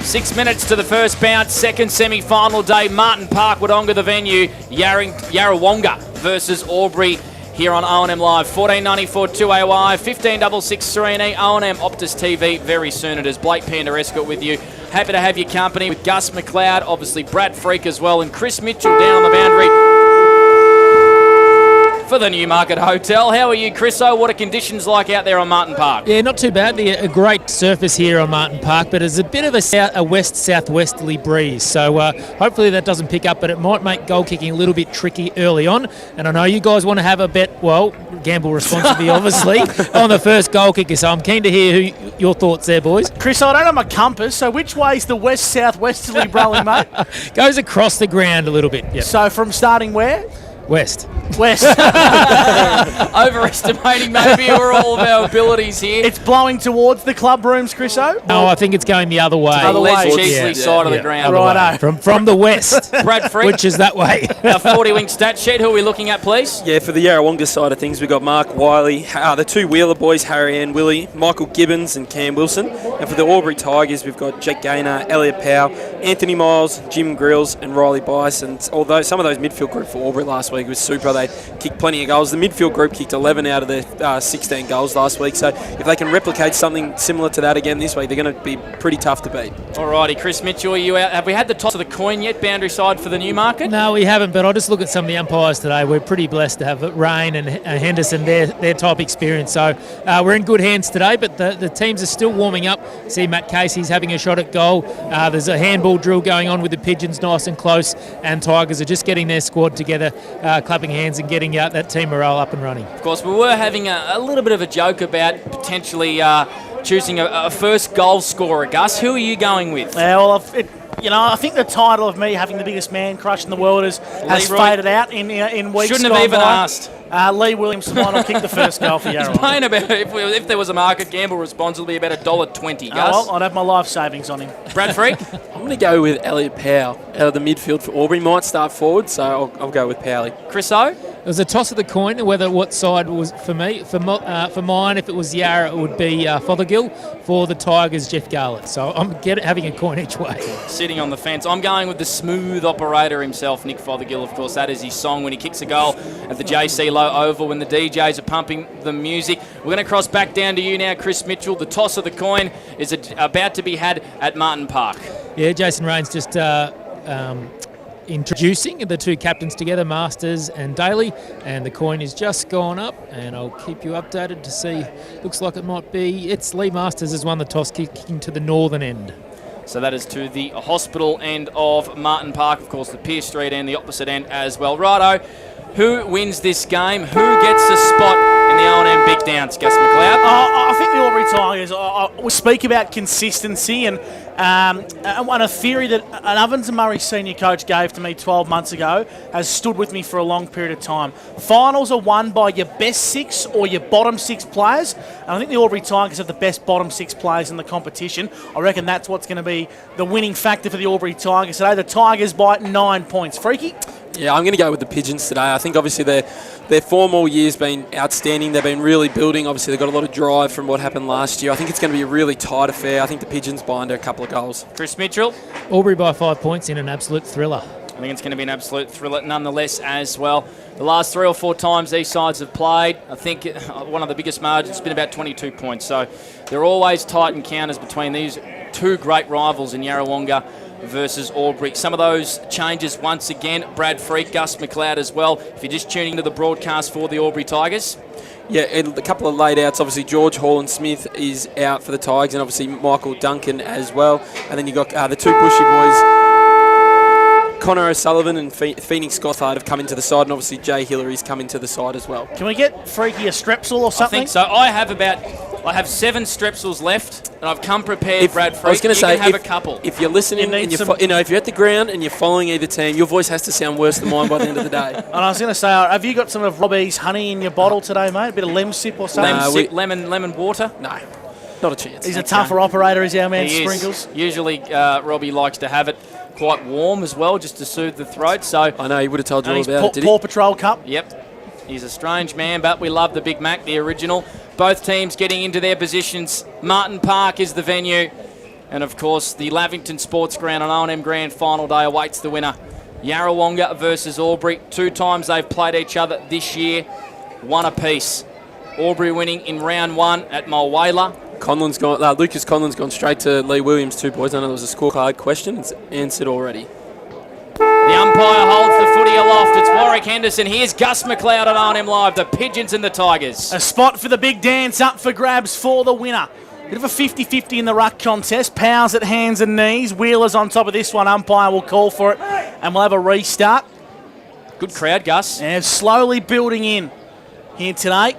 6 minutes to the first bout, second semi-final day. Martin Park, Wodonga the venue. Yarrawonga versus Albury here on O&M Live. 14.94 2AY, 15.66 3E, O&M Optus TV. Very soon it is. Blake Panderesca with you. Happy to have your company with Gus McLeod, obviously Brad Freak as well, and Chris Mitchell down on the boundary for the Newmarket Hotel. How are you, Chriso? What are conditions like out there on Martin Park? Yeah, not too bad. A great surface here on Martin Park, but it's a bit of a west-southwesterly breeze. So hopefully that doesn't pick up, but it might make goal kicking a little bit tricky early on. And I know you guys want to have a bet, well, gamble responsibly, obviously, on the first goal kicker. So I'm keen to hear your thoughts there, boys. Chris, I don't have my compass, so which way's the west-southwesterly rolling, mate? Goes across the ground a little bit. Yep. So from starting where? West. Overestimating maybe all of our abilities here. It's blowing towards the club rooms, Chriso? No, I think it's going the other way. The Les Cheesley side of the ground. Righto. From the west. Brad Freak, which is that way. Our 40-wing stat sheet. Who are we looking at, please? Yeah, for the Yarrawonga side of things, we've got Mark Wiley, the two Wheeler boys, Harry and Willie, Michael Gibbons and Cam Wilson. And for the Albury Tigers, we've got Jake Gaynor, Elliot Powell, Anthony Miles, Jim Grills and Riley Bice. And although some of those midfield group for Albury last week was super, they kicked plenty of goals. The midfield group kicked 11 out of their 16 goals last week. So if they can replicate something similar to that again this week, they're going to be pretty tough to beat. Alrighty, Chris Mitchell, are you out? Have we had the toss of the coin yet, boundary side for the Newmarket? No, we haven't, but I'll just look at some of the umpires today. We're pretty blessed to have Rain and Henderson, their type experience. So we're in good hands today, but the teams are still warming up. See Matt Casey's having a shot at goal. There's a handball drill going on with the Pigeons nice and close, and Tigers are just getting their squad together, clapping hands and getting that team morale up and running. Of course, we were having a little bit of a joke about potentially choosing a first goal scorer. Gus, who are you going with? Well, I think the title of me having the biggest man crush in the world has faded out in weeks. Shouldn't have even asked. Lee Williamson might not kick the first goal for Yarrawonga. He's paying about, if there was a market gamble responsibly, about $1.20, Gus. Well, I'd have my life savings on him. Brad Freak? I'm going to go with Elliot Powell out of the midfield for Albury. Might start forward, so I'll go with Powley. Chris O? It was a toss of the coin whether what side was for me. For mine, if it was Yarra, it would be Fothergill. For the Tigers, Jeff Garlett. So I'm having a coin each way. Sitting on the fence. I'm going with the smooth operator himself, Nick Fothergill. Of course, that is his song when he kicks a goal at the JC Low Oval when the DJs are pumping the music. We're going to cross back down to you now, Chris Mitchell. The toss of the coin is about to be had at Martin Park. Yeah, Jason Rain's just introducing the two captains together, Masters and Daly, and the coin is just gone up, and I'll keep you updated to see. Looks like it might be, it's Lee Masters has won the toss, kicking to the northern end. So that is to the hospital end of Martin Park, of course the Pierce Street end, the opposite end as well. Righto, who wins this game? Who gets a spot in the O&M Big Downs, Gus McLeod? I think the Albury Tigers, we speak about consistency and a theory that an Ovens and Murray senior coach gave to me 12 months ago has stood with me for a long period of time. Finals are won by your best six or your bottom six players, and I think the Albury Tigers have the best bottom six players in the competition. I reckon that's what's going to be the winning factor for the Albury Tigers today. The Tigers by 9 points. Freaky? Yeah, I'm going to go with the Pigeons today. I think obviously their form all year has been outstanding. They've been really building. Obviously they've got a lot of drive from what happened last year. I think it's going to be a really tight affair. I think the Pigeons by under a couple of goals. Chris Mitchell? Albury by 5 points in an absolute thriller. I think it's going to be an absolute thriller nonetheless as well. The last 3 or 4 times these sides have played, I think one of the biggest margins has been about 22 points. So they're always tight encounters between these two great rivals in Yarrawonga versus Albury. Some of those changes once again. Brad Freak, Gus McLeod as well. If you're just tuning to the broadcast for the Albury Tigers. Yeah, and a couple of laid outs. Obviously, George Holland-Smith is out for the Tigers, and obviously Michael Duncan as well. And then you've got the two Bushy boys, Connor O'Sullivan and Phoenix Gothard have come into the side, and obviously Jay Hillary's come into the side as well. Can we get Freaky a Strepsil or something? I think so. I have 7 Strepsils left, and I've come prepared, Brad Freak. I was going to say, have a couple. If you're listening, and if you're at the ground and you're following either team, your voice has to sound worse than mine by the end of the day. And I was going to say, have you got some of Robbie's honey in your bottle today, mate? A bit of lem sip or something? Lemon water? No, not a chance. He's a tougher operator, is our man Sprinkles. Usually, Robbie likes to have it quite warm as well, just to soothe the throat. So I know he would have told you all about it, did he? Paw Patrol Cup. Yep. He's a strange man, but we love the Big Mac, the original. Both teams getting into their positions. Martin Park is the venue. And, of course, the Lavington Sports Ground on O&M Grand Final Day awaits the winner. Yarrawonga versus Albury. 2 times they've played each other this year. 1 apiece. Albury winning in round 1 at Mulwala. Lucas Conlon's gone straight to Lee Williams, 2 boys. I know there was a scorecard question. It's answered already. The umpire holds the footy aloft. It's Warwick Henderson. Here's Gus McLeod on O&M Live. The Pigeons and the Tigers. A spot for the big dance up for grabs for the winner. Bit of a 50-50 in the ruck contest. Powers at hands and knees. Wheeler's on top of this one. Umpire will call for it, and we'll have a restart. Good crowd, Gus. And slowly building in here today.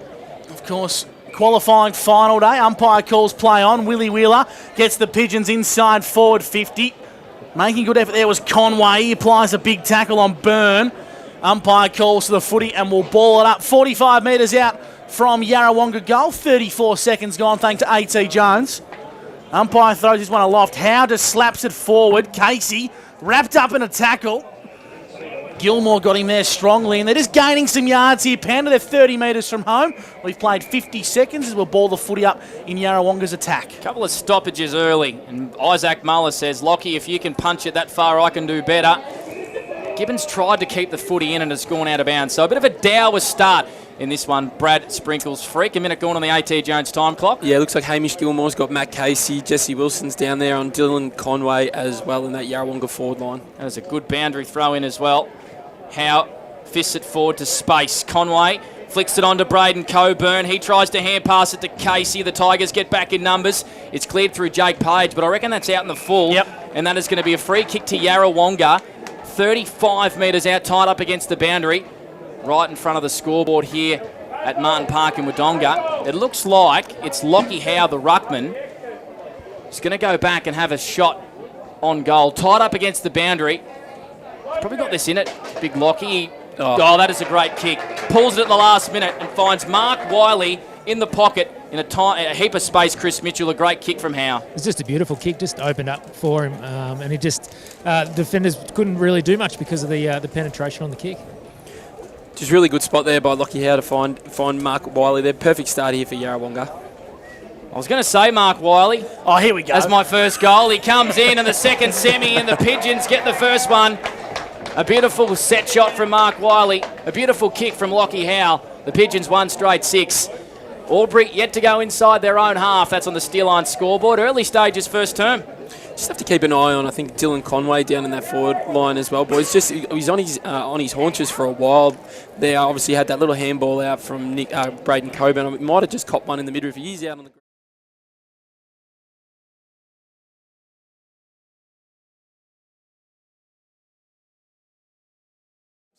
Of course, qualifying final day. Umpire calls play on. Willie Wheeler gets the Pigeons inside forward 50. Making good effort there was Conway. He applies a big tackle on Byrne. Umpire calls to the footy and will ball it up. 45 metres out from Yarrawonga goal. 34 seconds gone thanks to A.T. Jones. Umpire throws this one aloft. Howder slaps it forward. Casey wrapped up in a tackle. Gilmore got him there strongly, and they're just gaining some yards here. Panda, they're 30 metres from home. We've played 50 seconds as we'll ball the footy up in Yarrawonga's attack. Couple of stoppages early, and Isaac Muller says, Lockie, if you can punch it that far, I can do better. Gibbons tried to keep the footy in and has gone out of bounds. So a bit of a dour start in this one. Brad Sprinkles freak. A minute gone on the A.T. Jones time clock. Yeah, looks like Hamish Gilmore's got Matt Casey. Jesse Wilson's down there on Dylan Conway as well in that Yarrawonga forward line. That was a good boundary throw in as well. Howe fists it forward to space. Conway flicks it on to Braden Coburn. He tries to hand pass it to Casey. The Tigers get back in numbers. It's cleared through Jake Page, but I reckon that's out in the full. Yep. And that is going to be a free kick to Yarrawonga. 35 metres out, tied up against the boundary. Right in front of the scoreboard here at Martin Park in Wodonga. It looks like it's Lockie Howe, the ruckman. He's going to go back and have a shot on goal. Tied up against the boundary. Probably got this in it. Big Lockie. Oh, that is a great kick. Pulls it at the last minute and finds Mark Wiley in the pocket in a heap of space. Chris Mitchell, a great kick from Howe. It's just a beautiful kick, just opened up for him, and he just defenders couldn't really do much because of the penetration on the kick. Just really good spot there by Lockie Howe to find Mark Wiley there. Perfect start here for Yarrawonga. I was going to say Mark Wiley. Oh, here we go. As my first goal. He comes in the second semi, and the Pigeons get the first one. A beautiful set shot from Mark Wiley. A beautiful kick from Lockie Howe. The Pigeons won straight 6. Albury yet to go inside their own half. That's on the Steel Line scoreboard. Early stages, first term. Just have to keep an eye on, I think, Dylan Conway down in that forward line as well, boys. He's on his haunches for a while. They obviously had that little handball out from Braden Coburn. He might have just copped one in the midriff. He's out on the ground.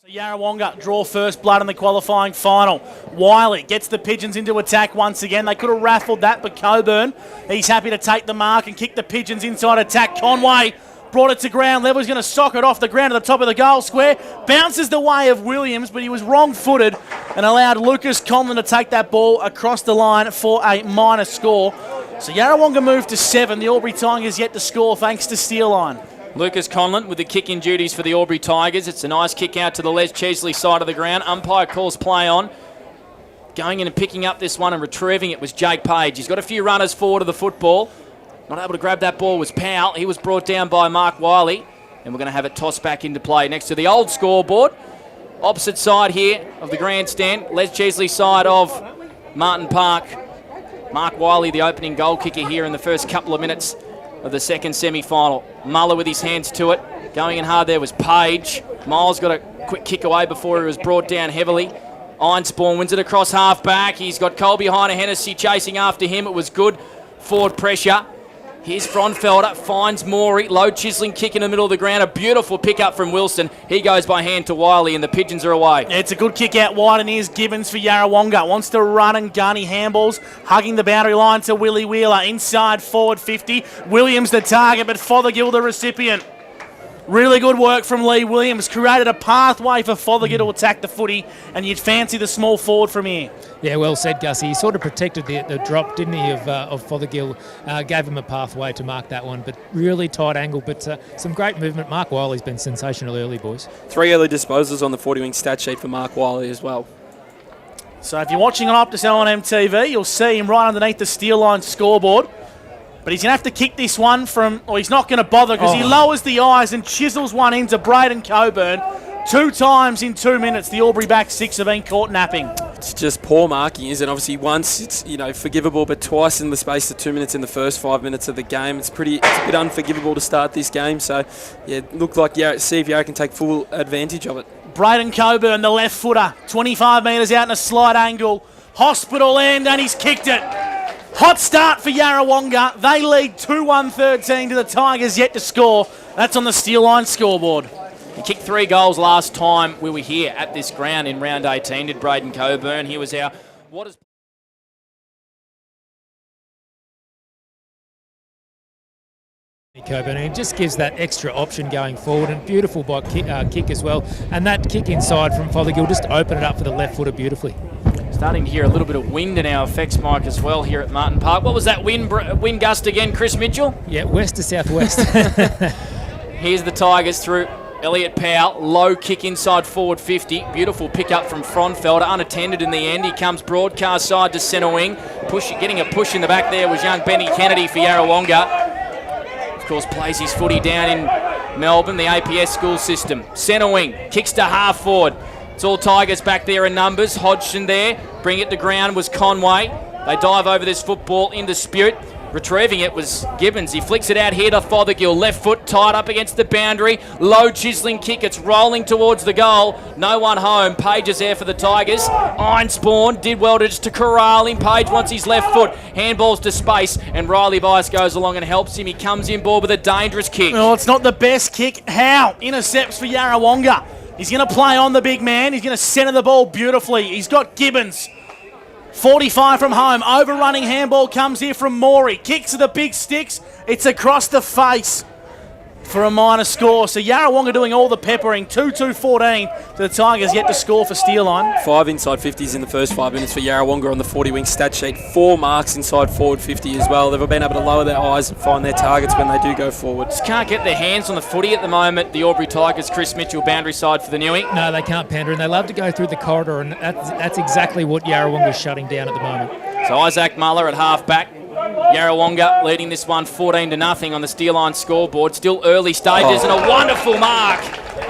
Yarrawonga draw first blood in the qualifying final. Wiley gets the Pigeons into attack once again. They could have raffled that, but Coburn, he's happy to take the mark and kick the Pigeons inside attack. Conway brought it to ground level. He's going to sock it off the ground at the top of the goal square. Bounces the way of Williams, but he was wrong-footed and allowed Lucas Conlon to take that ball across the line for a minor score. So Yarrawonga moved to 7. The Albury Tigers yet to score thanks to Steel Line. Lucas Conlon with the kick-in duties for the Albury Tigers. It's a nice kick out to the Les Chesley side of the ground. Umpire calls play on. Going in and picking up this one and retrieving it was Jake Page. He's got a few runners forward of the football. Not able to grab that ball was Powell. He was brought down by Mark Wiley. And we're going to have it tossed back into play next to the old scoreboard. Opposite side here of the grandstand. Les Chesley side of Martin Park. Mark Wiley, the opening goal kicker here in the first couple of minutes of the second semi-final. Muller with his hands to it. Going in hard there was Page. Miles got a quick kick away before he was brought down heavily. Einspawn wins it across half-back. He's got Cole behind a Hennessy chasing after him. It was good forward pressure. Here's Fronfelder, finds Morey. Low chiselling kick in the middle of the ground. A beautiful pick-up from Wilson. He goes by hand to Wiley, and the Pigeons are away. Yeah, it's a good kick out wide, and here's Gibbons for Yarrawonga. Wants to run and gun. He handballs, hugging the boundary line to Willie Wheeler. Inside forward 50. Williams the target, but Fothergill the recipient. Really good work from Lee Williams. Created a pathway for Fothergill to attack the footy, and you'd fancy the small forward from here. Yeah, well said, Gussie. He sort of protected the drop, didn't he, of Fothergill. Gave him a pathway to mark that one, but really tight angle, but some great movement. Mark Wiley's been sensational early, boys. 3 early disposals on the 40-wing stat sheet for Mark Wiley as well. So if you're watching on Optus on MTV, you'll see him right underneath the Steel Line scoreboard. But he's going to have to kick this one from, or he's not going to bother because he lowers the eyes and chisels one into Braden Coburn. 2 times in 2 minutes, the Albury back 6 have been caught napping. It's just poor marking, isn't it? Obviously, once it's forgivable, but twice in the space of 2 minutes in the first 5 minutes of the game, it's a bit unforgivable to start this game. So, yeah, it looked like see if Yarra can take full advantage of it. Braden Coburn, the left footer, 25 metres out in a slight angle. Hospital end, and he's kicked it. Hot start for Yarrawonga. They lead 2-1-13 to the Tigers, yet to score. That's on the Steel Line scoreboard. He kicked 3 goals last time we were here at this ground in round 18, did Braden Coburn. He was our... Coburn, and it just gives that extra option going forward, and beautiful by kick as well. And that kick inside from Fothergill just opened it up for the left footer beautifully. Starting to hear a little bit of wind in our effects mic as well here at Martin Park. What was that wind gust again, Chris Mitchell? Yeah, west to southwest. Here's the Tigers through Elliot Powell, low kick inside forward 50. Beautiful pick up from Fronfelder, unattended in the end. He comes broadcast side to centre wing. Getting a push in the back there was young Benny Kennedy for Yarrawonga. Of course, plays his footy down in Melbourne, the APS school system. Centre wing, kicks to half forward. It's all Tigers back there in numbers. Hodgson there, bring it to ground was Conway. They dive over this football into Spirit. Retrieving it was Gibbons. He flicks it out here to Fothergill. Left foot tied up against the boundary. Low chiselling kick. It's rolling towards the goal. No one home. Page is there for the Tigers. Einspawn did well to corral him. Page wants his left foot. Handballs to space. And Riley Bice goes along and helps him. He comes in board with a dangerous kick. Oh, it's not the best kick. Howe intercepts for Yarrawonga. He's going to play on the big man. He's going to centre the ball beautifully. He's got Gibbons. 45 from home. Overrunning handball comes here from Morey. Kicks to the big sticks. It's across the face for a minor score. So Yarrawonga doing all the peppering. 2-2-14 to the Tigers, yet to score for Steel Line. 5 inside 50s in the first 5 minutes for Yarrawonga on the 40-wing stat sheet. 4 marks inside forward 50 as well. They've been able to lower their eyes and find their targets when they do go forward. Just can't get their hands on the footy at the moment. The Albury Tigers, Chris Mitchell, boundary side for the Newey. No, they can't pander, and they love to go through the corridor, and that's exactly what Yarrawonga's shutting down at the moment. So Isaac Muller at half-back. Yarrawonga leading this one 14-0 on the Steel Line scoreboard. Still early stages and a wonderful mark.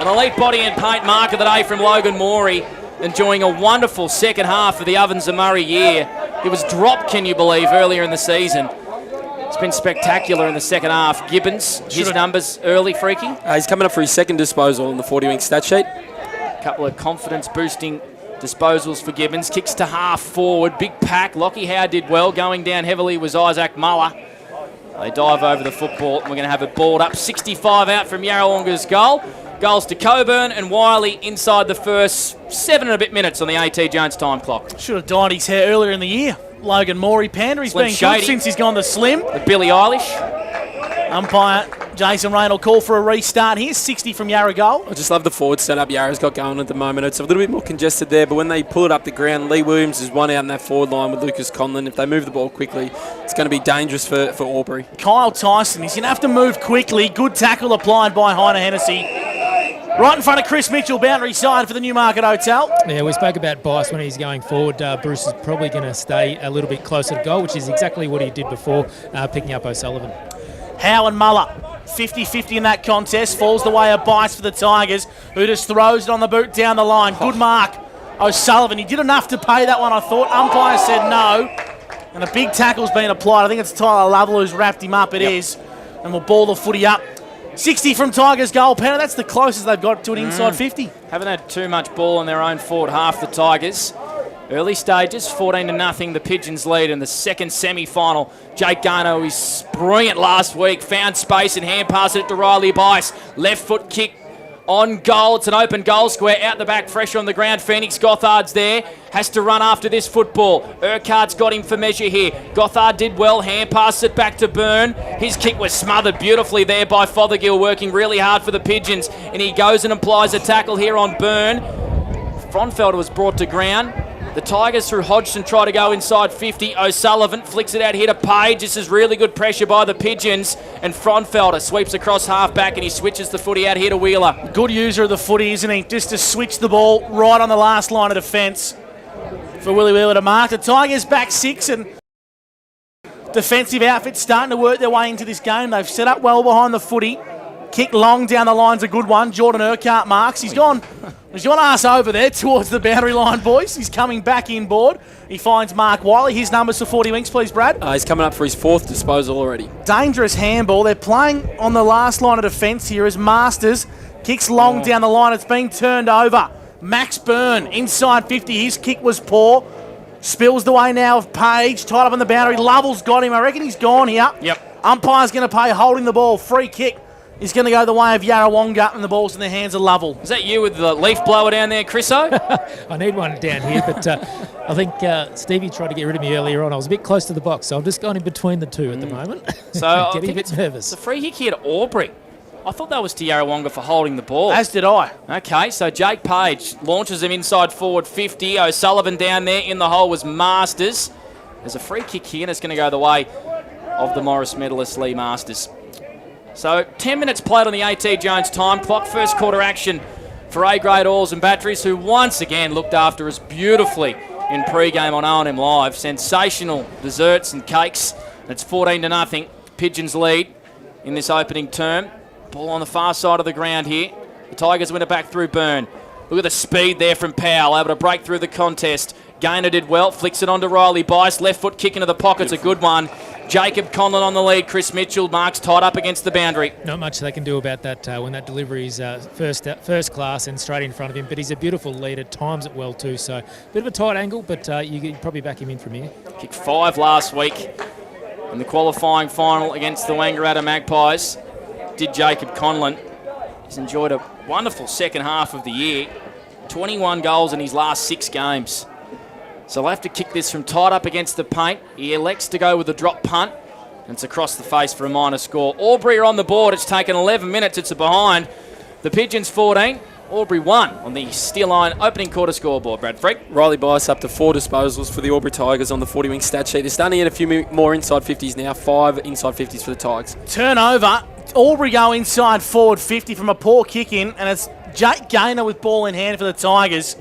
An elite body and paint mark of the day from Logan Morey. Enjoying a wonderful second half of the Ovens and Murray year. It was dropped, can you believe, earlier in the season. It's been spectacular in the second half. Gibbons, his numbers early, Freaky. He's coming up for his second disposal on the 40-wing stat sheet. A couple of confidence-boosting disposals for Gibbons. Kicks to half forward. Big pack. Lockie Howe did well. Going down heavily was Isaac Muller. They dive over the football, and we're going to have it balled up. 65 out from Yarrawonga's goal. Goals to Coburn and Wiley inside the first 7 and a bit minutes on the AT Jones time clock. Should have dyed his hair earlier in the year. Logan Morey Pander. He's Slim been Shady. good since he's gone to Slim. The Billie Eilish. Umpire Jason Rain will call for a restart here. 60 from Yarra goal. I just love the forward setup Yarra's got going at the moment. It's a little bit more congested there, but when they pull it up the ground, Lee Williams is one out in that forward line with Lucas Conlon. If they move the ball quickly, it's going to be dangerous for Albury. Kyle Tyson, he's going to have to move quickly. Good tackle applied by Heiner Hennessy. Right in front of Chris Mitchell, boundary side for the Newmarket Hotel. Yeah, we spoke about Bice when he's going forward. Bruce is probably going to stay a little bit closer to goal, which is exactly what he did before, picking up O'Sullivan. Howe and Muller, 50-50 in that contest. Falls the way of Bice for the Tigers, who just throws it on the boot down the line. Good mark. O'Sullivan, he did enough to pay that one, I thought. Umpire said no. And a big tackle's been applied. I think it's Tyler Lovell who's wrapped him up. It is. And we'll ball the footy up. 60 from Tigers goal, Penner. That's the closest they've got to an inside 50. Haven't had too much ball in their own forward half, the Tigers. Early stages, 14-0, the Pigeons lead in the second semi-final. Jake Garno, he's brilliant last week, found space and hand passed it to Riley Bice. Left foot kick on goal. It's an open goal square. Out the back, fresh on the ground. Phoenix Gothard's there. Has to run after this football. Urquhart's got him for measure here. Gothard did well. Hand passes it back to Byrne. His kick was smothered beautifully there by Fothergill, working really hard for the Pigeons. And he goes and applies a tackle here on Byrne. Fronfelder was brought to ground. The Tigers through Hodgson try to go inside 50. O'Sullivan flicks it out here to Page. This is really good pressure by the Pigeons. And Fronfelder sweeps across half back and he switches the footy out here to Wheeler. Good user of the footy, isn't he? Just to switch the ball right on the last line of defence for Willie Wheeler to mark. The Tigers back 6 and defensive outfit starting to work their way into this game. They've set up well behind the footy. Kick long down the line's a good one. Jordan Urquhart marks. He's gone ass over there towards the boundary line, boys. He's coming back inboard. He finds Mark Wiley. His numbers for 40 winks, please, Brad. He's coming up for his 4th disposal already. Dangerous handball. They're playing on the last line of defence here as Masters kicks long down the line. It's being turned over. Max Byrne inside 50. His kick was poor. Spills the way now of Page. Tied up on the boundary. Lovell's got him. I reckon he's gone here. Yep. Umpire's going to pay holding the ball. Free kick is going to go the way of Yarrawonga, and the ball's in the hands of Lovell. Is that you with the leaf blower down there, Chriso? I need one down here, but I think Stevie tried to get rid of me earlier on. I was a bit close to the box, so I'm just going in between the two at the moment. So getting a bit nervous. It's a free kick here to Aubrey. I thought that was to Yarrawonga for holding the ball. As did I. Okay, so Jake Page launches him inside forward 50. O'Sullivan down there. In the hole was Masters. There's a free kick here, and it's going to go the way of the Morris medalist Lee Masters. So 10 minutes played on the A.T. Jones time clock. First quarter action for A-grade oils and batteries, who once again looked after us beautifully in pre-game on O&M Live. Sensational desserts and cakes. It's 14-0. Pigeons lead in this opening term. Ball on the far side of the ground here. The Tigers win it back through Byrne. Look at the speed there from Powell, able to break through the contest. Gaynor did well, flicks it onto Riley Bice. Left foot kick into the pocket's a good one. Jacob Conlon on the lead. Chris Mitchell, Mark's tied up against the boundary. Not much they can do about that when that delivery is first class and straight in front of him. But he's a beautiful leader, times it well too. So bit of a tight angle, but you can probably back him in from here. Kicked 5 last week in the qualifying final against the Wangaratta Magpies. Did Jacob Conlon. He's enjoyed a wonderful second half of the year. 21 goals in his last 6 games. So they'll have to kick this from tight up against the paint. He elects to go with a drop punt. And it's across the face for a minor score. Aubrey are on the board. It's taken 11 minutes. It's a behind. The Pigeons 14. Aubrey 1 on the Steel Line opening quarter scoreboard, Brad Freak. Riley Bice up to 4 disposals for the Aubrey Tigers on the 40-wing stat sheet. They're starting to get a few more inside 50s now. 5 inside 50s for the Tigers. Turnover. Aubrey go inside forward 50 from a poor kick in, and it's Jake Gaynor with ball in hand for the Tigers.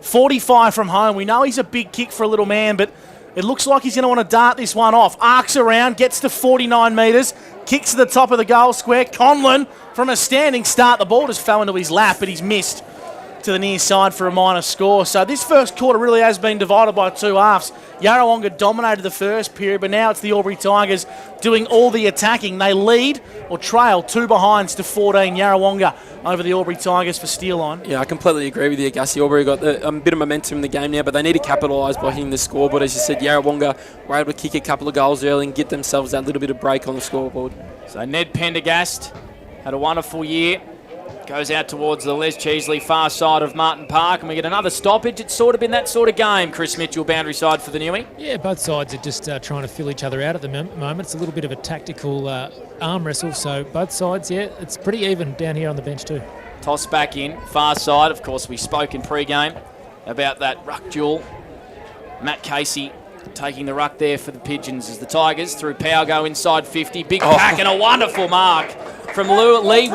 45 from home. We know he's a big kick for a little man, but it looks like he's going to want to dart this one off. Arcs around, gets to 49 metres, kicks to the top of the goal square. Conlon from a standing start. The ball just fell into his lap, but he's missed to the near side for a minor score. So this first quarter really has been divided by 2 halves. Yarrawonga dominated the first period, but now it's the Aubrey Tigers doing all the attacking. They lead or trail 2 behinds to 14. Yarrawonga over the Aubrey Tigers for Steel Line. Yeah, I completely agree with you, Gussie. Aubrey got a bit of momentum in the game now, but they need to capitalise by hitting the scoreboard. As you said, Yarrawonga were able to kick a couple of goals early and get themselves that little bit of break on the scoreboard. So Ned Pendergast had a wonderful year. Goes out towards the Les Cheesley far side of Martin Park, and we get another stoppage. It's sort of been that sort of game. Chris Mitchell, boundary side for the Newey. Yeah, both sides are just trying to fill each other out at the moment. It's a little bit of a tactical arm wrestle, so both sides, yeah, it's pretty even down here on the bench too. Toss back in, far side. Of course, we spoke in pre-game about that ruck duel. Matt Casey taking the ruck there for the Pigeons as the Tigers through Power go inside 50. Big pack and a wonderful mark from Lee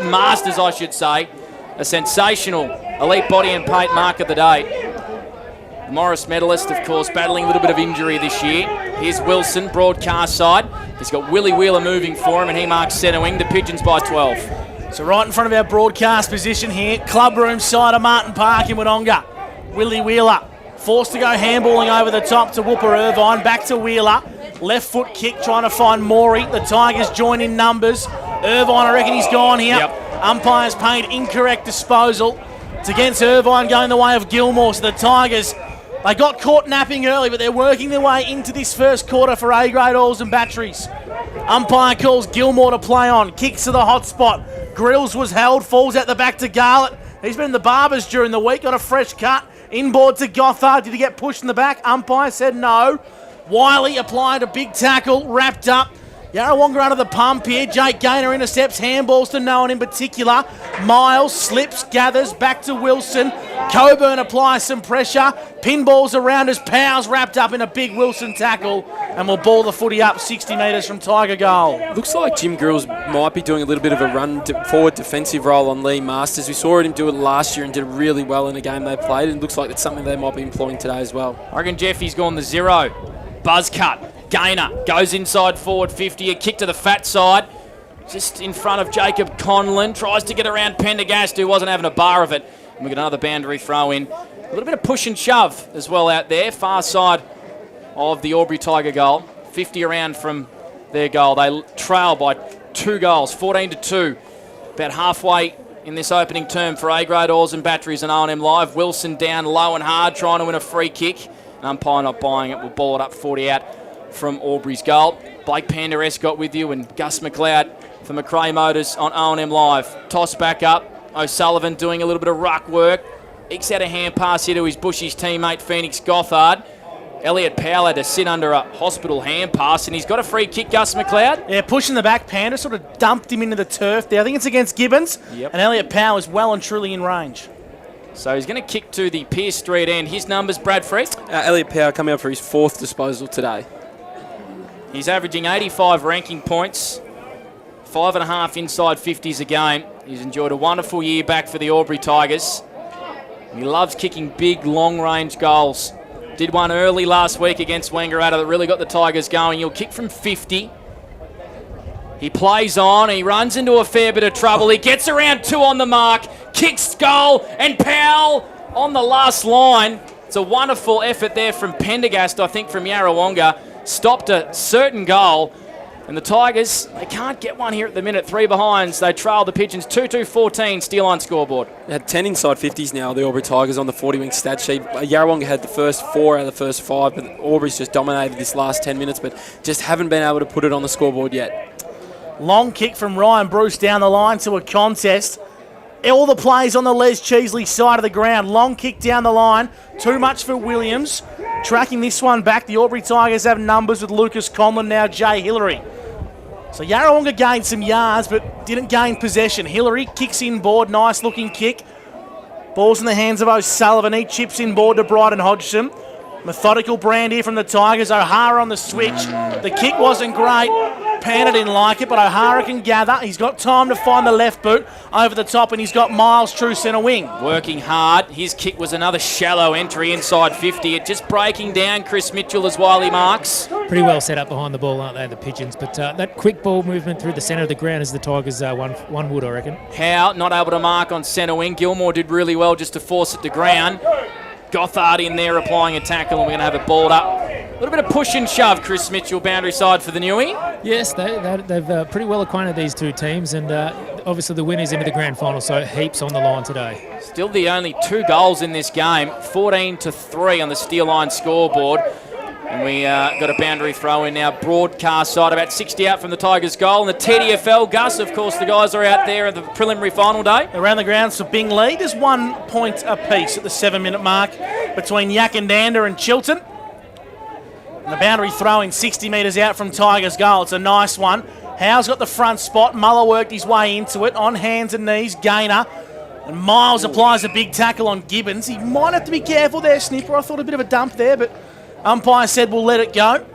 Masters, I should say. A sensational elite body and paint mark of the day. The Morris medalist, of course, battling a little bit of injury this year. Here's Wilson, broadcast side. He's got Willie Wheeler moving for him, and he marks centre wing. The Pigeons by 12. So right in front of our broadcast position here, club room side of Martin Park in Wodonga. Willie Wheeler forced to go handballing over the top to Whooper Irvine. Back to Wheeler. Left foot kick trying to find Morey. The Tigers join in numbers. Irvine, I reckon he's gone here. Yep. Umpires paid incorrect disposal. It's against Irvine going the way of Gilmore. So the Tigers, they got caught napping early, but they're working their way into this first quarter for A-grade oils and batteries. Umpire calls Gilmore to play on. Kicks to the hot spot. Grills was held. Falls out the back to Garlett. He's been in the Barbers during the week. Got a fresh cut. Inboard to Gothard. Did he get pushed in the back? Umpire said no. Wiley applied a big tackle, wrapped up. Yarrawonga under the pump here. Jake Gaynor intercepts, handballs to no one in particular. Miles slips, gathers, back to Wilson. Coburn applies some pressure. Pinballs around as Powell's wrapped up in a big Wilson tackle and will ball the footy up 60 metres from Tiger goal. Looks like Jim Grills might be doing a little bit of a forward defensive role on Lee Masters. We saw him do it last year and did really well in a game they played, and it looks like it's something they might be employing today as well. I reckon Jeffy's gone the 0. Buzz cut. Gainer goes inside forward 50. A kick to the fat side. Just in front of Jacob Conlon. Tries to get around Pendergast, who wasn't having a bar of it. And we got another boundary throw in. A little bit of push and shove as well out there. Far side of the Albury Tiger goal. 50 around from their goal. They trail by 2 goals, 14-2. About halfway in this opening term for A-grade oars and batteries and O&M Live. Wilson down low and hard, trying to win a free kick. An umpire not buying it. Will ball it up 40 out from Albury's goal. Blake Pandaress got with you, and Gus McLeod for McRae Motors on O&M Live. Toss back up. O'Sullivan doing a little bit of ruck work. Ekes out a hand pass here to his Bushies teammate Phoenix Gothard. Elliot Powell had to sit under a hospital hand pass, and he's got a free kick, Gus McLeod. Yeah, pushing the back, Panda sort of dumped him into the turf there. I think it's against Gibbons, and Elliot Powell is well and truly in range. So he's going to kick to the Pierce Street end. His numbers, Bradfrey? Elliot Powell coming out for his 4th disposal today. He's averaging 85 ranking points, 5.5 inside 50s a game. He's enjoyed a wonderful year back for the Albury Tigers. He loves kicking big, long-range goals. Did one early last week against Wangaratta that really got the Tigers going. He'll kick from 50. He plays on. He runs into a fair bit of trouble. He gets around 2 on the mark. Kicks goal. And Powell on the last line. It's a wonderful effort there from Pendergast, I think, from Yarrawonga. Stopped a certain goal. And the Tigers, they can't get one here at the minute. 3 behinds. They trail the Pigeons 2-2-14 steel line scoreboard. They had 10 inside 50s now, the Albury Tigers, on the 40-wing stat sheet. Yarrawonga had the first 4 out of the first 5, but Albury's just dominated this last 10 minutes, but just haven't been able to put it on the scoreboard yet. Long kick from Ryan Bruce down the line to a contest. All the plays on the Les Cheesley side of the ground. Long kick down the line. Too much for Williams. Tracking this one back. The Albury Tigers have numbers with Lucas Conlon, now Jay Hillary. So Yarrawonga gained some yards but didn't gain possession. Hillary kicks inboard, nice looking kick. Ball's in the hands of O'Sullivan. He chips inboard to Bryden Hodgson. Methodical brand here from the Tigers. O'Hara on the switch. The kick wasn't great. Panda didn't like it, but O'Hara can gather. He's got time to find the left boot over the top, and he's got Miles true centre wing. Working hard. His kick was another shallow entry inside 50. It just breaking down Chris Mitchell as while he marks. Pretty well set up behind the ball, aren't they, the Pigeons? But that quick ball movement through the centre of the ground is the Tigers' one wood, I reckon. Howe not able to mark on centre wing. Gilmore did really well just to force it to ground. Gothard in there applying a tackle, and we're going to have it balled up. A little bit of push and shove, Chris Mitchell, boundary side for the Newie. Yes, they've pretty well acquainted these two teams, and obviously the winners into the grand final, so heaps on the line today. Still the only 2 goals in this game, 14-3 on the steel line scoreboard. And we got a boundary throw in now, broadcast side, about 60 out from the Tigers' goal. And the TDFL, Gus, of course, the guys are out there at the preliminary final day. Around the grounds for Bing Lee, there's 1 point apiece at the 7-minute mark between Yakandanda and Chilton. And the boundary throw in 60 metres out from Tigers' goal. It's a nice one. Howe's got the front spot. Muller worked his way into it on hands and knees. Gainer. And Miles applies a big tackle on Gibbons. He might have to be careful there, Snipper. I thought a bit of a dump there, but umpire said we'll let it go.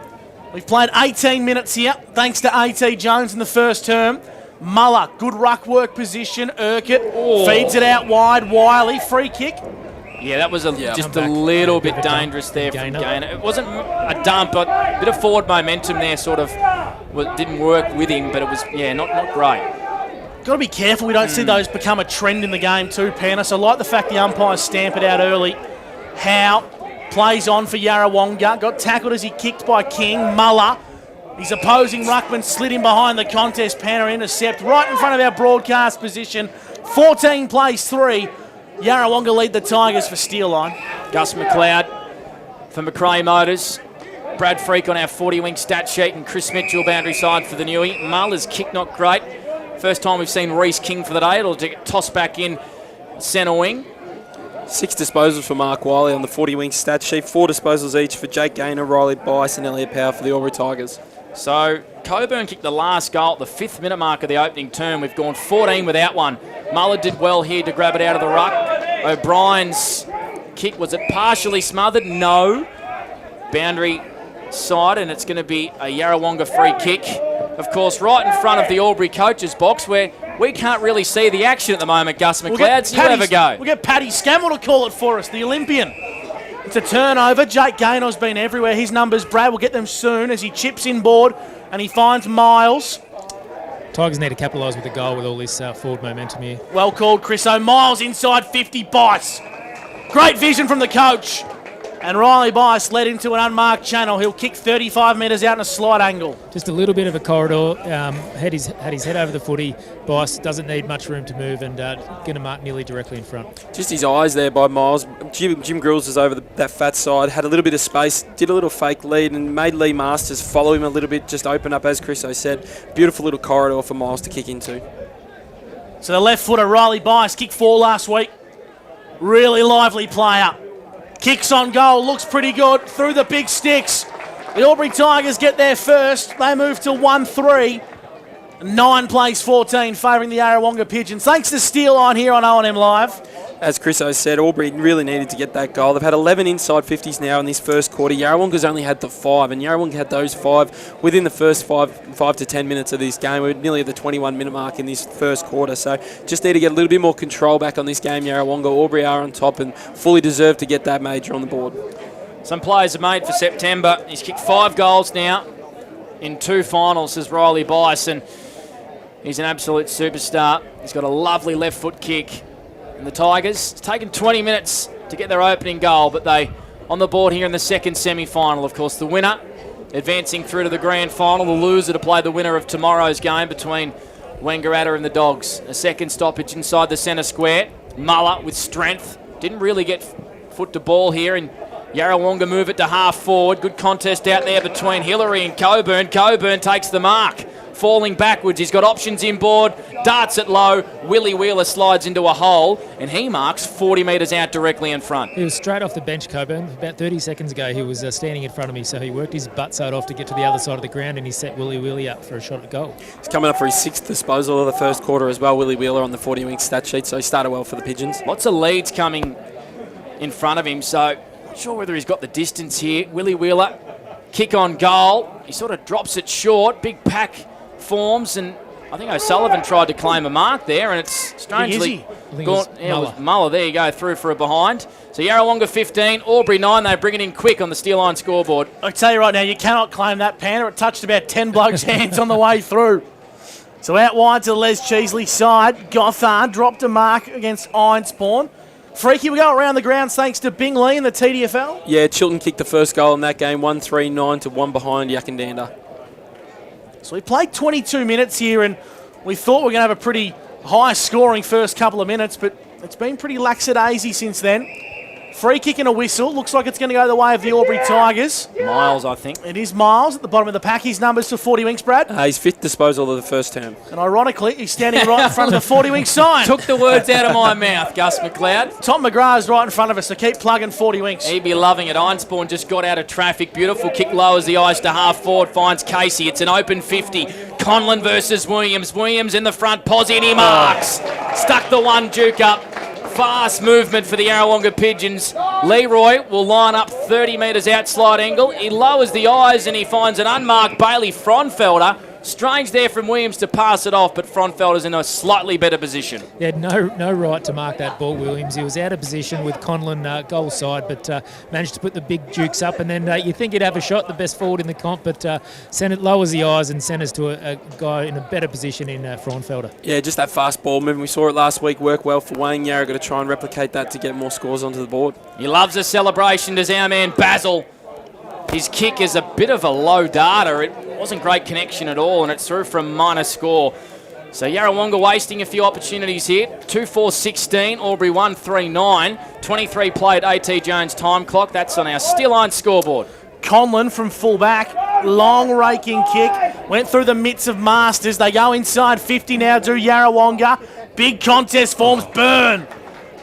We've played 18 minutes here, thanks to A.T. Jones in the first term. Muller, good ruck work position. Urquhart feeds it out wide. Wiley, free kick. Yeah, that was just a little bit dangerous there from Gainer. It wasn't a dump, but a bit of forward momentum there sort of didn't work with him, but it was, not great. Got to be careful we don't see those become a trend in the game too, Panis. I like the fact the umpires stamp it out early. Howe plays on for Yarrawonga. Got tackled as he kicked by King. Muller. His opposing ruckman slid in behind the contest. Panner intercept right in front of our broadcast position. 14 plays 3. Yarrawonga lead the Tigers for steel line. Gus McLeod for McRae Motors. Brad Freak on our 40-wing stat sheet, and Chris Mitchell boundary side for the Newie. Muller's kick not great. First time we've seen Reece King for the day. It'll get tossed back in centre wing. 6 disposals for Mark Wiley on the 40-wing stat sheet. 4 disposals each for Jake Gaynor, Riley Bice and Elliot Powell for the Albury Tigers. So Coburn kicked the last goal at the 5th minute mark of the opening term. We've gone 14 without one. Muller did well here to grab it out of the ruck. O'Brien's kick, was it partially smothered? No. Boundary side, and it's going to be a Yarrawonga free kick. Of course, right in front of the Albury coaches box, where we can't really see the action at the moment, Gus McLeod, so you have a go. We'll get Paddy Scammell to call it for us, the Olympian. It's a turnover. Jake Gaynor's been everywhere. His numbers, Brad, will get them soon as he chips inboard and he finds Miles. Tigers need to capitalise with the goal with all this forward momentum here. Well called, Chris Miles inside 50, Bice. Great vision from the coach. And Riley Bice led into an unmarked channel. He'll kick 35 metres out in a slight angle. Just a little bit of a corridor. Had his head over the footy. Bice doesn't need much room to move and going to mark nearly directly in front. Just his eyes there by Miles. Jim Grills was over that fat side, had a little bit of space, did a little fake lead and made Lee Masters follow him a little bit, just open up, as Chriso said. Beautiful little corridor for Miles to kick into. So the left footer, Riley Bice, kicked 4 last week. Really lively player. Kicks on goal, looks pretty good through the big sticks. The Albury Tigers get there first. They move to 1-3. 9 plays 14, favouring the Yarrawonga Pigeons. Thanks to Steel On here on O&M Live. As Chriso said, Albury really needed to get that goal. They've had 11 inside 50s now in this first quarter. Yarrawonga's only had the 5, and Yarrawonga had those 5 within the first 5 to 10 minutes of this game. We're nearly at the 21-minute mark in this first quarter, so just need to get a little bit more control back on this game. Yarrawonga, Albury are on top and fully deserve to get that major on the board. Some players are made for September. He's kicked 5 goals now in 2 finals as Riley Bice, and he's an absolute superstar. He's got a lovely left foot kick. And the Tigers, it's taken 20 minutes to get their opening goal, but they on the board here in the second semi-final. Of course, the winner advancing through to the grand final, the loser to play the winner of tomorrow's game between Wangaratta and the Dogs. A second stoppage inside the centre square. Muller with strength. Didn't really get foot to ball here, and Yarrawonga move it to half forward. Good contest out there between Hillary and Coburn. Coburn takes the mark. Falling backwards, he's got options inboard, darts it low, Willie Wheeler slides into a hole, and he marks 40 metres out directly in front. He was straight off the bench, Coburn. About 30 seconds ago, he was standing in front of me, so he worked his butt side off to get to the other side of the ground, and he set Willie up for a shot at goal. He's coming up for his 6th disposal of the first quarter as well, Willie Wheeler on the 40-wing stat sheet, so he started well for the Pigeons. Lots of leads coming in front of him, so not sure whether he's got the distance here. Willie Wheeler, kick on goal. He sort of drops it short, big pack forms, and I think O'Sullivan tried to claim a mark there, and it's strangely gone. Yeah, it was Muller. There you go, through for a behind. So Yarrawonga 15, Albury 9. They bring it in quick on the Steel Line scoreboard. I tell you right now, you cannot claim that, Panda. It touched about 10 blokes' hands on the way through. So out wide to the Les Cheesley side. Gothard dropped a mark against Ironspawn. Freaky, we go around the grounds thanks to Bingley in the TDFL. Yeah, Chilton kicked the first goal in that game, 1-3-9 to 1 behind Yakandanda. So we played 22 minutes here, and we thought we were going to have a pretty high-scoring first couple of minutes, but it's been pretty lackadaisy since then. Free kick and a whistle. Looks like it's going to go the way of the Albury Tigers. Miles, I think. It is Miles at the bottom of the pack. His numbers to 40 wings, Brad. His 5th disposal of the first term. And ironically, he's standing right in front of the 40 wing sign. Took the words out of my mouth, Gus McLeod. Tom McGrath's right in front of us, so keep plugging 40 wings. He'd be loving it. Ironspawn just got out of traffic. Beautiful kick, lowers the eyes to half forward, finds Casey. It's an open 50. Conlon versus Williams. Williams in the front, Posy, and he marks. Stuck the one, Duke up. Fast movement for the Yarrawonga Pigeons. Leroy will line up 30 metres out, slide angle. He lowers the eyes and he finds an unmarked Bailey Fronfelder. Strange there from Williams to pass it off, but Fronfelder's in a slightly better position. He had no right to mark that ball, Williams. He was out of position with Conlon goal side, but managed to put the big Dukes up. And then you think he'd have a shot, the best forward in the comp, but Sennett lowers the eyes and sends us to a guy in a better position in Fronfelder. Yeah, just that fast ball movement. We saw it last week work well for Wayne. Yarra got to try and replicate that to get more scores onto the board. He loves a celebration, does our man Basil. His kick is a bit of a low data. It wasn't great connection at all, and it's through for a minor score. So Yarrawonga wasting a few opportunities here. 2-4-16, Albury 1-3-9. 23 played AT Jones time clock. That's on our Steel Line scoreboard. Conlon from full-back, long raking kick, went through the mitts of Masters. They go inside 50 now to Yarrawonga. Big contest forms, Burn.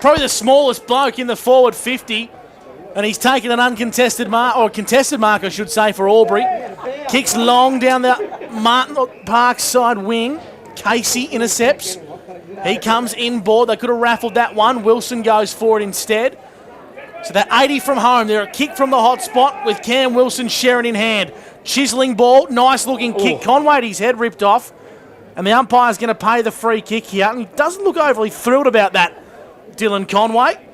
Probably the smallest bloke in the forward 50. And he's taken an uncontested mark, or a contested mark, I should say, for Albury. Kicks long down the Martin Park side wing. Casey intercepts. He comes inboard. They could have raffled that one. Wilson goes forward instead. So they're 80 from home. They're a kick from the hot spot with Cam Wilson sharing in hand. Chiseling ball. Nice looking kick. Conway, his head ripped off. And the umpire's going to pay the free kick here. And he doesn't look overly thrilled about that, Dylan Conway.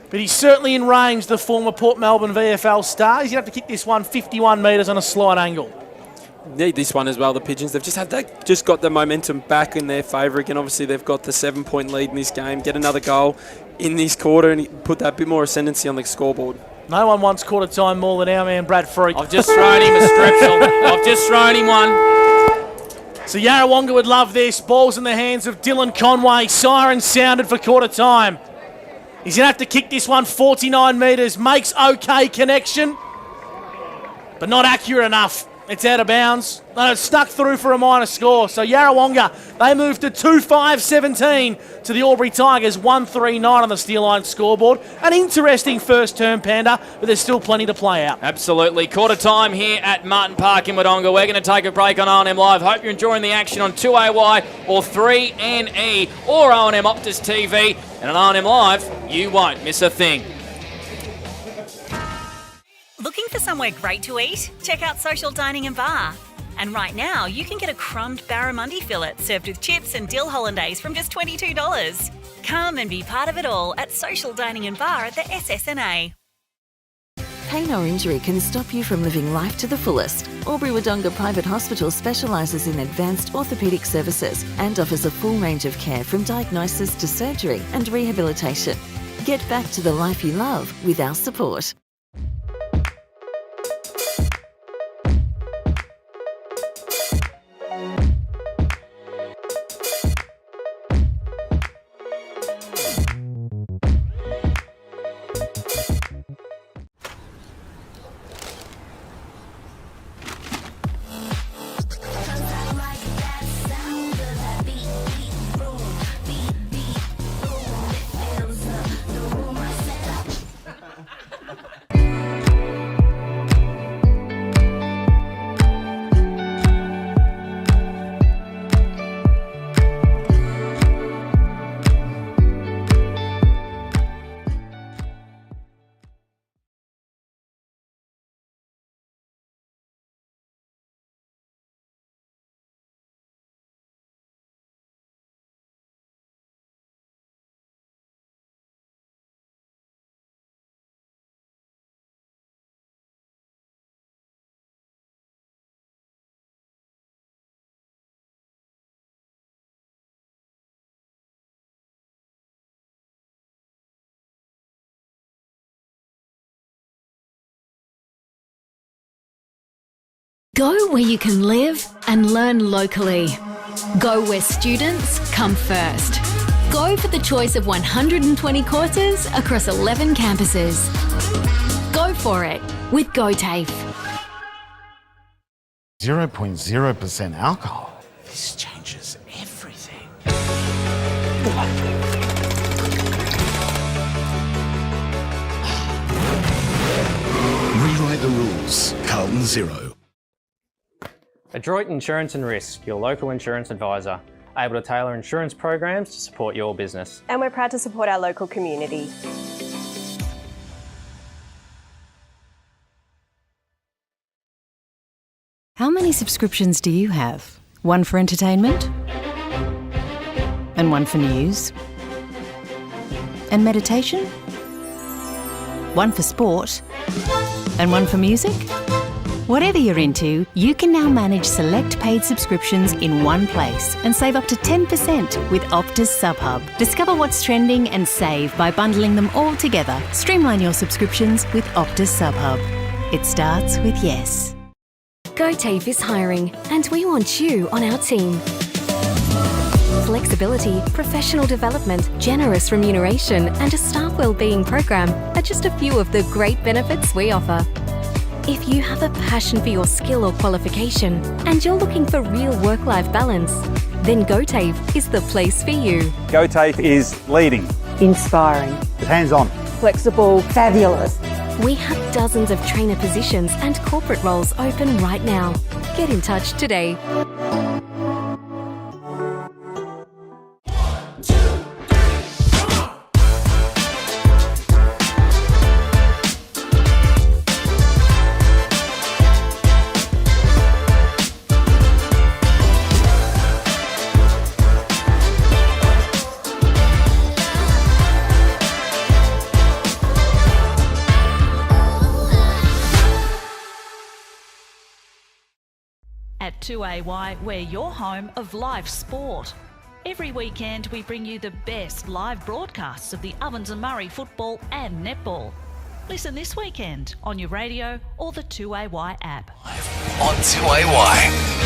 But he's certainly in range, the former Port Melbourne VFL star. He's going to have to kick this one 51 metres on a slight angle. Need this one as well, the Pigeons. They've just got the momentum back in their favour again. Obviously, they've got the 7-point lead in this game. Get another goal in this quarter and put that bit more ascendancy on the scoreboard. No one wants quarter time more than our man Brad Freak. I've just thrown him a strepsil. I've just thrown him one. So Yarrawonga would love this. Ball's in the hands of Dylan Conway. Siren sounded for quarter time. He's going to have to kick this one 49 metres. Makes okay connection, but not accurate enough. It's out of bounds. No, it's stuck through for a minor score. So Yarrawonga, they move to 2-5-17 to the Albury Tigers, 1-3-9 on the Steel Line scoreboard. An interesting first term, Panda, but there's still plenty to play out. Absolutely. Quarter time here at Martin Park in Wodonga. We're going to take a break on O&M Live. Hope you're enjoying the action on 2AY or 3NE or O&M Optus TV. And on O&M Live, you won't miss a thing. Looking for somewhere great to eat? Check out Social Dining and Bar. And right now, you can get a crumbed barramundi fillet served with chips and dill hollandaise from just $22. Come and be part of it all at Social Dining and Bar at the SS&A. Pain or injury can stop you from living life to the fullest. Albury Wodonga Private Hospital specialises in advanced orthopaedic services and offers a full range of care from diagnosis to surgery and rehabilitation. Get back to the life you love with our support. Go where you can live and learn locally. Go where students come first. Go for the choice of 120 courses across 11 campuses. Go for it with GoTAFE. 0.0% alcohol. This changes everything. Rewrite the rules. Carlton Zero. Adroit Insurance and Risk, your local insurance advisor, able to tailor insurance programs to support your business. And we're proud to support our local community. How many subscriptions do you have? One for entertainment? And one for news? And meditation? One for sport? And one for music? Whatever you're into, you can now manage select paid subscriptions in one place and save up to 10% with Optus SubHub. Discover what's trending and save by bundling them all together. Streamline your subscriptions with Optus SubHub. It starts with yes. GoTAFE is hiring, and we want you on our team. Flexibility, professional development, generous remuneration, and a staff wellbeing program are just a few of the great benefits we offer. If you have a passion for your skill or qualification and you're looking for real work-life balance, then GoTAFE is the place for you. GoTAFE is leading, inspiring, hands-on, flexible, fabulous. We have dozens of trainer positions and corporate roles open right now. Get in touch today. At 2AY, we're your home of live sport. Every weekend, we bring you the best live broadcasts of the Ovens and Murray football and netball. Listen this weekend on your radio or the 2AY app. On 2AY.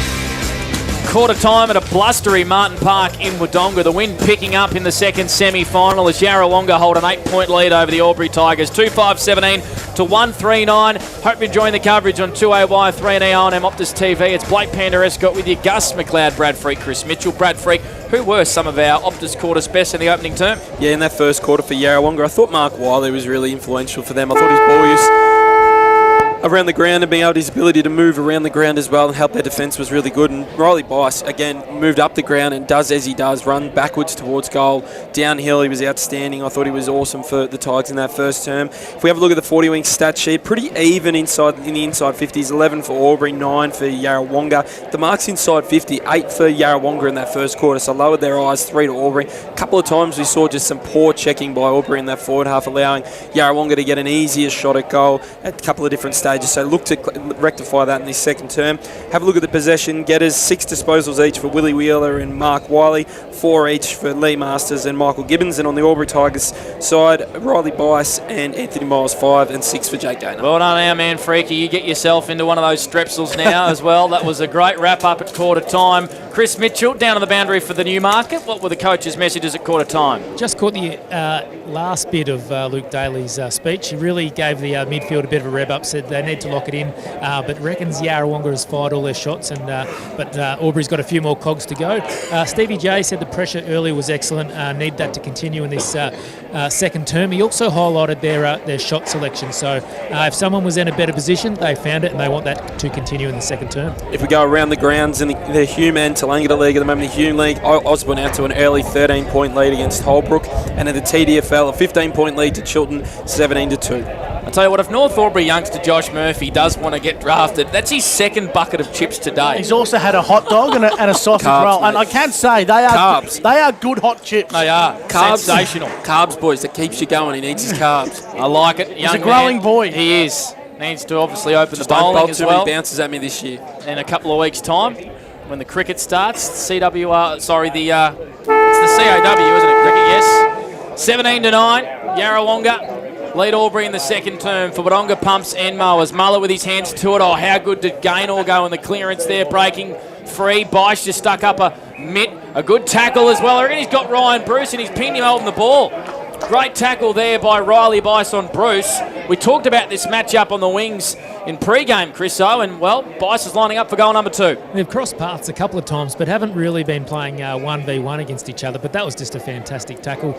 Quarter time at a blustery Martin Park in Wodonga. The wind picking up in the second semi-final as Yarrawonga hold an 8-point lead over the Albury Tigers. 2-5-17 to 1-3-9. Hope you're enjoying the coverage on 2AY, 3&A on Optus TV. It's Blake Pander-Escott with you, Gus McLeod, Brad Freak, Chris Mitchell. Brad Freak, who were some of our Optus quarters best in the opening term? Yeah, in that first quarter for Yarrawonga, I thought Mark Wiley was really influential for them. I thought his ball use around the ground and being able his ability to move around the ground as well and help their defence was really good. And Riley Bice, again, moved up the ground and does as he does, run backwards towards goal. Downhill, he was outstanding. I thought he was awesome for the Tigers in that first term. If we have a look at the 40 wing stat sheet, pretty even in the inside 50s. 11 for Albury, 9 for Yarrawonga. The marks inside 50, 8 for Yarrawonga in that first quarter, so lowered their eyes, 3 to Albury. A couple of times we saw just some poor checking by Albury in that forward half, allowing Yarrawonga to get an easier shot at goal at a couple of different stages. So look to rectify that in this second term. Have a look at the possession getters. 6 disposals each for Willie Wheeler and Mark Wiley, 4 each for Lee Masters and Michael Gibbons. And on the Albury Tigers side, Riley Bice and Anthony Miles, 5 and 6 for Jake Gaynor. Well done, our man Freaky. You get yourself into one of those strepsils now as well. That was a great wrap-up at quarter time. Chris Mitchell down on the boundary for the Newmarket. What were the coach's messages at quarter time? Just caught the last bit of Luke Daly's speech. He really gave the midfield a bit of a rev up, said they need to lock it in, but reckons Yarrawonga has fired all their shots, and but Albury's got a few more cogs to go. Stevie J said the pressure earlier was excellent, need that to continue in this second term. He also highlighted their shot selection, so if someone was in a better position, they found it, and they want that to continue in the second term. If we go around the grounds in the Hume and Tallangatta League at the moment, the Hume League, Osborne out to an early 13-point lead against Holbrook, and in the TDFL, a 15-point lead to Chilton, 17-2. I'll tell you what, if North Albury youngster Josh Murphy does want to get drafted, that's his second bucket of chips today. He's also had a hot dog and a sausage roll. And I can say they are good hot chips. They are. Carbs. Sensational. Carbs, boys, that keeps you going. He needs his carbs. I like it. He's a growing boy. He is. Needs to obviously open Just the bowling don't bowl as too well. many bounces at me this year. In a couple of weeks' time, when the cricket starts, it's the CAW, isn't it? Cricket, yes. 17-9, Yarrawonga lead Albury in the second term for Wodonga Pumps and Mowers. Muller with his hands to it. Oh, how good did Gaynor go in the clearance there, breaking free. Bice just stuck up a mitt. A good tackle as well. I reckon he's got Ryan Bruce and he's pinned him holding the ball. Great tackle there by Riley Bice on Bruce. We talked about this matchup on the wings in pre-game, Chriso, and, well, Bice is lining up for goal number 2. They've crossed paths a couple of times, but haven't really been playing 1v1 against each other, but that was just a fantastic tackle.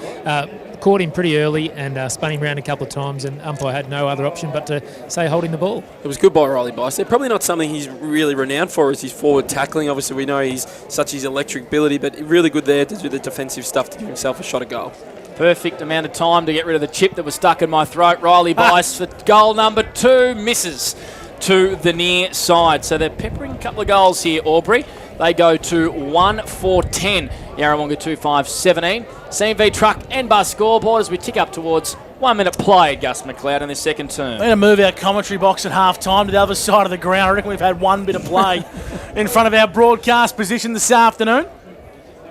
Caught him pretty early and spun him around a couple of times, and umpire had no other option but to say holding the ball. It was good by Riley Bice. They're probably not something he's really renowned for is his forward tackling. Obviously, we know he's such his electric ability, but really good there to do the defensive stuff to give himself a shot at goal. Perfect amount of time to get rid of the chip that was stuck in my throat. Riley Bice for goal number 2, misses to the near side. So they're peppering a couple of goals here, Albury. They go to 1-4-10. Yarrawonga 2-5-17. CMV truck and bus scoreboard as we tick up towards 1 minute play, Gus McLeod, in this second term. We're going to move our commentary box at half-time to the other side of the ground. I reckon we've had one bit of play in front of our broadcast position this afternoon.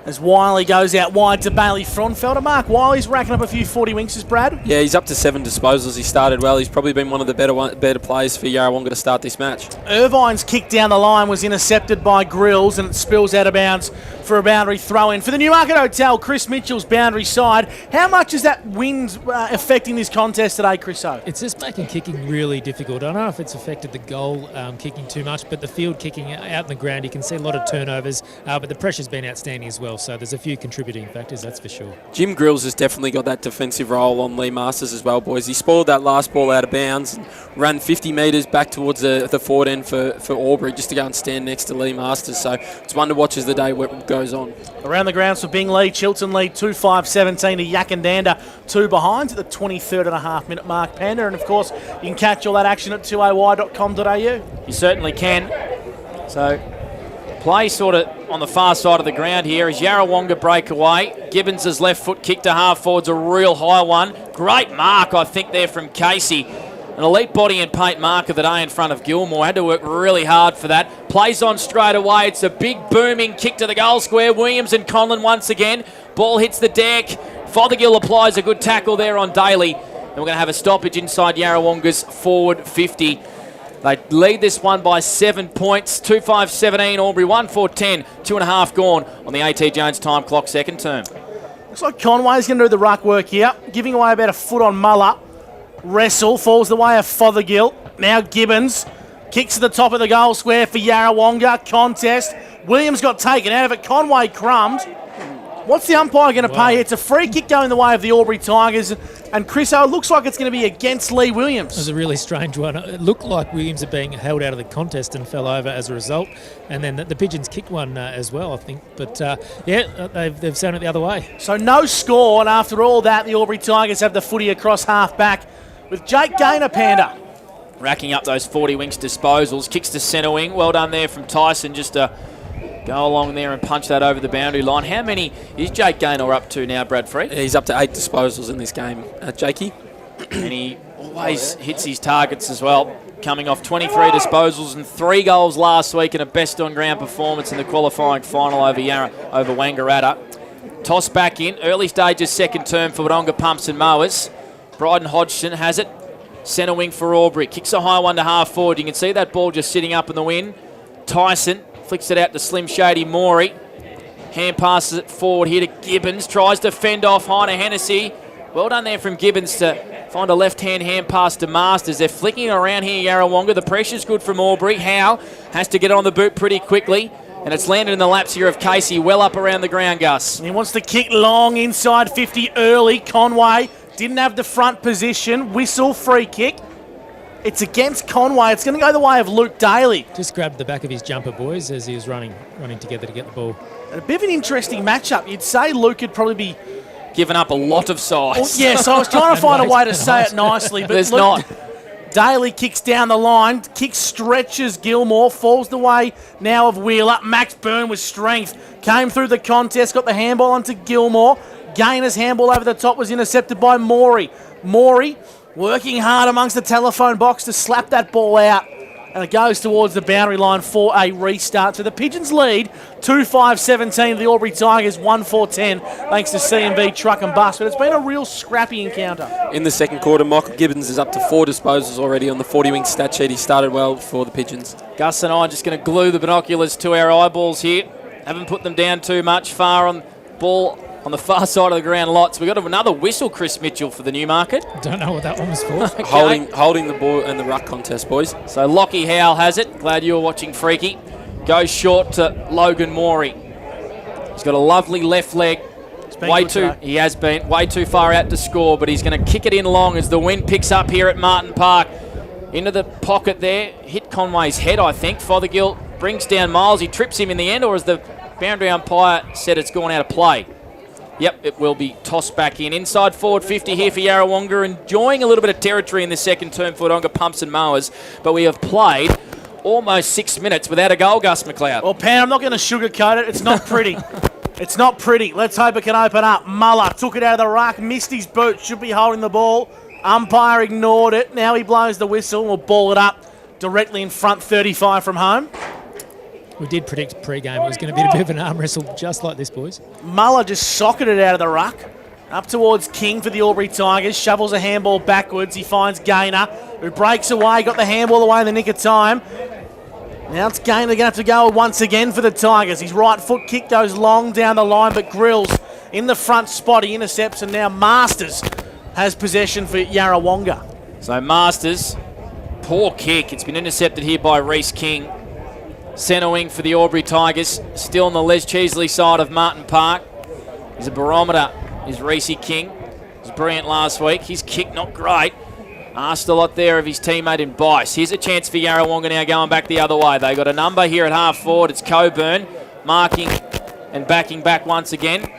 As Wiley goes out wide to Bailey Fronfelder. Mark Wiley's racking up a few 40 winks, Brad. Yeah, he's up to 7 disposals. He started well. He's probably been one of the better players for Yarrawonga to start this match. Irvine's kick down the line was intercepted by Grills and it spills out of bounds for a boundary throw-in. For the Newmarket Hotel, Chris Mitchell's boundary side. How much is that wind affecting this contest today, Chris O? It's just making kicking really difficult. I don't know if it's affected the goal kicking too much, but the field kicking out in the ground, you can see a lot of turnovers, but the pressure's been outstanding as well. So there's a few contributing factors, that's for sure. Jim Grills has definitely got that defensive role on Lee Masters as well, boys. He spoiled that last ball out of bounds and ran 50 metres back towards the forward end for Albury just to go and stand next to Lee Masters. So it's one to watch as the day goes on. Around the grounds for Bing Lee, Chilton lead 2-5-17 to Yakandanda, 2 behind at the 23rd and a half minute mark, Panda. And of course, you can catch all that action at 2ay.com.au. You certainly can. So play sort of on the far side of the ground here as Yarrawonga breakaway. Gibbons' left foot kick to half forward's a real high one. Great mark, I think, there from Casey. An elite body and paint mark of the day in front of Gilmore. Had to work really hard for that. Plays on straight away. It's a big booming kick to the goal square. Williams and Conlon once again. Ball hits the deck. Fothergill applies a good tackle there on Daly. And we're going to have a stoppage inside Yarrawonga's forward 50. They lead this one by 7 points. 2-5-17 Albury, 1-4-10. 2.5 gone on the AT Jones time clock second term. Looks like Conway's going to do the ruck work here. Giving away about a foot on Muller. Wrestle falls the way of Fothergill. Now Gibbons kicks to the top of the goal square for Yarrawonga. Contest. Williams got taken out of it. Conway crumbed. What's the umpire going to pay? It's a free kick going the way of the Albury Tigers. And Chris O, looks like it's going to be against Lee Williams. It was a really strange one. It looked like Williams had been held out of the contest and fell over as a result. And then the Pigeons kicked one as well, I think. But they've sent it the other way. So no score. And after all that, the Albury Tigers have the footy across half back with Jake Gaynor, Panda. Racking up those 40 wings disposals. Kicks to centre wing. Well done there from Tyson. Just to go along there and punch that over the boundary line. How many is Jake Gaynor up to now, Bradfrey? He's up to 8 disposals in this game, Jakey. And he always hits his targets as well. Coming off 23 disposals and 3 goals last week and a best on ground performance in the qualifying final over Wangaratta. Toss back in. Early stages second term for Wodonga Pumps and Mowers. Bryden Hodgson has it. Centre wing for Albury. Kicks a high one to half forward. You can see that ball just sitting up in the wind. Tyson flicks it out to Slim Shady Morey. Hand passes it forward here to Gibbons. Tries to fend off Heiner Hennessy. Well done there from Gibbons to find a left-hand pass to Masters. They're flicking around here, Yarrawonga. The pressure's good from Albury. Howe has to get on the boot pretty quickly. And it's landed in the laps here of Casey, well up around the ground, Gus. And he wants to kick long inside 50 early. Conway didn't have the front position. Whistle, free kick. It's against Conway. It's going to go the way of Luke Daly. Just grabbed the back of his jumper, boys, as he was running together to get the ball. And a bit of an interesting matchup. You'd say Luke would probably be given up a lot of size. Well, yes, I was trying to find a way to say it nicely, but there's Luke, not. Daly kicks down the line, kick stretches Gilmore, falls the way now of Wheeler. Max Byrne with strength came through the contest, got the handball onto Gilmore. Gaynor's handball over the top was intercepted by Morey. Morey working hard amongst the telephone box to slap that ball out. And it goes towards the boundary line for a restart. So the Pigeons lead 2-5-17. The Albury Tigers 1-4-10 thanks to C&B Truck and Bus. But it's been a real scrappy encounter. In the second quarter, Michael Gibbons is up to 4 disposals already on the 40-wing stat sheet. He started well for the Pigeons. Gus and I are just going to glue the binoculars to our eyeballs here. Haven't put them down too much. Far on ball on the far side of the ground lots. We've got another whistle, Chris Mitchell, for the Newmarket. Don't know what that one was for. Okay. Holding the ball in the ruck contest, boys. So Lockie Howell has it. Glad you were watching, Freaky. Goes short to Logan Morey. He's got a lovely left leg. He has been way too far out to score, but he's going to kick it in long as the wind picks up here at Martin Park. Into the pocket there. Hit Conway's head, I think. Fothergill brings down Miles. He trips him in the end, or as the boundary umpire said, it's gone out of play. Yep, it will be tossed back in. Inside forward 50 here for Yarrawonga, enjoying a little bit of territory in the second term for Wodonga Pumps and Mowers. But we have played almost 6 minutes without a goal, Gus McLeod. Well, Pan, I'm not going to sugarcoat it. It's not pretty. It's not pretty. Let's hope it can open up. Muller took it out of the ruck, missed his boot, should be holding the ball. Umpire ignored it. Now he blows the whistle and will ball it up directly in front, 35 from home. We did predict pre-game it was going to be a bit of an arm wrestle just like this, boys. Muller just socketed it out of the ruck. Up towards King for the Albury Tigers. Shovels a handball backwards. He finds Gaynor, who breaks away. Got the handball away in the nick of time. Now it's Gaynor going to have to go once again for the Tigers. His right foot kick goes long down the line, but Grills in the front spot. He intercepts, and now Masters has possession for Yarrawonga. So Masters, poor kick. It's been intercepted here by Reece King. Centre wing for the Albury Tigers, still on the Les Cheesley side of Martin Park. He's a barometer, is Reece King. He was brilliant last week. His kick not great. Asked a lot there of his teammate in Bice. Here's a chance for Yarrawonga now going back the other way. They got a number here at half forward. It's Coburn marking and backing back once again.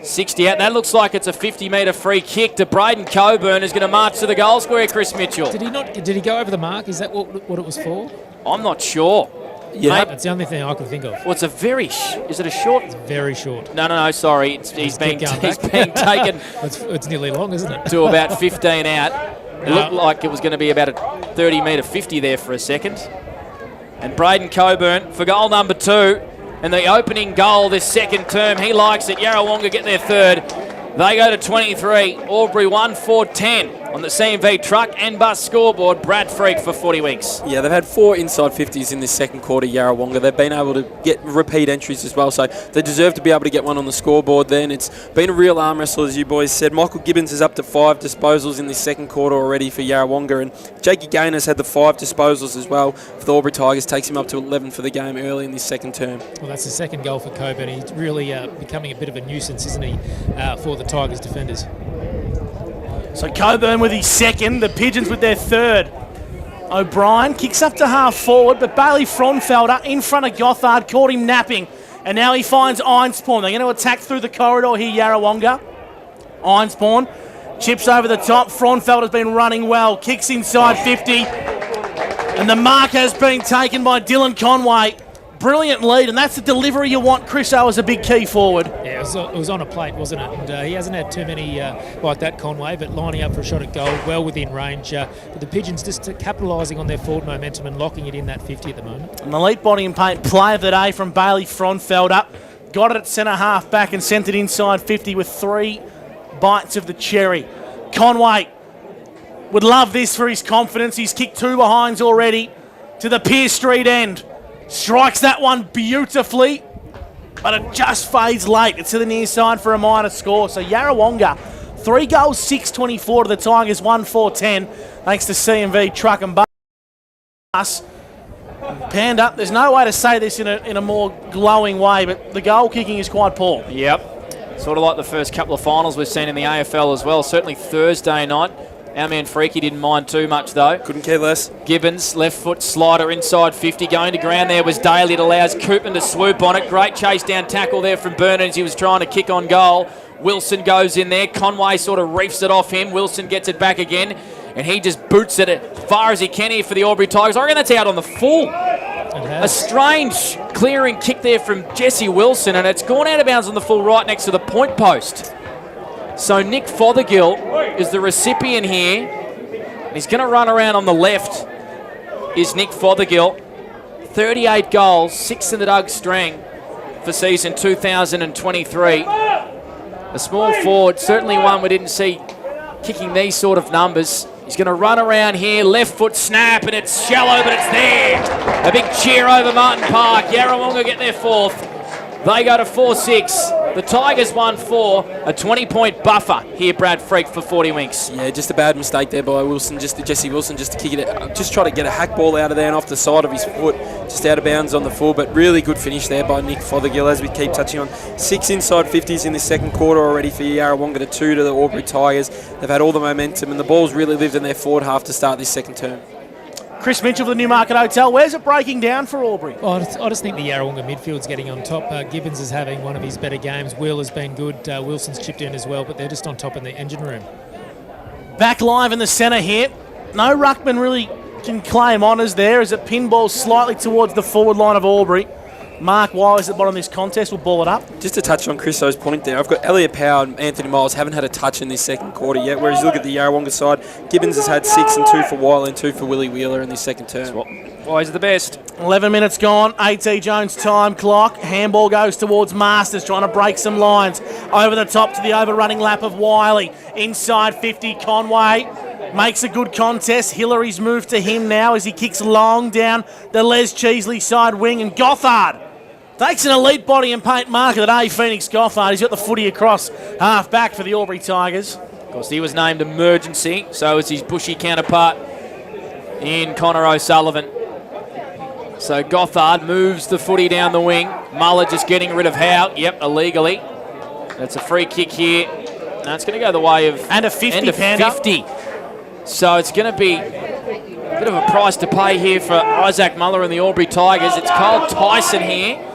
60 out. That looks like it's a 50-metre free kick to Braden Coburn, who's going to march to the goal square, Chris Mitchell. Did he go over the mark? Is that what it was for? I'm not sure. Yeah, that's the only thing I could think of. Well, it's a very... is it a short? It's very short. No, sorry. He's being taken... It's nearly long, isn't it? to about 15 out. It looked like it was going to be about a 30-metre 50 there for a second. And Braden Coburn for goal number 2. And the opening goal this second term, he likes it. Yarrawonga get their third. They go to 23. Albury 1-4-10 on the CMV truck and bus scoreboard. Brad Freak for 40 Winks. Yeah, they've had 4 inside 50s in this second quarter, Yarrawonga. They've been able to get repeat entries as well, so they deserve to be able to get one on the scoreboard then. It's been a real arm wrestle, as you boys said. Michael Gibbons is up to 5 disposals in this second quarter already for Yarrawonga, and Jakey Gaynor's had the 5 disposals as well for the Albury Tigers. Takes him up to 11 for the game early in this second term. Well, that's the second goal for Coburn. He's really becoming a bit of a nuisance, isn't he, for the Tigers defenders. So Coburn with his second, the Pigeons with their third. O'Brien kicks up to half forward, but Bailey Fronfelder in front of Gothard caught him napping. And now he finds Einspawn. They're going to attack through the corridor here, Yarrawonga. Einspawn chips over the top. Fronfelder's been running well, kicks inside 50. And the mark has been taken by Dylan Conway. Brilliant lead, and that's the delivery you want. Chris O as a big key forward. Yeah, it was on a plate, wasn't it? And he hasn't had too many like that, Conway, but lining up for a shot at goal, well within range. But the Pigeons just capitalising on their forward momentum and locking it in that 50 at the moment. An elite body and paint play of the day from Bailey Fronfelder. Got it at centre half back and sent it inside 50 with 3 bites of the cherry. Conway would love this for his confidence. He's kicked 2 behinds already to the Pier Street end. Strikes that one beautifully, but it just fades late. It's to the near side for a minor score. So Yarrawonga, 3 goals, 6-24 to the Tigers, 1-4-10, thanks to CMV truck and bus. Panda, there's no way to say this in a more glowing way, but the goal kicking is quite poor. Yep. Sort of like the first couple of finals we've seen in the AFL as well. Certainly Thursday night. Our man Freaky didn't mind too much though. Couldn't care less. Gibbons, left foot slider inside 50. Going to ground there was Daly. It allows Koopman to swoop on it. Great chase down tackle there from Burnett as he was trying to kick on goal. Wilson goes in there. Conway sort of reefs it off him. Wilson gets it back again. And he just boots it as far as he can here for the Albury Tigers. I reckon that's out on the full. A strange clearing kick there from Jesse Wilson, and it's gone out of bounds on the full right next to the point post. So Nick Fothergill is the recipient here. He's going to run around on the left, is Nick Fothergill. 38 goals, 6 in the Doug string for season 2023. A small forward, certainly one we didn't see kicking these sort of numbers. He's going to run around here, left foot snap, and it's shallow, but it's there. A big cheer over Martin Park. Yarrawonga get their 4th. They go to 4-6. The Tigers 1-4. A 20-point buffer here, Brad Freak for 40 Winks. Yeah, just a bad mistake there by Wilson, Jesse Wilson, just to kick it, just try to get a hack ball out of there and off the side of his foot, just out of bounds on the full. But really good finish there by Nick Fothergill, as we keep touching on. 6 inside 50s in the second quarter already for Yarrawonga to 2 to the Albury Tigers. They've had all the momentum, and the ball's really lived in their forward half to start this second term. Chris Mitchell for the Newmarket Hotel. Where's it breaking down for Albury? Oh, I just think the Yarrawonga midfield's getting on top. Gibbons is having one of his better games. Will has been good. Wilson's chipped in as well, but they're just on top in the engine room. Back live in the centre here. No ruckman really can claim honours there as it pinballs slightly towards the forward line of Albury. Mark Wise at the bottom of this contest will ball it up. Just to touch on Chris O's point there, I've got Elliot Power and Anthony Miles haven't had a touch in this second quarter yet, whereas you look at the Yarrawonga side, Gibbons has had 6 and 2 for Wiley and 2 for Willie Wheeler in this second term. Wise are the best. 11 minutes gone, AT Jones time clock. Handball goes towards Masters, trying to break some lines. Over the top to the overrunning lap of Wiley. Inside 50, Conway makes a good contest. Hillary's moved to him now as he kicks long down the Les Cheesley side wing, and Gothard takes an elite body and paint mark of the day, Phoenix Gothard. He's got the footy across half back for the Albury Tigers. Of course, he was named emergency, so is his bushy counterpart in Connor O'Sullivan. So Gothard moves the footy down the wing. Muller just getting rid of Howe. Yep, illegally. That's a free kick here. Now it's going to go the way of... And a 50, Panda. 50. So it's going to be a bit of a price to pay here for Isaac Muller and the Albury Tigers. It's Kyle Tyson here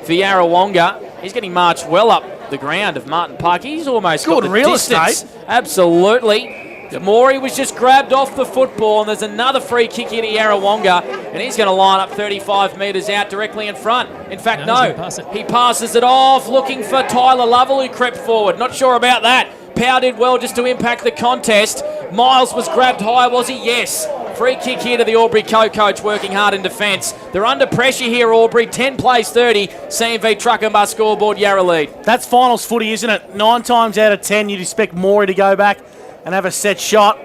for Yarrawonga. He's getting marched well up the ground of Martin Park. He's almost good got the real distance. estate. Absolutely. Morey was just grabbed off the football, and there's another free kick here to Yarrawonga, and he's going to line up 35 metres out directly in front. In fact, he passes it off, looking for Tyler Lovell, who crept forward. Not sure about that. Power did well just to impact the contest. Miles was grabbed high, was he? Yes. Free kick here to the Albury co-coach, working hard in defence. They're under pressure here, Albury. 10 plays 30. CMV Truck and Bus scoreboard, Yarra lead. That's finals footy, isn't it? 9 times out of 10, you'd expect Morey to go back and have a set shot.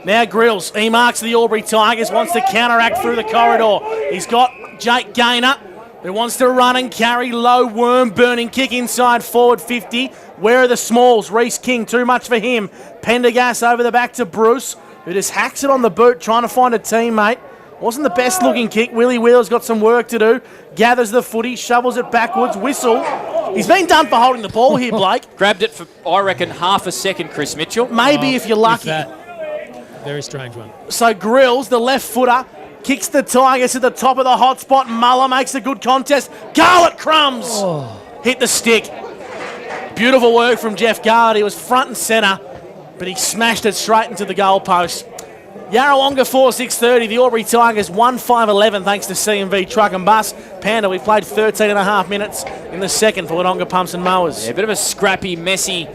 Now Grills, he marks the Albury Tigers, wants to counteract through the corridor. He's got Jake Gaynor, who wants to run and carry. Low worm-burning kick inside forward 50. Where are the smalls? Reece King, too much for him. Pendergast over the back to Bruce, who just hacks it on the boot, trying to find a teammate. Wasn't the best looking kick. Willie Wheeler's got some work to do. Gathers the footy, shovels it backwards, whistle. He's been done for holding the ball here, Blake. Grabbed it for, I reckon, half a second, Chris Mitchell. Maybe if you're lucky. Very strange one. So Grills, the left footer, kicks the Tigers to the top of the hot spot. Muller makes a good contest. Garlett crumbs. Hit the stick. Beautiful work from Jeff Garlett. He was front and centre, but he smashed it straight into the goal post. Yarrawonga 4-6-30. The Albury Tigers 1-5-11 thanks to CMV Truck and Bus. Panda, we played 13 and a half minutes in the second for Wodonga Pumps and Mowers. Yeah, a bit of a scrappy, messy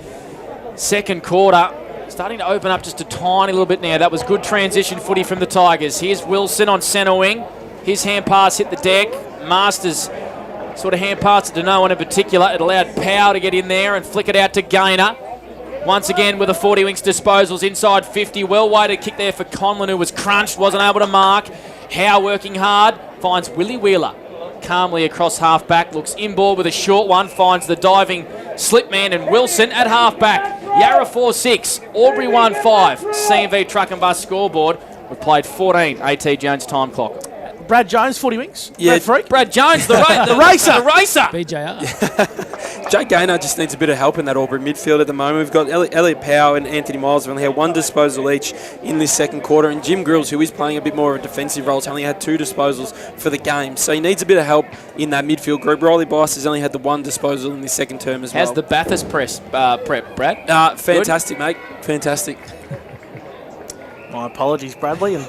second quarter. Starting to open up just a tiny little bit now. That was good transition footy from the Tigers. Here's Wilson on centre wing. His hand pass hit the deck. Masters sort of hand pass to no one in particular. It allowed Powell to get in there and flick it out to Gaynor. Once again with the 40 Winks disposals inside 50. Well weighted kick there for Conlon, who was crunched, wasn't able to mark. Howe working hard, finds Willie Wheeler calmly across half back, looks inboard with a short one, finds the diving slip man and Wilson at half back. Yarra 4-6, Albury 1-5. CMV Truck and Bus scoreboard. We've played 14. AT Jones time clock. Brad Jones, 40 Winks. Yeah, Brad Jones, the racer. The racer. BJR. Jake Gaynor just needs a bit of help in that Albury midfield at the moment. We've got Elliot Powell and Anthony Miles have only had one disposal each in this second quarter, and Jim Grills, who is playing a bit more of a defensive role, has only had 2 disposals for the game. So he needs a bit of help in that midfield group. Riley Bice has only had the 1 disposal in this second term as well. How's the Bathurst prep, Brad? Fantastic, mate. Fantastic. My apologies, Bradley, and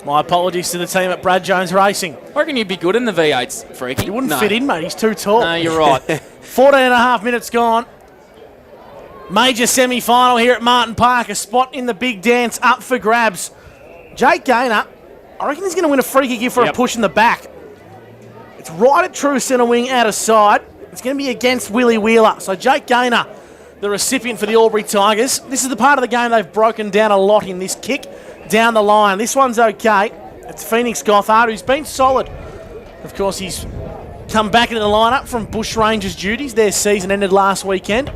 my apologies to the team at Brad Jones Racing. I reckon you'd be good in the V8s, Freaky. He wouldn't fit in, mate. He's too tall. No, you're right. 14 and a half minutes gone. Major semi-final here at Martin Park. A spot in the big dance up for grabs. Jake Gaynor, I reckon he's going to win a free kick here for a push in the back. It's right at true centre wing out of side. It's going to be against Willie Wheeler. So Jake Gaynor, the recipient for the Albury Tigers. This is the part of the game they've broken down a lot in this kick down the line. This one's okay. It's Phoenix Gothard, who's been solid. Of course, he's come back into the lineup from Bush Rangers duties. Their season ended last weekend.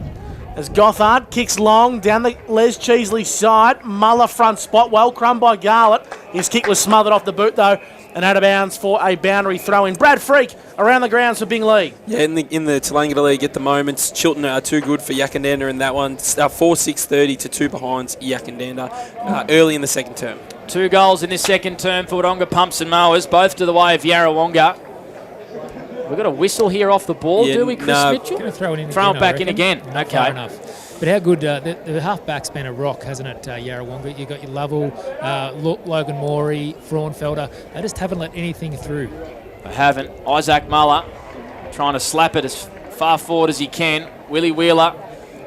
As Gothard kicks long down the Les Cheesley side. Muller front spot, well crumbed by Garlett. His kick was smothered off the boot though, and out of bounds for a boundary throw in. Brad Freak around the grounds for Bing Lee. Yeah, in the Tallangatta League at the moment, Chilton are too good for Yakandanda in that one. 4-6-30 to 2 behinds Yakandanda early in the second term. 2 goals in this second term for Wodonga Pumps and Mowers, both to the way of Yarrawonga. We've got a whistle here off the ball, do we, Chris Mitchell? Going to throw it in throw again, it back in again. Not okay. far enough. But how good, the half-back's been a rock, hasn't it, Yarrawonga? You've got your Lovell, Logan Morey, Fraunfelder. They just haven't let anything through. They haven't. Isaac Muller trying to slap it as far forward as he can. Willie Wheeler,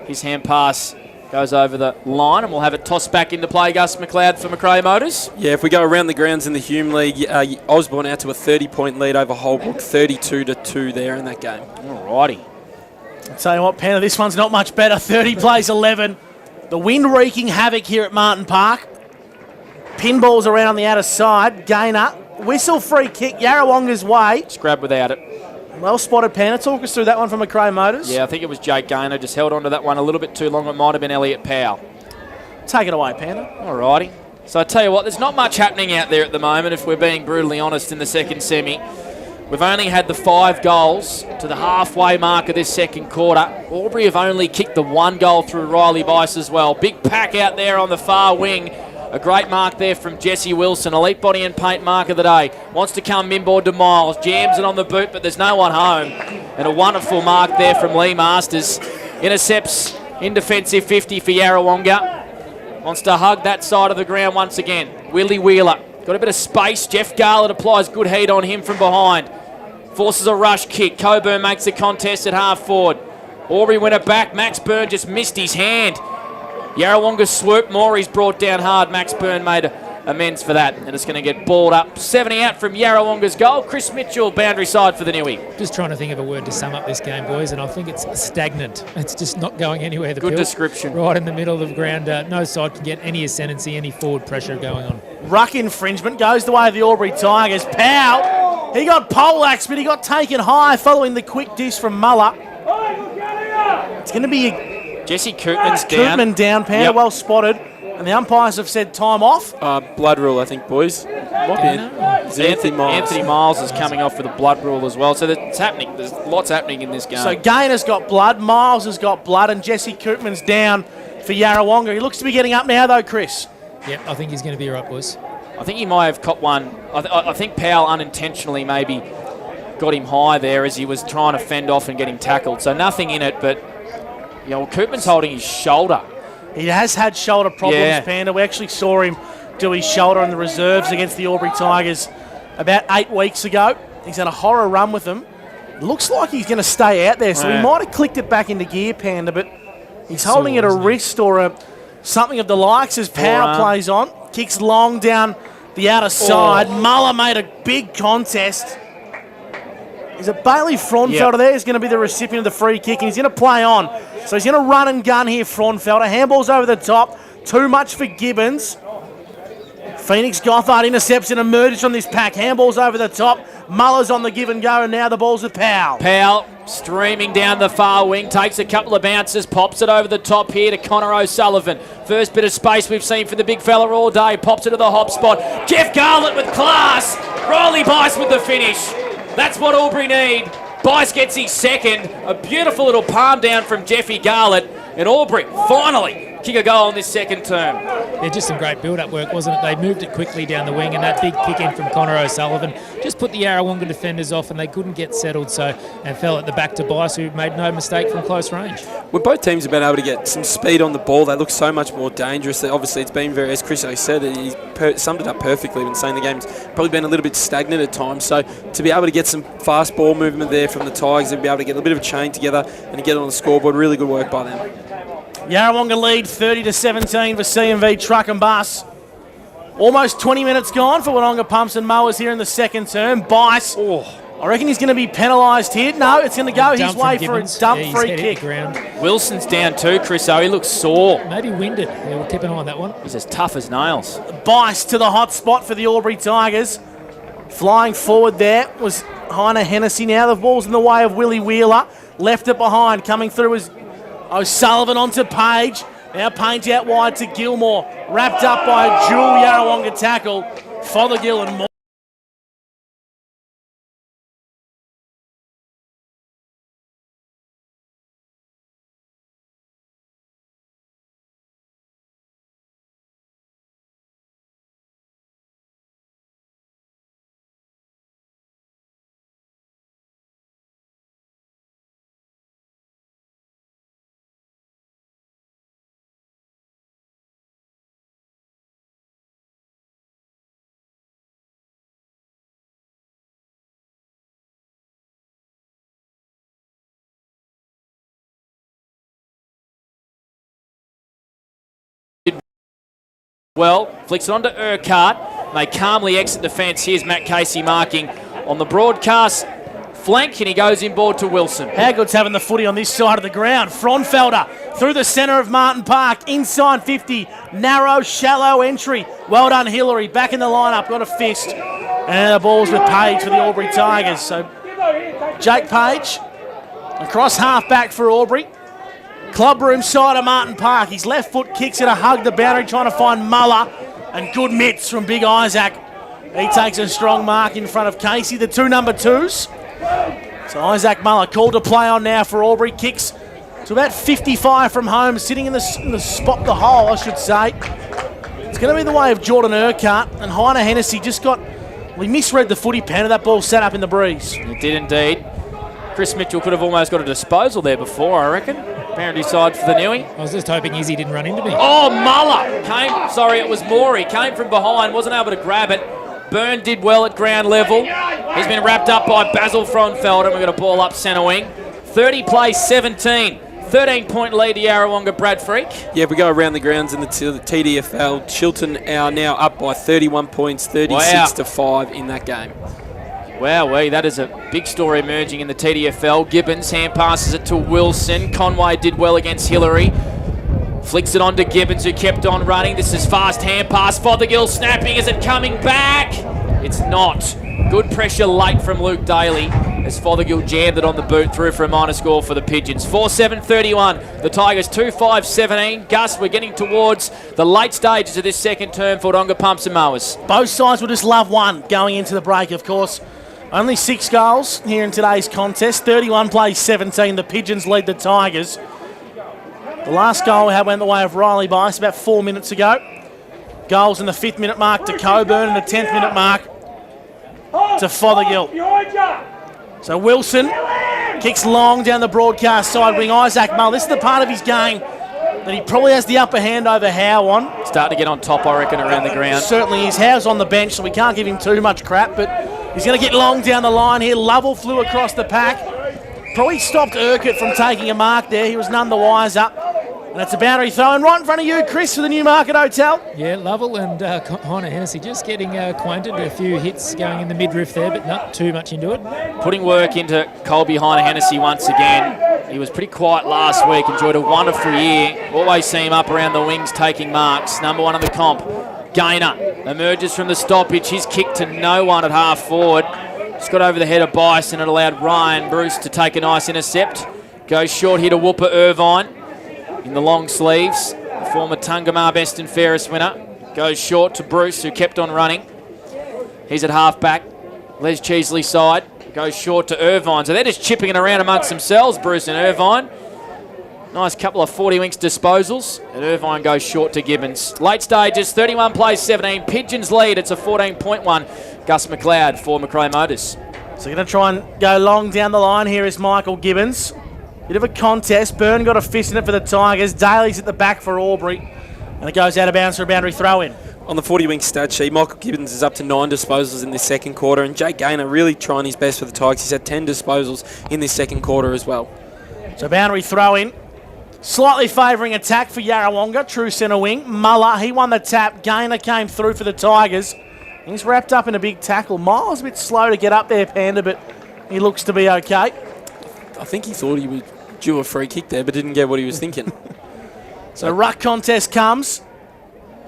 his hand pass goes over the line, and we'll have it tossed back into play. Gus McLeod for Macrae Motors. Yeah, if we go around the grounds in the Hume League, Osborne out to a 30-point lead over Holbrook, 32-2 there in that game. Alrighty. I'll tell you what, Panda, this one's not much better. 30 plays 11. The wind wreaking havoc here at Martin Park. Pinballs around the outer side. Gaynor, whistle free kick, Yarrawonga's way. Scrap without it. Well spotted, Panda. Talk us through that one from Macrae Motors. Yeah, I think it was Jake Gaynor. Just held on to that one a little bit too long. It might have been Elliot Powell. Take it away, Panda. Alrighty. So I tell you what, there's not much happening out there at the moment, if we're being brutally honest, in the second semi. We've only had the 5 goals to the halfway mark of this second quarter. Albury have only kicked the 1 goal through Riley Bice as well. Big pack out there on the far wing. A great mark there from Jesse Wilson. Elite body and paint mark of the day. Wants to come inboard to Miles. Jams it on the boot, but there's no one home. And a wonderful mark there from Lee Masters. Intercepts in defensive 50 for Yarrawonga. Wants to hug that side of the ground once again. Willie Wheeler. Got a bit of space. Jeff Garlett applies good heat on him from behind. Forces a rush kick. Coburn makes the contest at half forward. Aubrey went it back. Max Byrne just missed his hand. Yarrawonga swoop. Morey's brought down hard. Max Byrne made amends for that, and it's going to get balled up. 70 out from Yarrawonga's goal. Chris Mitchell, boundary side for the Newie. Just trying to think of a word to sum up this game, boys, and I think it's stagnant. It's just not going anywhere. Good description. Right in the middle of the ground. No side can get any ascendancy, any forward pressure going on. Ruck infringement goes the way of the Albury Tigers. Powell, he got poleaxed, but he got taken high following the quick dish from Muller. It's going to be Jesse Koopman's down. Koopman down, Power, Yep. well spotted. And the umpires have said time off. Blood rule, I think, boys. Anthony Miles. Anthony Miles is coming off with a blood rule as well. So it's happening. There's lots happening in this game. So Gainer's got blood, Miles has got blood, and Jesse Koopman's down for Yarrawonga. He looks to be getting up now, though, Chris. Yeah, I think he's going to be all right, boys. I think he might have caught one. I think Powell unintentionally maybe got him high there as he was trying to fend off and get him tackled. So nothing in it, but Koopman's holding his shoulder. He has had shoulder problems, Panda. We actually saw him do his shoulder in the reserves against the Albury Tigers about 8 weeks ago. He's had a horror run with them. Looks like he's going to stay out there, so he might have clicked it back into gear, Panda, but he's holding it a wrist or something of the likes as Powell plays on. Kicks long down the outer side. Muller made a big contest. Is it Bailey Fraunfelder there? He's going to be the recipient of the free kick, and he's going to play on. So he's going to run and gun here, Fraunfelder. Handball's over the top. Too much for Gibbons. Phoenix Gothard intercepts and emerges from this pack. Handball's over the top. Muller's on the give and go, and now the ball's with Powell. Powell streaming down the far wing, takes a couple of bounces, pops it over the top here to Connor O'Sullivan. First bit of space we've seen for the big fella all day. Pops it to the hop spot. Jeff Garlett with class. Riley Bice with the finish. That's what Albury need. Bice gets his second. A beautiful little palm down from Jeffy Garlett. And Albury finally kick a goal in this second term. Yeah, just some great build-up work, wasn't it? They moved it quickly down the wing, and that big kick in from Connor O'Sullivan just put the Yarrawonga defenders off, and they couldn't get settled, and fell at the back to Bice, who made no mistake from close range. Well, both teams have been able to get some speed on the ball. They look so much more dangerous. Obviously, it's been very, as Chris said, he summed it up perfectly when saying the game's probably been a little bit stagnant at times. So to be able to get some fast ball movement there from the Tigers and be able to get a bit of a chain together and to get it on the scoreboard, really good work by them. Yarrawonga lead 30-17 for CMV Truck and Bus. Almost 20 minutes gone for Wodonga Pumps and Mowers here in the second term. Bice, I reckon he's going to be penalised here. No, it's going to go his way for a dump free kick. Wilson's down too, Chris, he looks sore. Maybe winded. Yeah, we'll keep an eye on that one. He's as tough as nails. Bice to the hot spot for the Albury Tigers. Flying forward there was Heiner Hennessy. Now the ball's in the way of Willie Wheeler. Left it behind. Coming through is O'Sullivan onto Page. Now Page out wide to Gilmore. Wrapped up by a dual Yarrawonga tackle. Fothergill and Moore. Well, flicks it onto Urquhart. They calmly exit the fence. Here's Matt Casey marking on the broadcast flank, and he goes inboard to Wilson. How good's having the footy on this side of the ground. Fraunfelder through the centre of Martin Park. Inside 50. Narrow, shallow entry. Well done, Hillary. Back in the lineup. Got a fist. And the ball's with Page for the Albury Tigers. So Jake Page across half back for Albury. Clubroom side of Martin Park. His left foot kicks it, a hug the boundary, trying to find Muller. And good mitts from Big Isaac. He takes a strong mark in front of Casey, the two number twos. So Isaac Muller called to play on now for Albury. Kicks to about 55 from home, sitting in the spot, the hole, I should say. It's going to be the way of Jordan Urquhart. And Heiner Hennessy just got, we misread the footy pen, and that ball sat up in the breeze. It did indeed. Chris Mitchell could have almost got a disposal there before, I reckon. Boundary side for the Newie. I was just hoping Izzy didn't run into me. Oh, Muller came, sorry, it was Morey. Came from behind, wasn't able to grab it. Byrne did well at ground level. He's been wrapped up by Basil Fraunfelder, and we've got a ball up centre wing. 30 plays 17. 13-point lead to Yarrawonga, Brad Freak. Yeah, if we go around the grounds in the TDFL, Chilton are now up by 31 points, 36-5 in that game. Wowee, that is a big story emerging in the TDFL. Gibbons hand passes it to Wilson. Conway did well against Hillary. Flicks it on to Gibbons, who kept on running. This is fast hand pass. Fothergill snapping. Is it coming back? It's not. Good pressure late from Luke Daly as Fothergill jammed it on the boot, through for a minor score for the Pigeons. 4-7-31. The Tigers 2-5-17. Gus, we're getting towards the late stages of this second term for Wodonga Pumps and Mowers. Both sides will just love one going into the break, of course. Only 6 goals here in today's contest. 31 plays 17. The Pigeons lead the Tigers. The last goal went the way of Riley Bice about 4 minutes ago. Goals in the 5th minute mark to Coburn and the 10th minute mark to Fothergill. So Wilson kicks long down the broadcast side wing. Isaac Mull, this is the part of his game that he probably has the upper hand over Howe on. Starting to get on top, I reckon, around the ground. Certainly is. Howe's on the bench, so we can't give him too much crap, but he's going to get long down the line here. Lovell flew across the pack. Probably stopped Urquhart from taking a mark there. He was none the wiser. And it's a boundary throw, and right in front of you, Chris, for the Newmarket Hotel. Yeah, Lovell and Connor Hennessy just getting acquainted. A few hits going in the midriff there, but not too much into it. Putting work into Colby Heiner Hennessy once again. He was pretty quiet last week, enjoyed a wonderful year. Always see him up around the wings taking marks. Number 1 on the comp. Gaynor emerges from the stoppage. His kick to no one at half forward. Just got over the head of Bice, and it allowed Ryan Bruce to take a nice intercept. Goes short here to Whooper Irvine in the long sleeves. The former Tungamar Best and Fairest winner. Goes short to Bruce, who kept on running. He's at half-back. Les Cheesley side. Goes short to Irvine. So they're just chipping it around amongst themselves, Bruce and Irvine. Nice couple of 40 winks disposals. And Irvine goes short to Gibbons. Late stages, 31 plays 17. Pigeons lead. It's a 14-point one. Gus McLeod for McRae Motors. So going to try and go long down the line here is Michael Gibbons. Bit of a contest. Byrne got a fist in it for the Tigers. Daly's at the back for Albury. And it goes out of bounds for a boundary throw-in. On the 40-wing stat sheet, Michael Gibbons is up to 9 disposals in this second quarter, and Jake Gaynor really trying his best for the Tigers. He's had 10 disposals in this second quarter as well. So boundary throw-in. Slightly favouring attack for Yarrawonga, true centre wing. Muller, he won the tap. Gaynor came through for the Tigers. He's wrapped up in a big tackle. Miles a bit slow to get up there, Panda, but he looks to be okay. I think he thought he would do a free kick there, but didn't get what he was thinking. So ruck contest comes.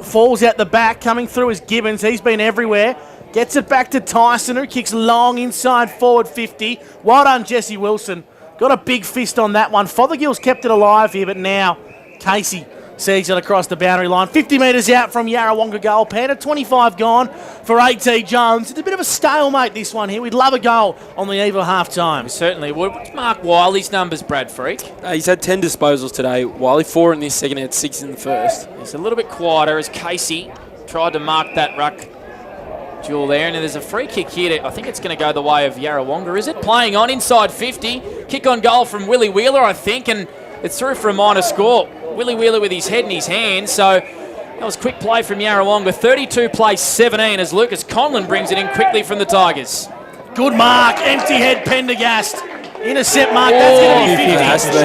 Falls out the back. Coming through is Gibbons. He's been everywhere. Gets it back to Tyson, who kicks long inside forward 50. Well done, Jesse Wilson. Got a big fist on that one. Fothergill's kept it alive here, but now Casey sees it across the boundary line. 50 metres out from Yarrawonga goal. Panda 25 gone for A.T. Jones. It's a bit of a stalemate, this one here. We'd love a goal on the eve of half-time. We certainly would. What's Mark Wiley's numbers, Brad Freak? He's had 10 disposals today. Wiley 4 in this second, had 6 in the first. He's a little bit quieter as Casey tried to mark that ruck duel there. And there's a free kick here. I think it's going to go the way of Yarrawonga, is it? Playing on inside 50. Kick on goal from Willie Wheeler, I think, and it's through for a minor score. Willie Wheeler with his head in his hand, so that was quick play from Yarrawonga. 32 plays 17 as Lucas Conlon brings it in quickly from the Tigers. Good mark, empty head Pendergast. Intercept mark, that's going to be 50.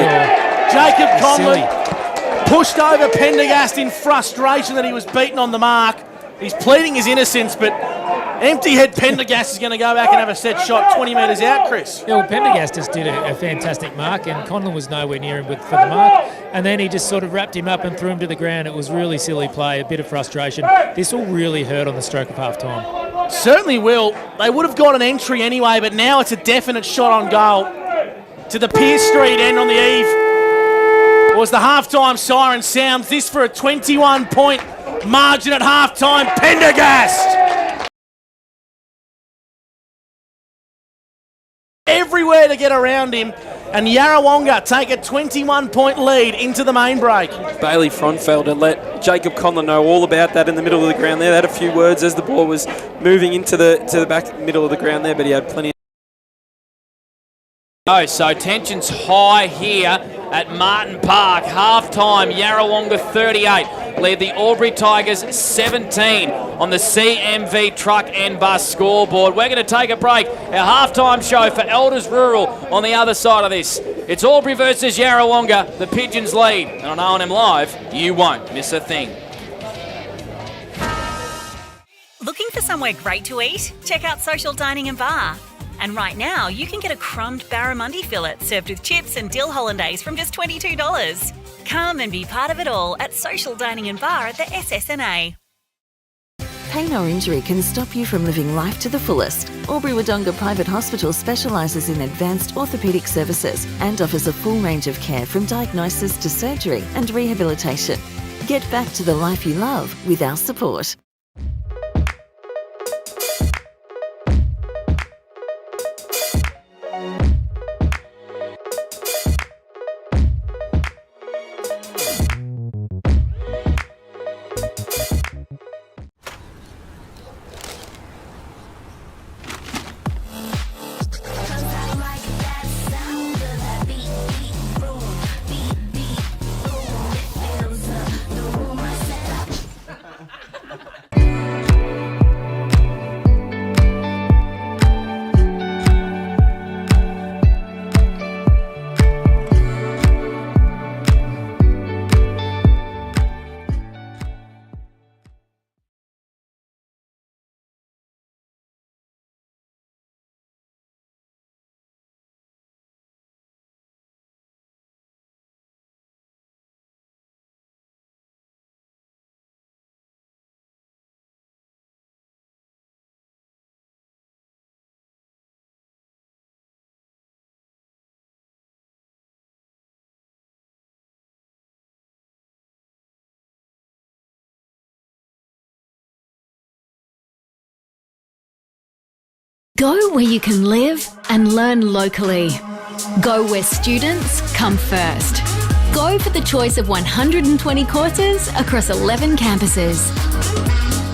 Jacob Conlon pushed over Pendergast in frustration that he was beaten on the mark. He's pleading his innocence, but empty head Pendergast is going to go back and have a set shot 20 metres out, Chris. Yeah, well, Pendergast just did a fantastic mark, and Conlon was nowhere near him for the mark. And then he just sort of wrapped him up and threw him to the ground. It was really silly play, a bit of frustration. This will really hurt on the stroke of half-time. Certainly will. They would have got an entry anyway, but now it's a definite shot on goal to the Pierce Street end on the eve. It was the half-time siren sounds. This for a 21-point margin at half-time. Pendergast! Everywhere to get around him, and Yarrawonga take a 21-point lead into the main break. Bailey Frontfelder let Jacob Conlon know all about that in the middle of the ground there. They had a few words as the ball was moving into the back middle of the ground there, but he had plenty of... So tension's high here at Martin Park. Half-time, Yarrawonga 38. Lead the Albury Tigers 17 on the CMV truck and bus scoreboard. We're going to take a break. Our half-time show for Elders Rural on the other side of this. It's Albury versus Yarrawonga. The Pigeons lead. And on O&M Live, you won't miss a thing. Looking for somewhere great to eat? Check out Social Dining and Bar. And right now, you can get a crumbed barramundi fillet served with chips and dill hollandaise from just $22. Come and be part of it all at Social Dining and Bar at the SS&A. Pain or injury can stop you from living life to the fullest. Albury Wodonga Private Hospital specialises in advanced orthopaedic services and offers a full range of care from diagnosis to surgery and rehabilitation. Get back to the life you love with our support. Go where you can live and learn locally. Go where students come first. Go for the choice of 120 courses across 11 campuses.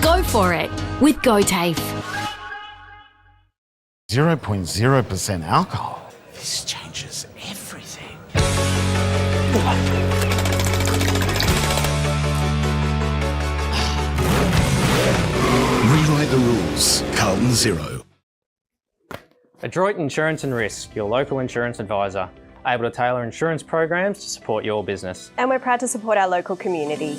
Go for it with GoTAFE. 0.0% alcohol. This changes everything. Rewrite the rules. Carlton Zero. Adroit Insurance and Risk, your local insurance advisor, able to tailor insurance programs to support your business. And we're proud to support our local community.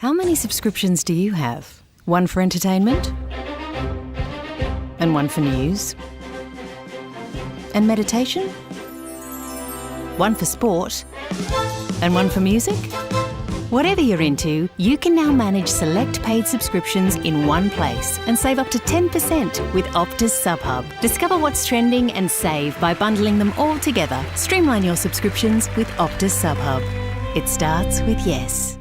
How many subscriptions do you have? One for entertainment? And one for news? And meditation? One for sport? And one for music? Whatever you're into, you can now manage select paid subscriptions in one place and save up to 10% with Optus SubHub. Discover what's trending and save by bundling them all together. Streamline your subscriptions with Optus SubHub. It starts with yes.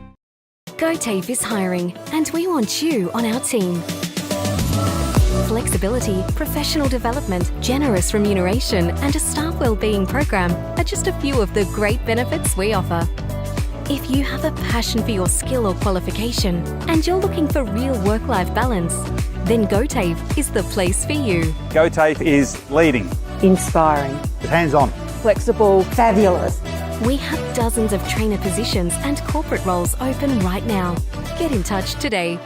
GoTAFE is hiring, and we want you on our team. Flexibility, professional development, generous remuneration, and a staff wellbeing program are just a few of the great benefits we offer. If you have a passion for your skill or qualification and you're looking for real work-life balance, then GoTAFE is the place for you. GoTAFE is leading, Inspiring. hands-on, Flexible. Fabulous. We have dozens of trainer positions and corporate roles open right now. Get in touch today.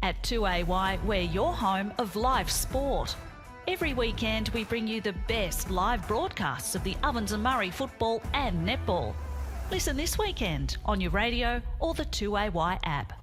At 2AY, we're your home of live sport. Every weekend, we bring you the best live broadcasts of the Ovens and Murray football and netball. Listen this weekend on your radio or the 2AY app.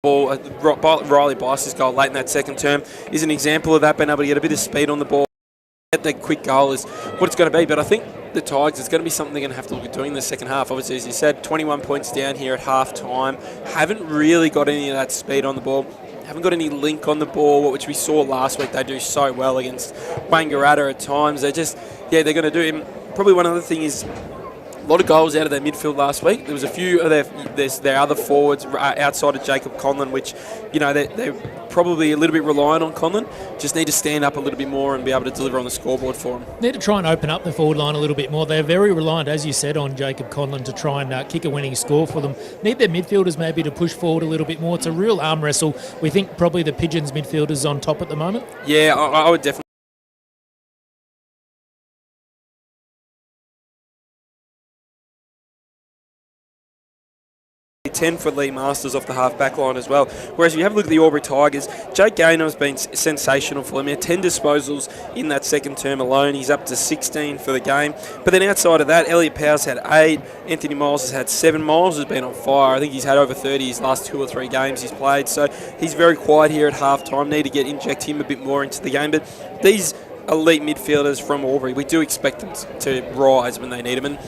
ball. Riley Bice's goal late in that second term is an example of that, being able to get a bit of speed on the ball. Get that quick goal is what it's going to be, but I think the Tigers, it's going to be something they're going to have to look at doing in the second half. Obviously, as you said, 21 points down here at half time. Haven't really got any of that speed on the ball. Haven't got any link on the ball, which we saw last week. They do so well against Wangaratta at times. They're going to do him. Probably one other thing is a lot of goals out of their midfield last week. There was a few of their other forwards outside of Jacob Conlon, which, they're probably a little bit reliant on Conlon. Just need to stand up a little bit more and be able to deliver on the scoreboard for them. Need to try and open up the forward line a little bit more. They're very reliant, as you said, on Jacob Conlon to try and kick a winning score for them. Need their midfielders maybe to push forward a little bit more. It's a real arm wrestle. We think probably the Pigeons midfielders on top at the moment. Yeah, I would definitely. 10 for Lee Masters off the half-back line as well. Whereas if you have a look at the Albury Tigers, Jake Gaynor has been sensational for them. He had 10 disposals in that second term alone. He's up to 16 for the game. But then outside of that, Elliot Powell's had 8. Anthony Miles has had 7. Miles has been on fire. I think he's had over 30 his last 2 or 3 games he's played. So he's very quiet here at half-time. Need to inject him a bit more into the game. But these elite midfielders from Albury, we do expect them to rise when they need them. And,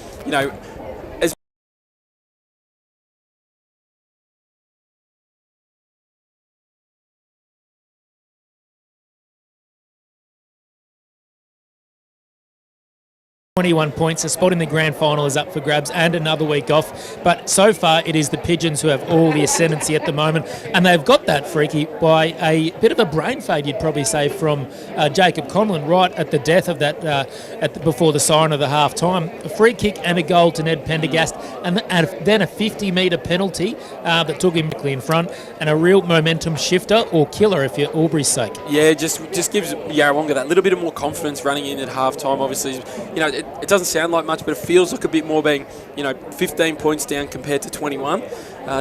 21 points. A spot in the grand final is up for grabs and another week off. But so far, it is the Pigeons who have all the ascendancy at the moment. And they've got that, Freaky, by a bit of a brain fade, you'd probably say, from Jacob Conlon right at the death of that, before the siren of the half-time. A free kick and a goal to Ned Pendergast. And then a 50-metre penalty that took him quickly in front. And a real momentum shifter or killer, if you're Albury's sake. Yeah, just gives Yarrawonga that little bit of more confidence running in at half-time. Obviously, it doesn't sound like much, but it feels like a bit more being, 15 points down compared to 21.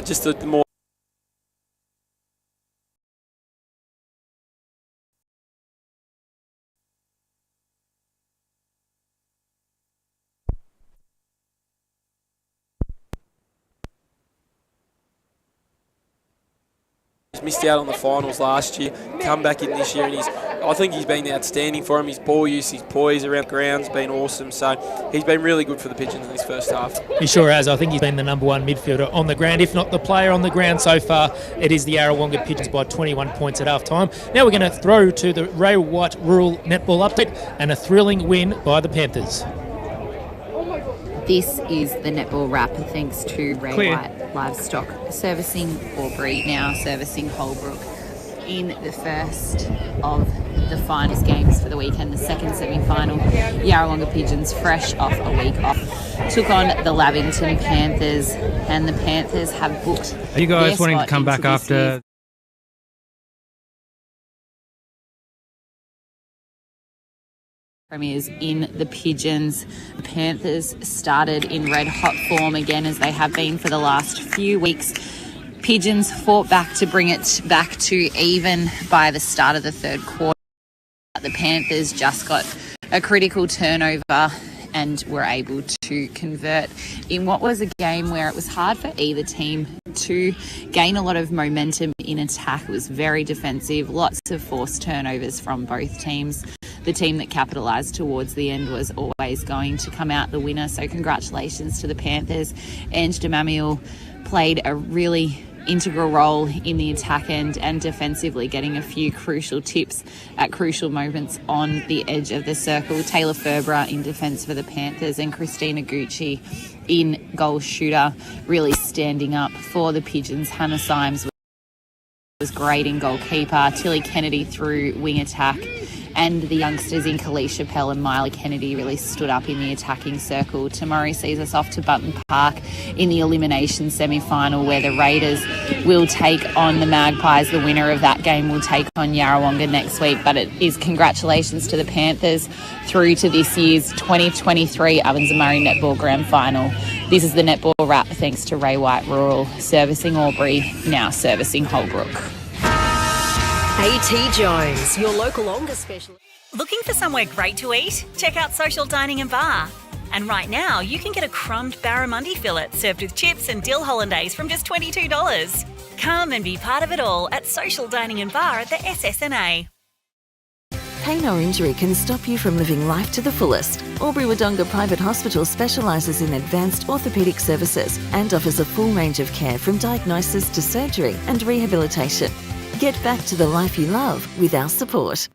Just a more. Missed out on the finals last year, come back in this year, and I think he's been outstanding for him. His ball use, his poise around the ground's been awesome. So he's been really good for the Pigeons in this first half. He sure has. I think he's been the number one midfielder on the ground, if not the player on the ground so far. It is the Yarrawonga Pigeons by 21 points at half time. Now we're going to throw to the Ray White Rural Netball Update and a thrilling win by the Panthers. This is the netball wrap thanks to Ray White Livestock, servicing Albury, now servicing Holbrook in the first of the finals games for the weekend, the second semi-final. Yarrawonga Pigeons, fresh off a week off, took on the Lavington Panthers, and the Panthers have booked. Are you guys wanting to come back after? Premiers in the Pigeons. The Panthers started in red hot form again, as they have been for the last few weeks. Pigeons fought back to bring it back to even by the start of the third quarter. The Panthers just got a critical turnover and were able to convert in what was a game where it was hard for either team to gain a lot of momentum in attack. It was very defensive, lots of forced turnovers from both teams. The team that capitalised towards the end was always going to come out the winner. So congratulations to the Panthers. Ange Demamiel played a really integral role in the attack end and defensively, getting a few crucial tips at crucial moments on the edge of the circle. Taylor Ferbra in defence for the Panthers and Christina Gucci in goal shooter, really standing up for the Pigeons. Hannah Symes was great in goalkeeper. Tilly Kennedy through wing attack. And the youngsters in Kalisha Pell and Myla Kennedy really stood up in the attacking circle. Tomorrow sees us off to Button Park in the elimination semi-final, where the Raiders will take on the Magpies. The winner of that game will take on Yarrawonga next week. But it is congratulations to the Panthers through to this year's 2023 Ovens and Murray Netball Grand Final. This is the netball wrap thanks to Ray White Rural, servicing Albury, now servicing Holbrook. AT Jones, your local Onga specialist. Looking for somewhere great to eat? Check out Social Dining and Bar. And right now, you can get a crumbed barramundi fillet served with chips and dill hollandaise from just $22. Come and be part of it all at Social Dining and Bar at the SS&A. Pain or injury can stop you from living life to the fullest. Albury-Wodonga Private Hospital specialises in advanced orthopaedic services and offers a full range of care from diagnosis to surgery and rehabilitation. Get back to the life you love with our support.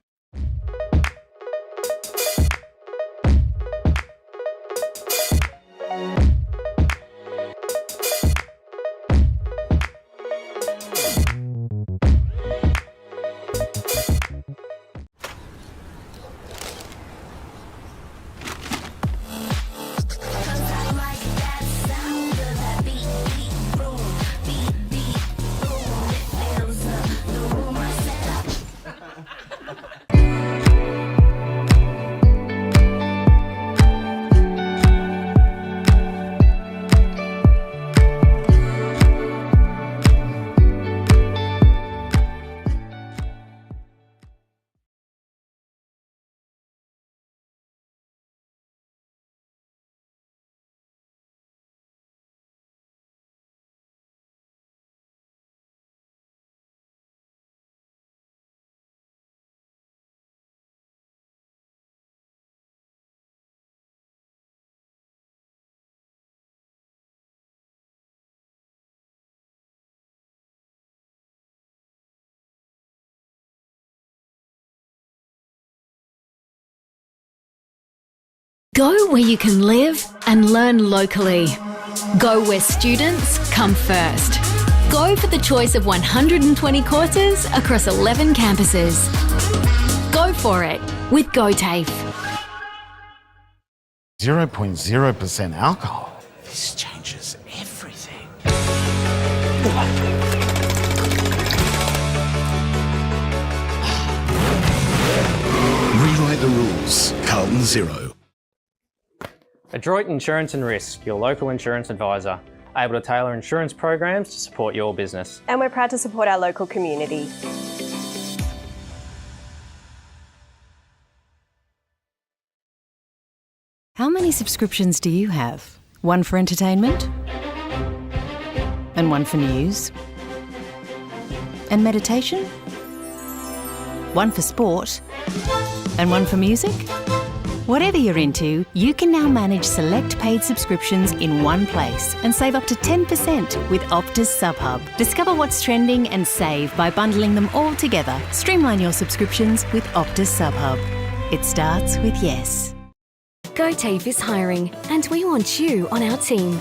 Go where you can live and learn locally. Go where students come first. Go for the choice of 120 courses across 11 campuses. Go for it with GoTAFE. 0.0% alcohol. This changes everything. Rewrite the rules. Carlton Zero. Adroit Insurance and Risk, your local insurance advisor, able to tailor insurance programs to support your business. And we're proud to support our local community. How many subscriptions do you have? One for entertainment? And one for news? And meditation? One for sport? And one for music? Whatever you're into, you can now manage select paid subscriptions in one place and save up to 10% with Optus SubHub. Discover what's trending and save by bundling them all together. Streamline your subscriptions with Optus SubHub. It starts with yes. GoTAFE is hiring, and we want you on our team.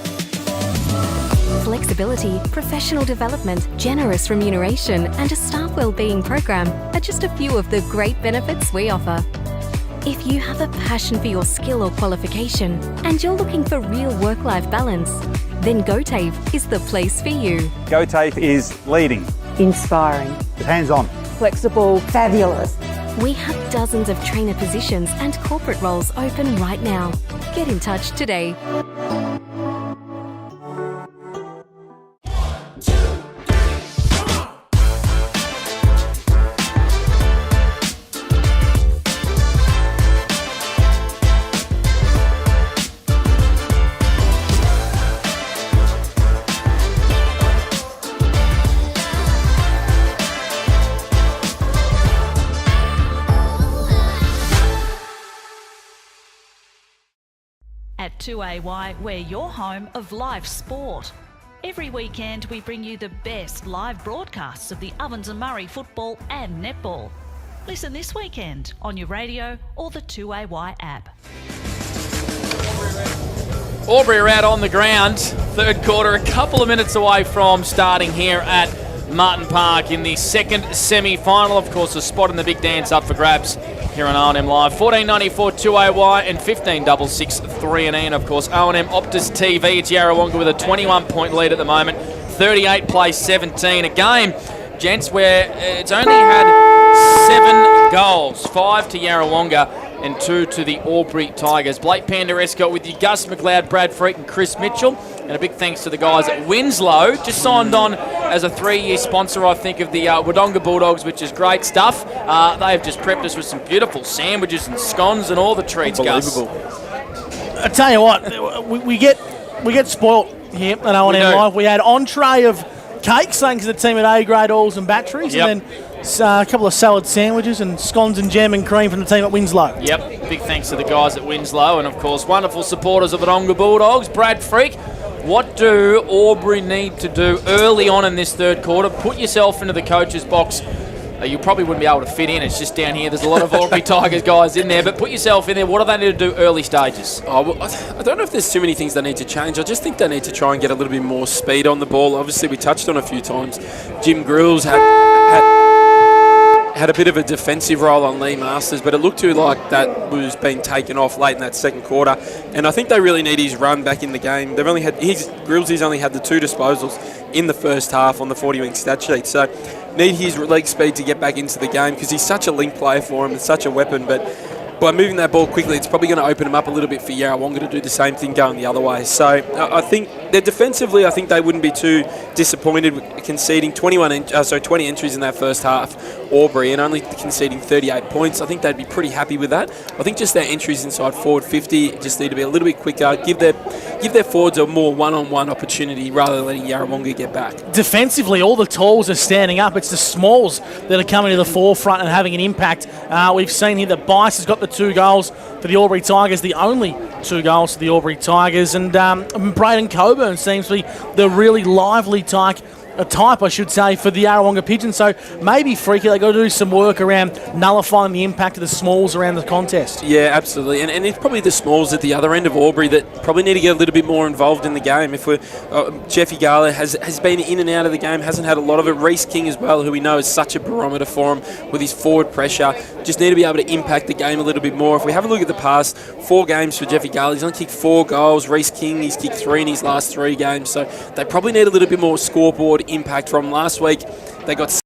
Flexibility, professional development, generous remuneration, and a staff wellbeing program are just a few of the great benefits we offer. If you have a passion for your skill or qualification and you're looking for real work-life balance, then GoTAFE is the place for you. GoTAFE is leading, Inspiring. hands-on, Flexible. Fabulous. We have dozens of trainer positions and corporate roles open right now. Get in touch today. At 2AY, we're your home of live sport. Every weekend we bring you the best live broadcasts of the Ovens and Murray football and netball. Listen this weekend on your radio or the 2AY app. Albury are out on the ground. Third quarter, a couple of minutes away from starting here at Martin Park in the second semi-final. Of course, a spot in the big dance up for grabs here on O&M Live. 14.94 2AY and 15.66 3&E. And of course, O&M Optus TV. It's Yarrawonga with a 21-point lead at the moment. 38 plays 17. A game, gents, where it's only had 7 goals. 5 to Yarrawonga and 2 to the Albury Tigers. Blake Pandaresco with you, Gus McLeod, Brad Freak and Chris Mitchell. And a big thanks to the guys at Winslow. Just signed on as a 3-year sponsor, I think, of the Wodonga Bulldogs, which is great stuff. They have just prepped us with some beautiful sandwiches and scones and all the treats, Gus. I tell you what, we get spoilt here at O&M Live. We had entree of cake, saying to the team at A grade oils and batteries, and then a couple of salad sandwiches and scones and jam and cream from the team at Winslow. Yep, big thanks to the guys at Winslow, and of course wonderful supporters of the Wodonga Bulldogs. Brad Freak, what do Albury need to do early on in this third quarter? Put yourself into the coach's box. You probably wouldn't be able to fit in. It's just down here. There's a lot of Albury Tigers guys in there. But put yourself in there. What do they need to do early stages? Oh, well, I don't know if there's too many things they need to change. I just think they need to try and get a little bit more speed on the ball. Obviously, we touched on a few times. Jim Grills had a bit of a defensive role on Lee Masters, but it looked to like that was being taken off late in that second quarter. And I think they really need his run back in the game. They've only had Grills only had the 2 disposals in the first half on the 40-wing stat sheet. So need his leg speed to get back into the game because he's such a link player for him. It's such a weapon, but by moving that ball quickly, it's probably going to open him up a little bit for Yarrawonga to do the same thing going the other way. So I think they're defensively, I think they wouldn't be too disappointed with conceding 20 entries in that first half, Albury, and only conceding 38 points. I think they'd be pretty happy with that. I think just their entries inside forward 50 just need to be a little bit quicker, give their forwards a more one-on-one opportunity rather than letting Yarrawonga get back. Defensively, all the talls are standing up. It's the smalls that are coming to the forefront and having an impact. We've seen here that Bice has got the 2 goals for the Albury Tigers, the only 2 goals for the Albury Tigers, and Braden Coburn seems to be the really lively type, I should say, for the Yarrawonga Pigeons. So maybe, Freaky, they've got to do some work around nullifying the impact of the smalls around the contest. Yeah, absolutely. And it's probably the smalls at the other end of Albury that probably need to get a little bit more involved in the game. If Jeffy Gala has been in and out of the game, hasn't had a lot of it. Reece King as well, who we know is such a barometer for him with his forward pressure. Just need to be able to impact the game a little bit more. If we have a look at the past 4 games for Jeffy Gala, he's only kicked 4 goals. Reece King, he's kicked 3 in his last 3 games. So they probably need a little bit more scoreboard impact from last week. They got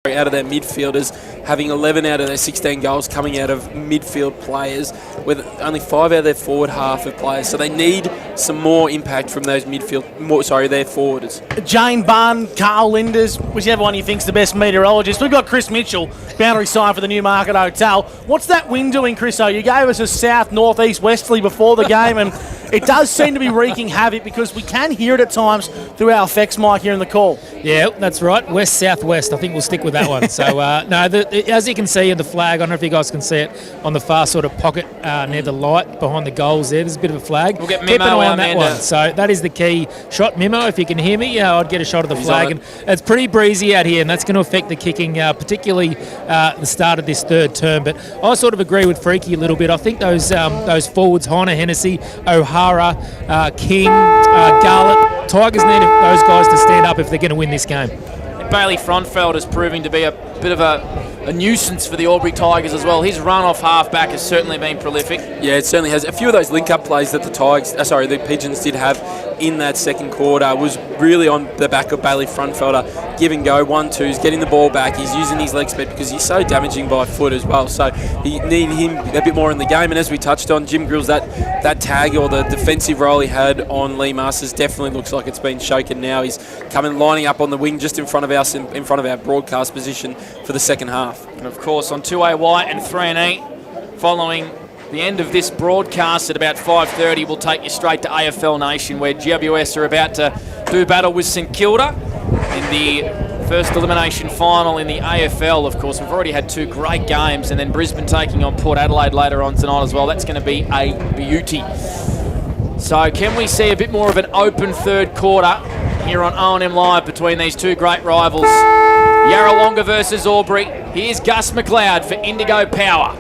out of their midfielders, having 11 out of their 16 goals coming out of midfield players, with only 5 out of their forward half of players. So they need some more impact from those their forwards. Jane Bunn, Carl Linders, whichever one you think's the best meteorologist. We've got Chris Mitchell, boundary side for the Newmarket Hotel. What's that wind doing, Chriso? You gave us a south, northeast, westerly before the game, and it does seem to be wreaking havoc because we can hear it at times through our effects mic here in the call. Yeah, that's right. West-southwest. I think we'll stick with that one. So, as you can see in the flag, I don't know if you guys can see it on the far sort of pocket near the light behind the goals there. There's a bit of a flag. We'll get Keep an Mimo eye on that one. So that is the key shot. Mimo, if you can hear me, I'd get a shot of the flag. And it's pretty breezy out here, and that's going to affect the kicking, particularly the start of this third term. But I sort of agree with Freaky a little bit. I think those forwards, Heiner, Hennessy, O'Hara, King, Garlett, Tigers need those guys to stand up if they're going to win this game. Bailey Frontfeld is proving to be a bit of a nuisance for the Albury Tigers as well. His run off half-back has certainly been prolific. Yeah, it certainly has. A few of those link-up plays that the Pigeons did have in that second quarter was really on the back of Bailey Frontfelder. Give and go, 1-2s, getting the ball back. He's using his leg speed because he's so damaging by foot as well. So you need him a bit more in the game. And as we touched on, Jim Grills, that tag or the defensive role he had on Lee Masters definitely looks like it's been shaken now. He's lining up on the wing just in front of us, in front of our broadcast position for the second half. And of course on 2AY and 3&E, following the end of this broadcast at about 5:30, we'll take you straight to AFL Nation, where GWS are about to do battle with St Kilda in the first elimination final in the AFL. Of course, we've already had 2 great games, and then Brisbane taking on Port Adelaide later on tonight as well. That's going to be a beauty. So can we see a bit more of an open third quarter here on O&M Live between these 2 great rivals? Yarrawonga versus Albury. Here's Gus McLeod for Indigo Power.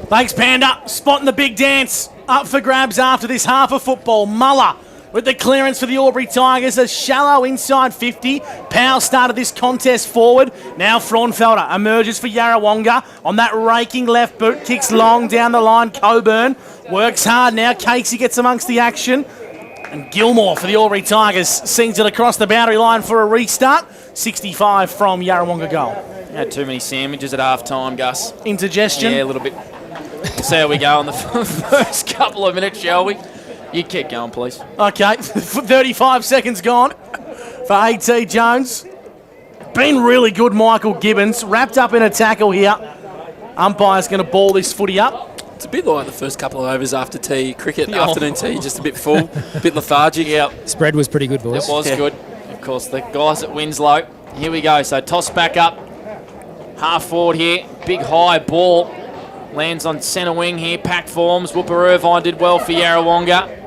Thanks, Panda. Spotting the big dance. Up for grabs after this half of football. Muller with the clearance for the Albury Tigers. A shallow inside 50. Powell started this contest forward. Now Fraunfelder emerges for Yarrawonga on that raking left boot. Kicks long down the line. Coburn works hard now. Casey gets amongst the action. And Gilmore for the Albury Tigers sings it across the boundary line for a restart. 65 from Yarrawonga goal. Had too many sandwiches at half time, Gus. Indigestion? Yeah, a little bit. See how we go on the first couple of minutes, shall we? You keep going, please. Okay, 35 seconds gone for A.T. Jones. Been really good, Michael Gibbons. Wrapped up in a tackle here. Umpire's going to ball this footy up. It's a bit like the first couple of overs after tea, cricket, afternoon tea, just a bit full, a bit lethargic. Yeah, spread was pretty good, boys. It was good. course, the guys at Winslow. Here we go. So toss back up. Half forward here. Big high ball. Lands on centre wing here. Pack forms. Whooper Irvine did well for Yarrawonga.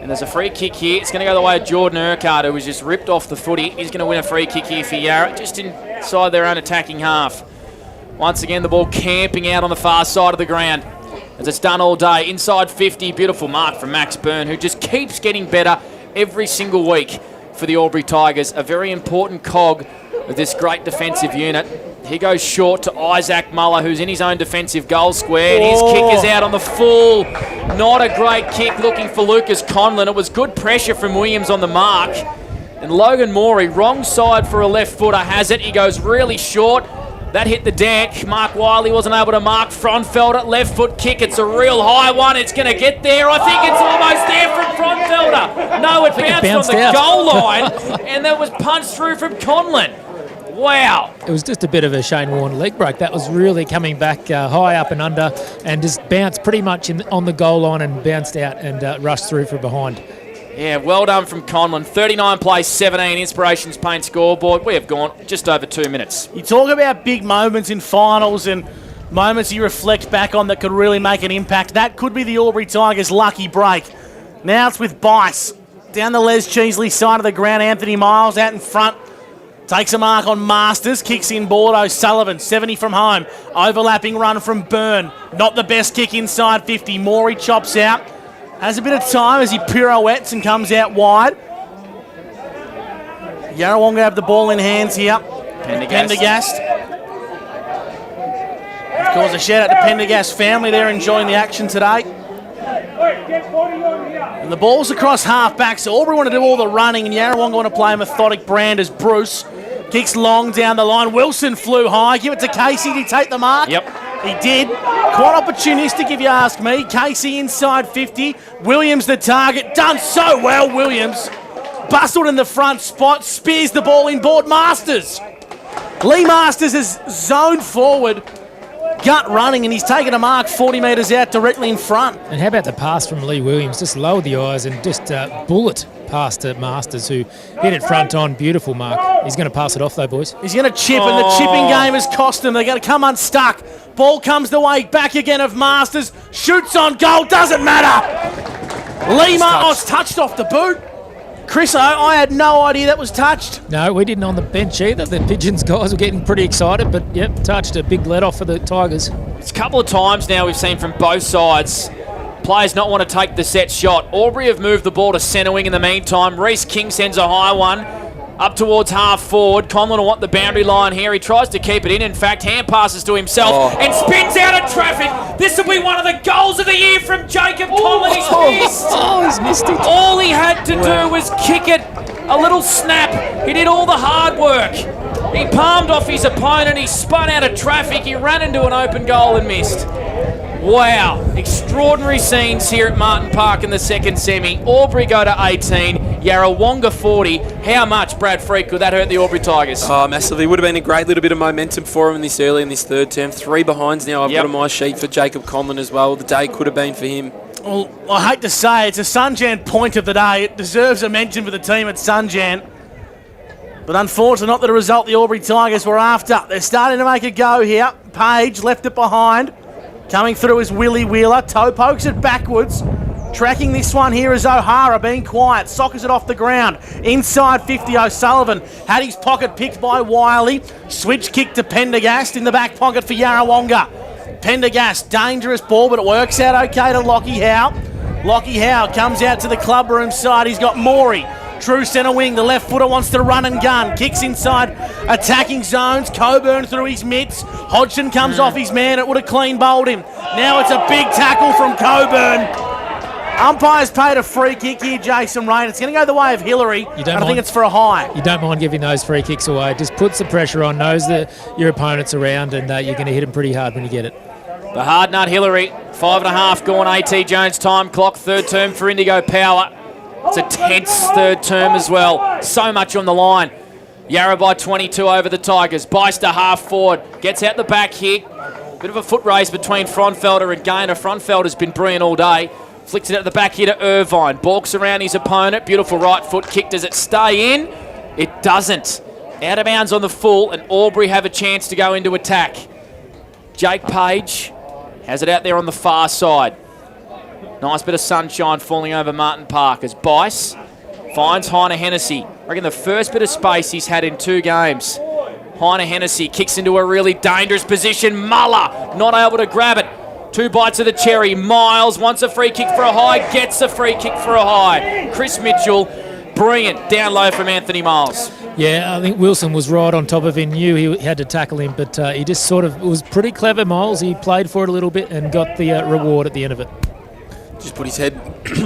And there's a free kick here. It's going to go the way of Jordan Urquhart, who was just ripped off the footy. He's going to win a free kick here for Yarra, just inside their own attacking half. Once again, the ball camping out on the far side of the ground, as it's done all day. Inside 50, beautiful mark from Max Byrne, who just keeps getting better every single week for the Albury Tigers. A very important cog of this great defensive unit. He goes short to Isaac Muller, who's in his own defensive goal square, and his kick is out on the full. Not a great kick, looking for Lucas Conlon. It was good pressure from Williams on the mark. And Logan Morey, wrong side for a left footer, has it. He goes really short. That hit the deck. Mark Wiley wasn't able to mark. Frontfelder, left foot kick. It's a real high one. It's going to get there. I think it's almost there from Frontfelder. No, it bounced on the goal line, and that was punched through from Conlon. Wow. It was just a bit of a Shane Warne leg break. That was really coming back high up and under, and just bounced pretty much on the goal line and bounced out and rushed through from behind. Yeah, well done from Conlon. 39 plays 17, Inspirations Paint scoreboard. We have gone just over 2 minutes. You talk about big moments in finals and moments you reflect back on that could really make an impact. That could be the Albury Tigers' lucky break. Now it's with Bice. Down the Les Cheesley side of the ground, Anthony Miles out in front. Takes a mark on Masters, kicks in board O'Sullivan, 70 from home. Overlapping run from Byrne. Not the best kick inside 50. Morey chops out. Has a bit of time as he pirouettes and comes out wide. Yarrawonga have the ball in hands here. Pendergast. Of course, a shout out to Pendergast family. They're enjoying the action today. And the ball's across half-back, so Albury want to do all the running, and Yarrawonga want to play a methodic brand as Bruce kicks long down the line. Wilson flew high. Give it to Casey. Did he take the mark? Yep. He did. Quite opportunistic, if you ask me. Casey inside 50. Williams the target. Done so well, Williams. Bustled in the front spot. Spears the ball in board. Masters. Lee Masters is zoned forward. Gut running, and he's taken a mark 40 metres out directly in front. And how about the pass from Lee Williams? Just lowered the eyes and just bullet past Masters, who hit it front on. Beautiful mark. He's going to pass it off though, boys. He's going to chip, and the chipping game has cost him. They're going to come unstuck. Ball comes the way back again of Masters. Shoots on goal. Doesn't matter. Lee Masters touched off the boot. Chris, I had no idea that was touched. No, we didn't on the bench either. The Pigeons guys were getting pretty excited, but yep, touched. A big let off for the Tigers. It's a couple of times now we've seen from both sides players not want to take the set shot. Albury have moved the ball to centre wing in the meantime. Reece King sends a high one up towards half forward. Conlon will want the boundary line here. He tries to keep it in fact, hand passes to himself and spins out of traffic. This will be one of the goals of the year from Jacob Conlon. He's missed. He's missed it. All he had to do was kick it, a little snap. He did all the hard work. He palmed off his opponent. He spun out of traffic. He ran into an open goal and missed. Wow, extraordinary scenes here at Martin Park in the second semi. Albury go to 18, Yarrawonga 40. How much, Brad Freak, could that hurt the Albury Tigers? Oh, massively. Would have been a great little bit of momentum for him in this early in this third term. 3 behinds now I've got on my sheet for Jacob Conlon as well. The day could have been for him. Well, I hate to say it's a Sunjan point of the day. It deserves a mention for the team at Sunjan. But unfortunately, not the result the Albury Tigers were after. They're starting to make a go here. Page left it behind. Coming through is Willie Wheeler. Toe pokes it backwards. Tracking this one here is O'Hara, being quiet. Sockers it off the ground. Inside 50, O'Sullivan. Had his pocket picked by Wiley. Switch kick to Pendergast in the back pocket for Yarrawonga. Pendergast, dangerous ball, but it works out okay to Lockie Howe. Lockie Howe comes out to the clubroom side. He's got Morey. True centre wing, the left footer wants to run and gun. Kicks inside attacking zones. Coburn through his mitts. Hodgson comes off his man. It would have clean bowled him. Now it's a big tackle from Coburn. Umpires paid a free kick here, Jason Rain. It's going to go the way of Hillary. I think it's for a high. You don't mind giving those free kicks away. It just puts the pressure on, knows that your opponent's around, and you're going to hit them pretty hard when you get it. The hard nut Hillary, 5.5 gone. AT Jones time clock. Third term for Indigo Power. It's a tense third term as well. So much on the line. Yarra by 22 over the Tigers. Beister half forward. Gets out the back here. Bit of a foot race between Frontfelder and Gaynor. Frontfelder's been brilliant all day. Flicks it out the back here to Irvine. Balks around his opponent. Beautiful right foot kick. Does it stay in? It doesn't. Out of bounds on the full, and Albury have a chance to go into attack. Jake Page has it out there on the far side. Nice bit of sunshine falling over Martin Park as Bice finds Heine Hennessy. I reckon the first bit of space he's had in 2 games. Heine Hennessy kicks into a really dangerous position. Muller not able to grab it. 2 bites of the cherry. Miles wants a free kick for a high, gets a free kick for a high. Chris Mitchell, brilliant down low from Anthony Miles. Yeah, I think Wilson was right on top of him, knew he had to tackle him, but he just sort of, it was pretty clever, Miles. He played for it a little bit and got the reward at the end of it. Just put his head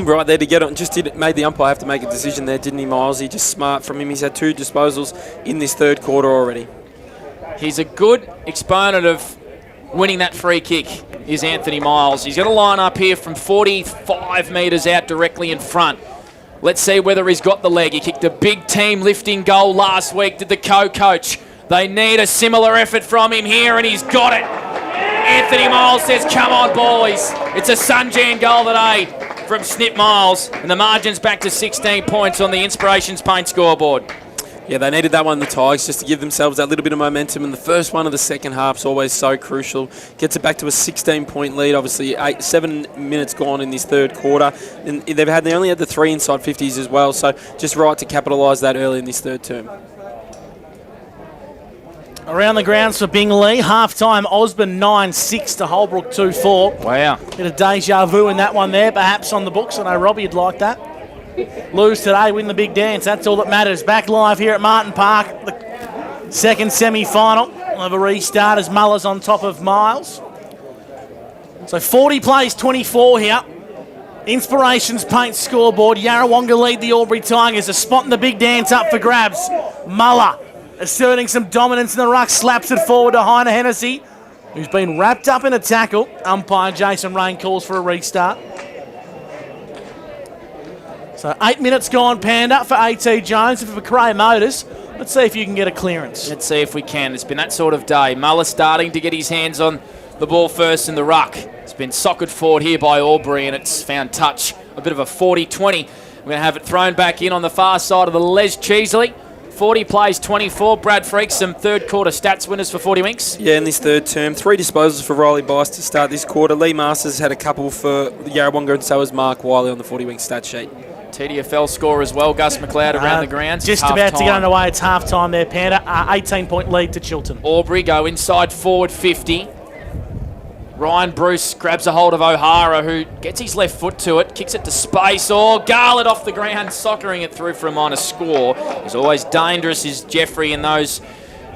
right there to get it and made the umpire have to make a decision there, didn't he, Miles? He just smart from him. He's had 2 disposals in this third quarter already. He's a good exponent of winning that free kick, is Anthony Miles. He's going to line up here from 45 metres out directly in front. Let's see whether he's got the leg. He kicked a big team lifting goal last week, did the co-coach. They need a similar effort from him here, and he's got it. Anthony Miles says, come on, boys. It's a Sunjan goal today from Snip Miles, and the margin's back to 16 points on the Inspirations Paint scoreboard. Yeah, they needed that one, the Tigers, just to give themselves that little bit of momentum. And the first one of the second half is always so crucial. Gets it back to a 16-point lead. Obviously, 7 minutes gone in this third quarter. And they only had the 3 inside 50s as well. So just right to capitalise that early in this third term. Around the grounds for Bingley. Half-time, Osborne 9-6 to Holbrook 2-4. Wow. Bit of deja vu in that one there, perhaps on the books. I know Robbie would like that. Lose today, win the big dance. That's all that matters. Back live here at Martin Park. The second semi-final. We'll have a restart as Muller's on top of Miles. So 40 plays 24 here. Inspirations Paint scoreboard. Yarrawonga lead the Albury Tigers. A spot in the big dance up for grabs. Muller asserting some dominance in the ruck. Slaps it forward to Heine Hennessy, who's been wrapped up in a tackle. Umpire Jason Rain calls for a restart. So 8 minutes gone, Panda, for A.T. Jones and for Cray Motors. Let's see if you can get a clearance. Let's see if we can. It's been that sort of day. Muller starting to get his hands on the ball first in the ruck. It's been socketed forward here by Albury, and it's found touch. A bit of a 40-20. We're going to have it thrown back in on the far side of the Les Cheesley. 40 plays 24. Brad Freaks, some third quarter stats winners for 40 Winks. Yeah, in this third term, 3 disposals for Riley Bice to start this quarter. Lee Masters had a couple for Yarrawonga, and so has Mark Wiley on the 40 Winks stat sheet. TDFL score as well. Gus McLeod around the grounds. Just about to get underway. It's half-time there, Panda. 18-point lead to Chiltern. Albury go inside forward 50. Ryan Bruce grabs a hold of O'Hara, who gets his left foot to it, kicks it to space. Garlett off the ground, soccering it through for a minor score. He's always dangerous, is Jeffrey, in those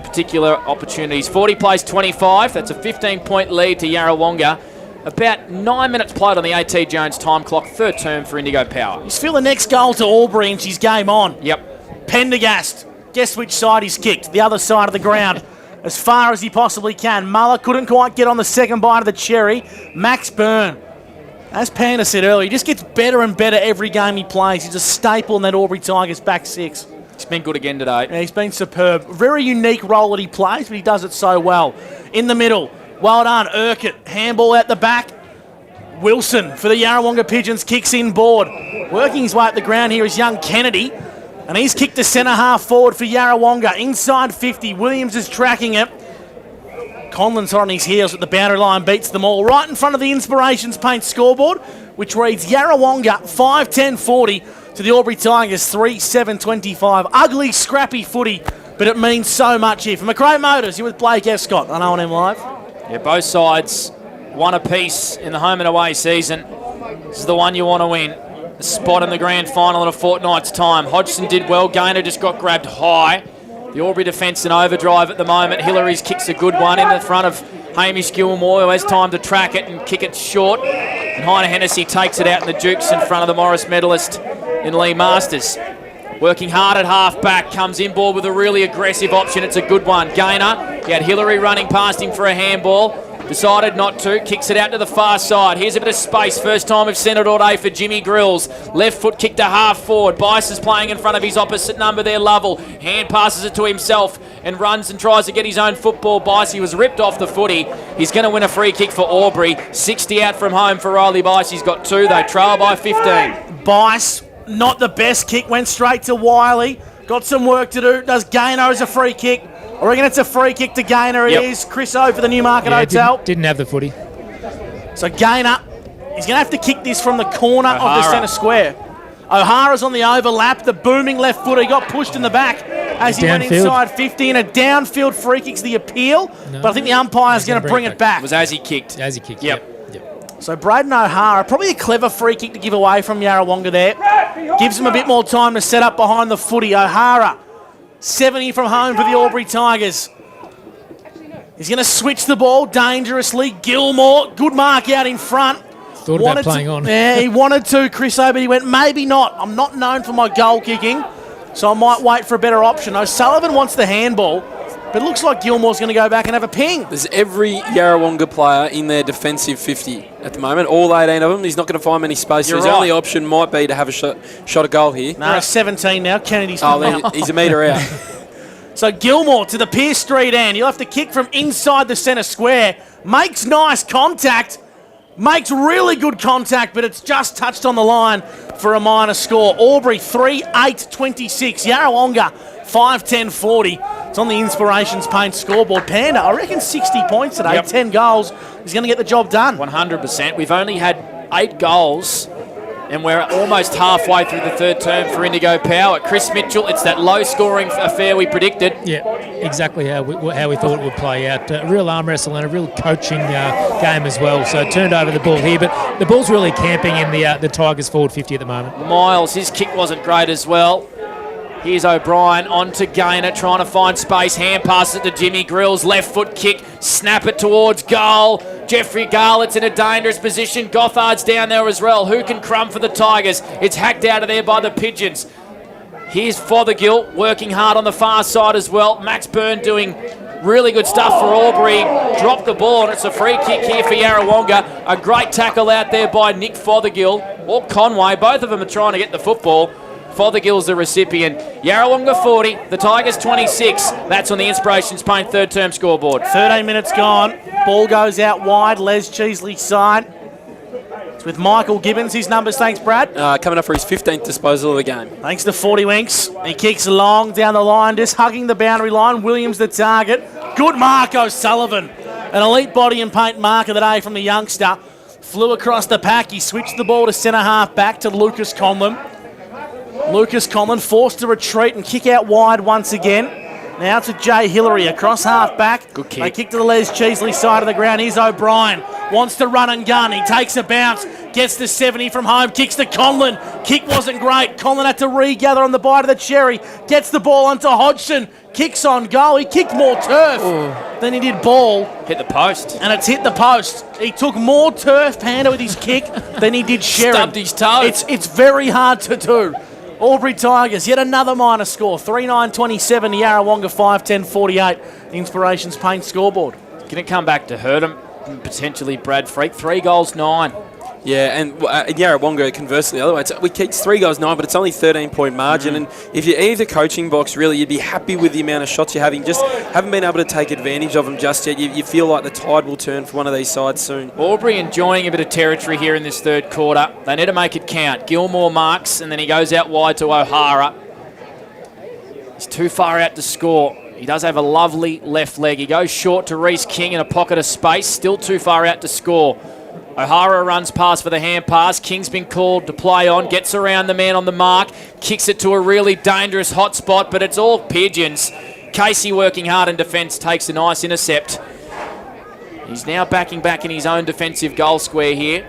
particular opportunities. 40 plays 25. That's a 15-point lead to Yarrawonga. About 9 minutes played on the A.T. Jones time clock. Third term for Indigo Power. He's feel the next goal to Albury and she's game on. Yep. Pendergast. Guess which side he's kicked? The other side of the ground. As far as he possibly can. Muller couldn't quite get on the second bite of the cherry. Max Byrne. As Panda said earlier, he just gets better and better every game he plays. He's a staple in that Albury Tigers back six. He's been good again today. Yeah, he's been superb. Very unique role that he plays, but he does it so well. In the middle. Well done, Urquhart. Handball out the back. Wilson for the Yarrawonga Pigeons kicks in board. Working his way up the ground here is young Kennedy. And he's kicked to centre half forward for Yarrawonga. Inside 50. Williams is tracking it. Conlon's on his heels at the boundary line, beats them all. Right in front of the Inspirations Paint scoreboard, which reads Yarrawonga 5-10-40 to the Albury Tigers 3-7-25. Ugly, scrappy footy, but it means so much here. For McRae Motors, you're with Blake Escott on O&M Live. Yeah, both sides one apiece in the home and away season. This is the one you want to win. A spot in the grand final in a fortnight's time. Hodgson did well. Gaynor just got grabbed high. The Albury defence in overdrive at the moment. Hillary's kicks a good one in the front of Hamish Gilmore, who has time to track it and kick it short. And Heine Hennessy takes it out in the Dukes in front of the Morris medalist in Lee Masters. Working hard at half-back, comes inboard with a really aggressive option. It's a good one. Gaynor, he had Hillary running past him for a handball. Decided not to, kicks it out to the far side. Here's a bit of space. First time we've seen it all day for Jimmy Grills. Left foot kick to half forward. Bice is playing in front of his opposite number there, Lovell. Hand passes it to himself and runs and tries to get his own football. Bice, he was ripped off the footy. He's going to win a free kick for Albury. 60 out from home for Riley Bice. He's got 2. They trail by 15. Bice, not the best kick, went straight to Wiley. Got some work to do. Does Gaynor as a free kick? I reckon it's a free kick to Gaynor. It is. Chris O for the Newmarket Hotel. Didn't have the footy. So Gaynor, he's going to have to kick this from the corner of the centre square. O'Hara's on the overlap. The booming left footer. He got pushed in the back as he went inside 50. And a downfield free kick's the appeal. No, but I think the umpire's going to bring it back. It was as he kicked. As he kicked, yep. So Braden O'Hara, probably a clever free kick to give away from Yarrawonga there. Gives him a bit more time to set up behind the footy. O'Hara, 70 from home for the Albury Tigers. He's going to switch the ball dangerously. Gilmore, good mark out in front. Thought about playing on. Yeah, he wanted to, Chris O, but he went, maybe not. I'm not known for my goal kicking, so I might wait for a better option. O'Sullivan wants the handball, but it looks like Gilmore's going to go back and have a ping. There's every Yarrawonga player in their defensive 50 at the moment, all 18 of them. He's not going to find many spaces. His only option might be to have a shot at goal here. No, 17 now. Kennedy's coming out. He's a metre out. So Gilmore to the Pierce Street end. He'll have to kick from inside the centre square. Makes nice contact. Makes really good contact, but it's just touched on the line for a minor score. Albury 3-8-26. Yarrawonga 5-10-40. It's on the Inspirations Paint scoreboard. Panda, I reckon 60 points today, 10 goals. He's going to get the job done. 100%. We've only had 8 goals, and we're almost halfway through the third term for Indigo Power. Chris Mitchell, it's that low-scoring affair we predicted. Yeah, exactly how we thought it would play out. A real arm wrestle and a real coaching game as well. So turned over the ball here, but the ball's really camping in the Tigers forward 50 at the moment. Miles, his kick wasn't great as well. Here's O'Brien on to Gaynor, trying to find space. Hand pass it to Jimmy Grills. Left foot kick. Snap it towards goal. Jeffrey Garlett's in a dangerous position. Gothard's down there as well. Who can crumb for the Tigers? It's hacked out of there by the Pigeons. Here's Fothergill working hard on the far side as well. Max Byrne doing really good stuff for Albury. Dropped the ball, and it's a free kick here for Yarrawonga. A great tackle out there by Nick Fothergill or Conway. Both of them are trying to get the football. Fothergill's the recipient. Yarrawonga 40, the Tigers 26. That's on the Inspirations Paint third term scoreboard. 13 minutes gone. Ball goes out wide. Les Cheesley's side. It's with Michael Gibbons. His numbers, thanks, Brad. Coming up for his 15th disposal of the game. Thanks to 40 Winks. He kicks long down the line, just hugging the boundary line. Williams the target. Good mark, O'Sullivan. An elite body and paint mark of the day from the youngster. Flew across the pack. He switched the ball to centre half back to Lucas Conlon. Lucas Conlon forced to retreat and kick out wide once again. Now to Jay Hillary across half back. Good kick. They kick to the Les Cheesley side of the ground. Here's O'Brien. Wants to run and gun. He takes a bounce. Gets the 70 from home. Kicks to Conlon. Kick wasn't great. Conlon had to regather on the bite of the cherry. Gets the ball onto Hodgson. Kicks on goal. He kicked more turf than he did ball. Hit the post. And it's hit the post. He took more turf, Panda, with his kick than he did Sherry. Stubbed his toe. It's very hard to do. Albury Tigers, yet another minor score. 3-9-27 to Yarrawonga 5-10-48. The Inspirations Paint scoreboard. Going to come back to hurt him, potentially Brad Freak. 3 goals, 9. Yeah, and Yarrawonga, conversely, the other way, we keep 3 goals, 9, but it's only 13-point margin. And if you're either coaching box, really, you'd be happy with the amount of shots you're having. Just haven't been able to take advantage of them just yet. You feel like the tide will turn for one of these sides soon. Albury enjoying a bit of territory here in this third quarter. They need to make it count. Gilmore marks, and then he goes out wide to O'Hara. He's too far out to score. He does have a lovely left leg. He goes short to Reece King in a pocket of space. Still too far out to score. O'Hara runs past for the hand pass. King's been called to play on. Gets around the man on the mark. Kicks it to a really dangerous hot spot, but it's all Pigeons. Casey working hard in defence. Takes a nice intercept. He's now backing back in his own defensive goal square here.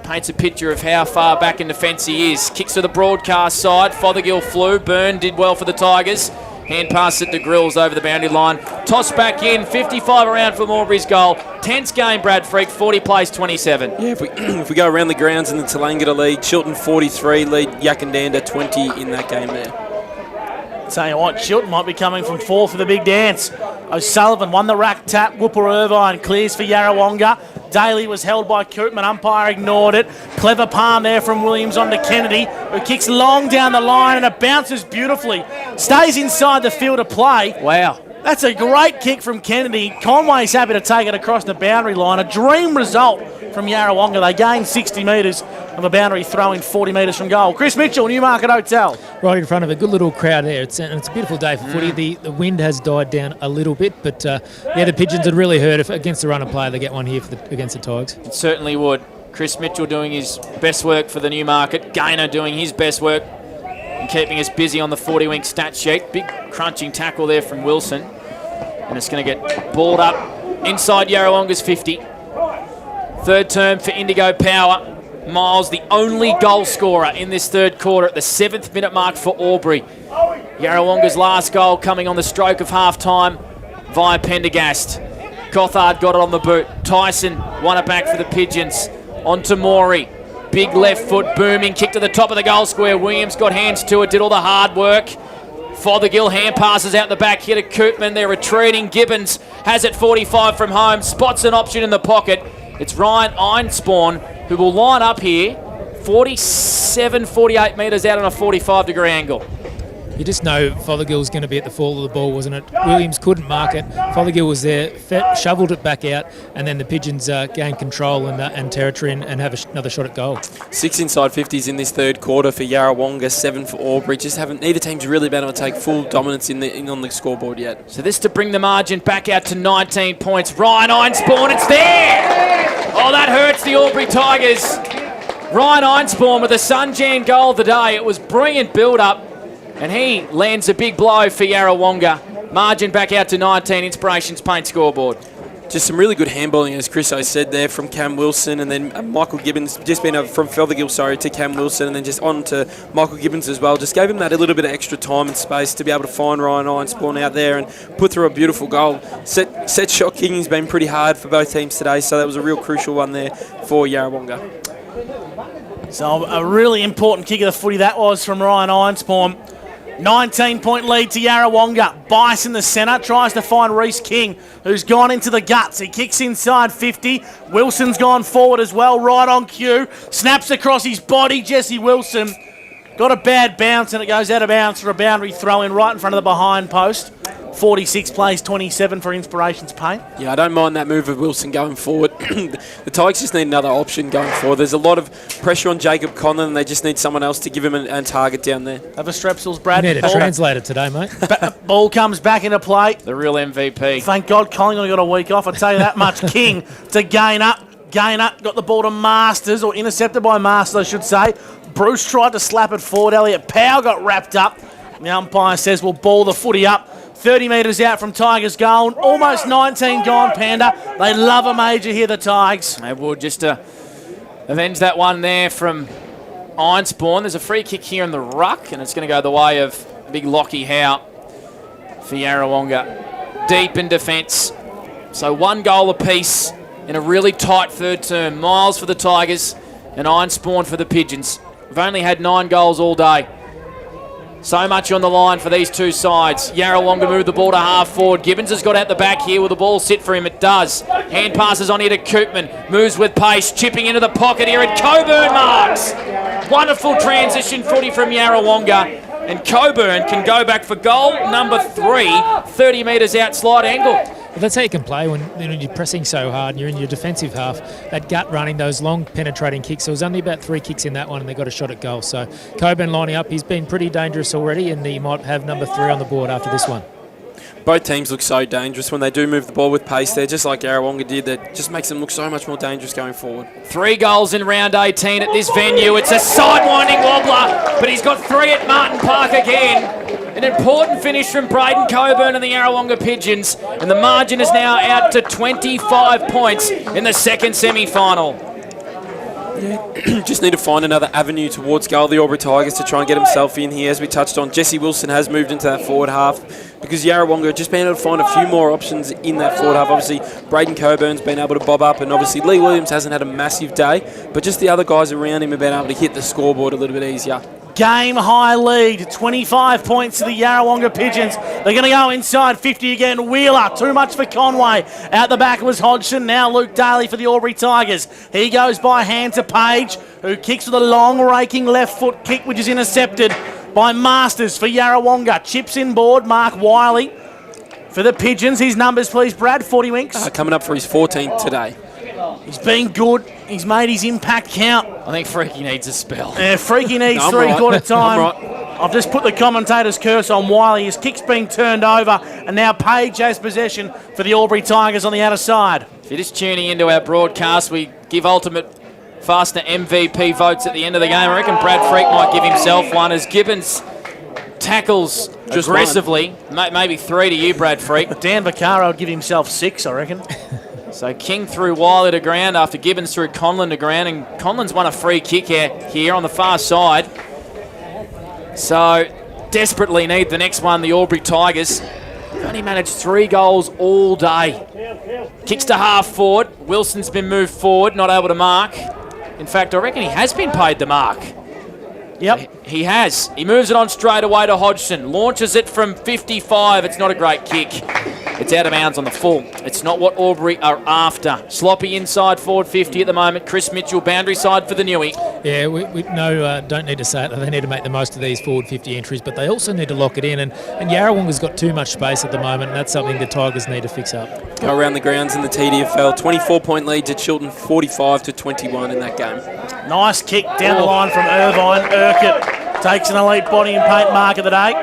Paints a picture of how far back in defence he is. Kicks to the broadcast side. Fothergill flew. Byrne did well for the Tigers. Hand pass it to Grills over the boundary line. Toss back in. 55 around from Albury's goal. Tense game, Brad Freak. 40 plays 27. Yeah, if we go around the grounds in the Tallangatta League, Chilton 43 lead Yakandanda 20 in that game there. Tell you what, Chilton might be coming from 4 for the big dance. O'Sullivan won the rack tap. Whooper Irvine clears for Yarrawonga. Daly was held by Koopman. Umpire ignored it. Clever palm there from Williams onto Kennedy, who kicks long down the line and it bounces beautifully. Stays inside the field of play. Wow. That's a great kick from Kennedy. Conway's happy to take it across the boundary line. A dream result from Yarrawonga. They gain 60 metres of a boundary throw in 40 metres from goal. Chris Mitchell, Newmarket Hotel. Right in front of a good little crowd there. It's a beautiful day for footy. The wind has died down a little bit, but the Pigeons would really hurt if against the run of play they get one here against the Tigers. It certainly would. Chris Mitchell doing his best work for the Newmarket. Gaynor doing his best work and keeping us busy on the 40-wink stat sheet. Big crunching tackle there from Wilson. And it's going to get balled up inside Yarrawonga's 50. Third term for Indigo Power. Miles, the only goal scorer in this third quarter at the 7th minute mark for Albury. Yarrawonga's last goal coming on the stroke of half-time via Pendergast. Cothard got it on the boot. Tyson won it back for the Pigeons. On to Morey. Big left foot booming. Kick to the top of the goal square. Williams got hands to it, did all the hard work. Fothergill hand passes out the back here to Koopman. They're retreating. Gibbons has it 45 from home. Spots an option in the pocket. It's Ryan Einspawn who will line up here 47, 48 metres out on a 45-degree angle. You just know Fothergill's going to be at the fall of the ball, wasn't it? Williams couldn't mark it. Fothergill was there, shoveled it back out, and then the Pigeons gained control and territory and have another shot at goal. 6 inside 50s in this third quarter for Yarrawonga, 7 for Albury. Neither team's really been able to take full dominance on the scoreboard yet. So this to bring the margin back out to 19 points. Ryan Einspawn, it's there! Oh, that hurts the Albury Tigers. Ryan Einspawn with a Sunjan goal of the day. It was brilliant build-up. And he lands a big blow for Yarrawonga. Margin back out to 19. Inspirations Paint scoreboard. Just some really good handballing, as Chris said there, from Cam Wilson, and then Michael Gibbons, just been from Fothergill, to Cam Wilson, and then just on to Michael Gibbons as well. Just gave him that a little bit of extra time and space to be able to find Ryan Einspawn out there and put through a beautiful goal. Set shot kicking's been pretty hard for both teams today, so that was a real crucial one there for Yarrawonga. So a really important kick of the footy that was from Ryan Einspawn. 19-point lead to Yarrawonga. Bice in the centre, tries to find Reece King, who's gone into the guts. He kicks inside 50. Wilson's gone forward as well, right on cue. Snaps across his body, Jesse Wilson. Got a bad bounce, and it goes out of bounds for a boundary throw-in right in front of the behind post. 46 plays 27 for Inspirations Paint. Yeah, I don't mind that move of Wilson going forward. The Tigers just need another option going forward. There's a lot of pressure on Jacob Conlon, and they just need someone else to give him a target down there. Have a Strepsils, Brad. You need a translator today, mate. Ball comes back into play. The real MVP. Thank God Collingwood got a week off. I'll tell you that much. King to Gaynor. Gaynor got the ball to Masters, or intercepted by Masters, I should say. Bruce tried to slap it forward. Elliot Powell got wrapped up. The umpire says we'll ball the footy up. 30 metres out from Tigers' goal. Almost 19 gone, Panda. They love a major here, the Tigers. They will just avenge that one there from Einspawn. There's a free kick here in the ruck, and it's going to go the way of big Lockie Howe for Yarrawonga. Deep in defence. So 1 goal apiece in a really tight third term. Miles for the Tigers and Einspawn for the Pigeons. We've only had 9 goals all day. So much on the line for these two sides. Yarrawonga moved the ball to half forward. Gibbons has got out the back here. Will the ball sit for him? It does. Hand passes on here to Koopman. Moves with pace. Chipping into the pocket here. And Coburn marks. Wonderful transition footy from Yarrawonga. And Coburn can go back for goal number 3. 30 metres out slide angle. But that's how you can play when you're pressing so hard and you're in your defensive half. That gut running, those long penetrating kicks. There was only about 3 kicks in that one and they got a shot at goal. So Coburn lining up. He's been pretty dangerous already, and he might have number 3 on the board after this one. Both teams look so dangerous when they do move the ball with pace there, just like Yarrawonga did. That just makes them look so much more dangerous going forward. 3 goals in round 18 at this venue. It's a sidewinding wobbler, but he's got 3 at Martin Park again. An important finish from Braden Coburn and the Yarrawonga Pigeons, and the margin is now out to 25 points in the second semi-final. Yeah, just need to find another avenue towards goal, the Albury Tigers, to try and get himself in here. As we touched on, Jesse Wilson has moved into that forward half because Yarrawonga have just been able to find a few more options in that forward half. Obviously, Braden Coburn's been able to bob up, and obviously Lee Williams hasn't had a massive day, but just the other guys around him have been able to hit the scoreboard a little bit easier. Game high lead, 25 points to the Yarrawonga Pigeons. They're going to go inside 50 again. Wheeler, too much for Conway. Out the back was Hodgson. Now Luke Daly for the Albury Tigers. He goes by hand to Page, who kicks with a long raking left foot kick, which is intercepted by Masters for Yarrawonga. Chips in board, Mark Wiley for the Pigeons. His numbers, please, Brad. 40 winks. Coming up for his 14th today. He's been good. He's made his impact count. I think Freaky needs a spell. Yeah, Freaky needs three-quarter time. I've just put the commentator's curse on Wiley. His kick's being turned over, and now Page has possession for the Albury Tigers on the outer side. If you're just tuning into our broadcast, we give ultimate faster MVP votes at the end of the game. I reckon Brad Freak might give himself one as Gibbons tackles just aggressively. Maybe 3 to you, Brad Freak. Dan Vaccaro would give himself 6, I reckon. So King threw Wiley to ground after Gibbons threw Conlon to ground, and Conlon's won a free kick here on the far side. So desperately need the next one, the Albury Tigers. They've only managed 3 goals all day. Kicks to half forward. Wilson's been moved forward, not able to mark. In fact, I reckon he has been paid the mark. Yep. He has. He moves it on straight away to Hodgson. Launches it from 55. It's not a great kick. It's out of bounds on the full. It's not what Albury are after. Sloppy inside forward 50 at the moment. Chris Mitchell, boundary side for the Newie. Yeah, we don't need to say it. They need to make the most of these forward 50 entries, but they also need to lock it in. And Yarrawonga's got too much space at the moment, and that's something the Tigers need to fix up. Go around the grounds in the TDFL. 24-point lead to Chilton, 45-21 in that game. Nice kick down the line from Irvine. Urquhart takes an elite body and paint mark of the day.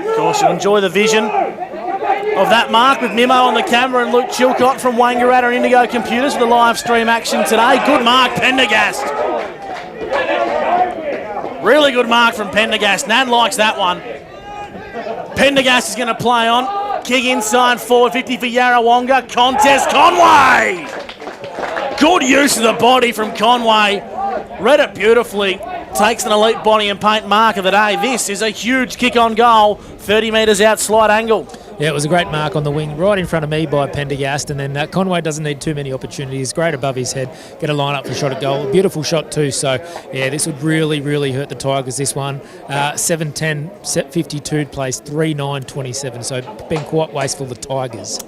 Of course, you'll enjoy the vision of that mark with Mimo on the camera and Luke Chilcott from Wangaratta and Indigo Computers for the live stream action today. Good mark, Pendergast. Really good mark from Pendergast. Nan likes that one. Pendergast is going to play on. Kick inside forward 50 for Yarrawonga. Contest Conway. Good use of the body from Conway. Read it beautifully. Takes an elite body and paint mark of the day. This is a huge kick on goal. 30 metres out, slight angle. Yeah, it was a great mark on the wing, right in front of me by Pendergast, and then Conway doesn't need too many opportunities. Great above his head, get a line up for shot at goal. Beautiful shot too, so yeah, this would really, really hurt the Tigers, this one. 7-10, set 52 place, 3-9-27, so been quite wasteful, the Tigers.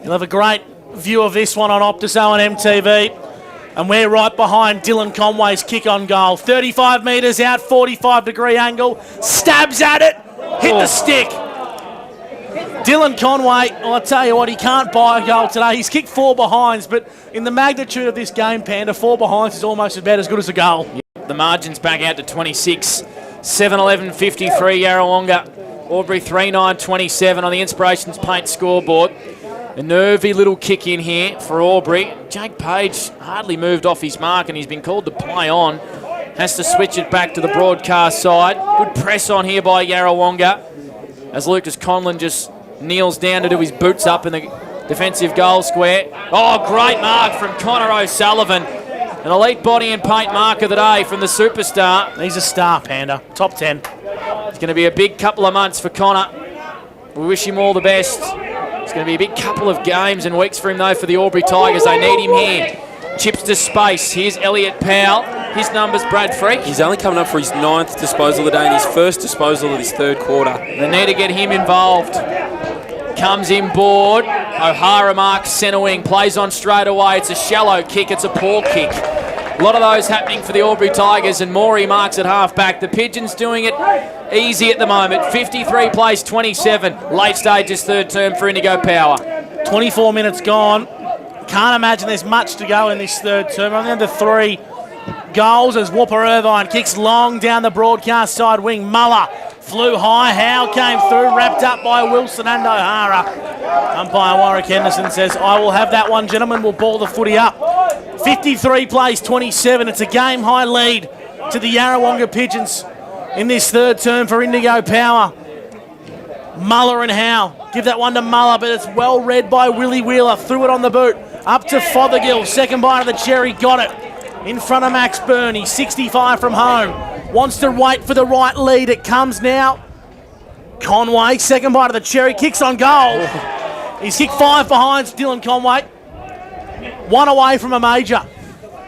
You'll have a great view of this one on Optus O&M TV. And we're right behind Dylan Conway's kick on goal. 35 metres out, 45-degree angle. Stabs at it, hit the stick. Dylan Conway, I'll tell you what, he can't buy a goal today. He's kicked 4 behinds, but in the magnitude of this game, Panda, 4 behinds is almost about as good as a goal. The margin's back out to 26. 7-11-53 Yarrawonga. Albury 3-9-27 on the Inspirations Paint scoreboard. A nervy little kick in here for Albury. Jake Page hardly moved off his mark and he's been called to play on. Has to switch it back to the broadcast side. Good press on here by Yarrawonga as Lucas Conlon just kneels down to do his boots up in the defensive goal square. Oh, great mark from Connor O'Sullivan. An elite body and paint mark of the day from the superstar. He's a star, Panda. Top 10. It's going to be a big couple of months for Connor. We wish him all the best. It's going to be a big couple of games and weeks for him, though, for the Albury Tigers. They need him here. Chips to space. Here's Elliot Powell. His number's Brad Freak. He's only coming up for his 9th disposal of the day and his first disposal of his 3rd quarter. They need to get him involved. Comes in board. O'Hara marks centre wing. Plays on straight away. It's a shallow kick. It's a poor kick. A lot of those happening for the Albury Tigers, and Morey marks at half-back. The Pigeons doing it easy at the moment. 53 plays 27. Late stages, 3rd term for Indigo Power. 24 minutes gone. Can't imagine there's much to go in this 3rd term. Only under 3 goals as Whooper Irvine kicks long down the broadcast side wing. Muller flew high. Howe came through, wrapped up by Wilson and O'Hara. Umpire Warwick Henderson says, I will have that one, gentlemen. We'll ball the footy up. 53 plays 27. It's a game-high lead to the Yarrawonga Pigeons in this 3rd term for Indigo Power. Muller and Howe. Give that one to Muller, but it's well read by Willie Wheeler. Threw it on the boot. Up to Fothergill. Second bite of the cherry. Got it. In front of Max Burney. 65 from home. Wants to wait for the right lead. It comes now. Conway. Second bite of the cherry. Kicks on goal. He's kicked 5 behinds, Dylan Conway. 1 away from a major.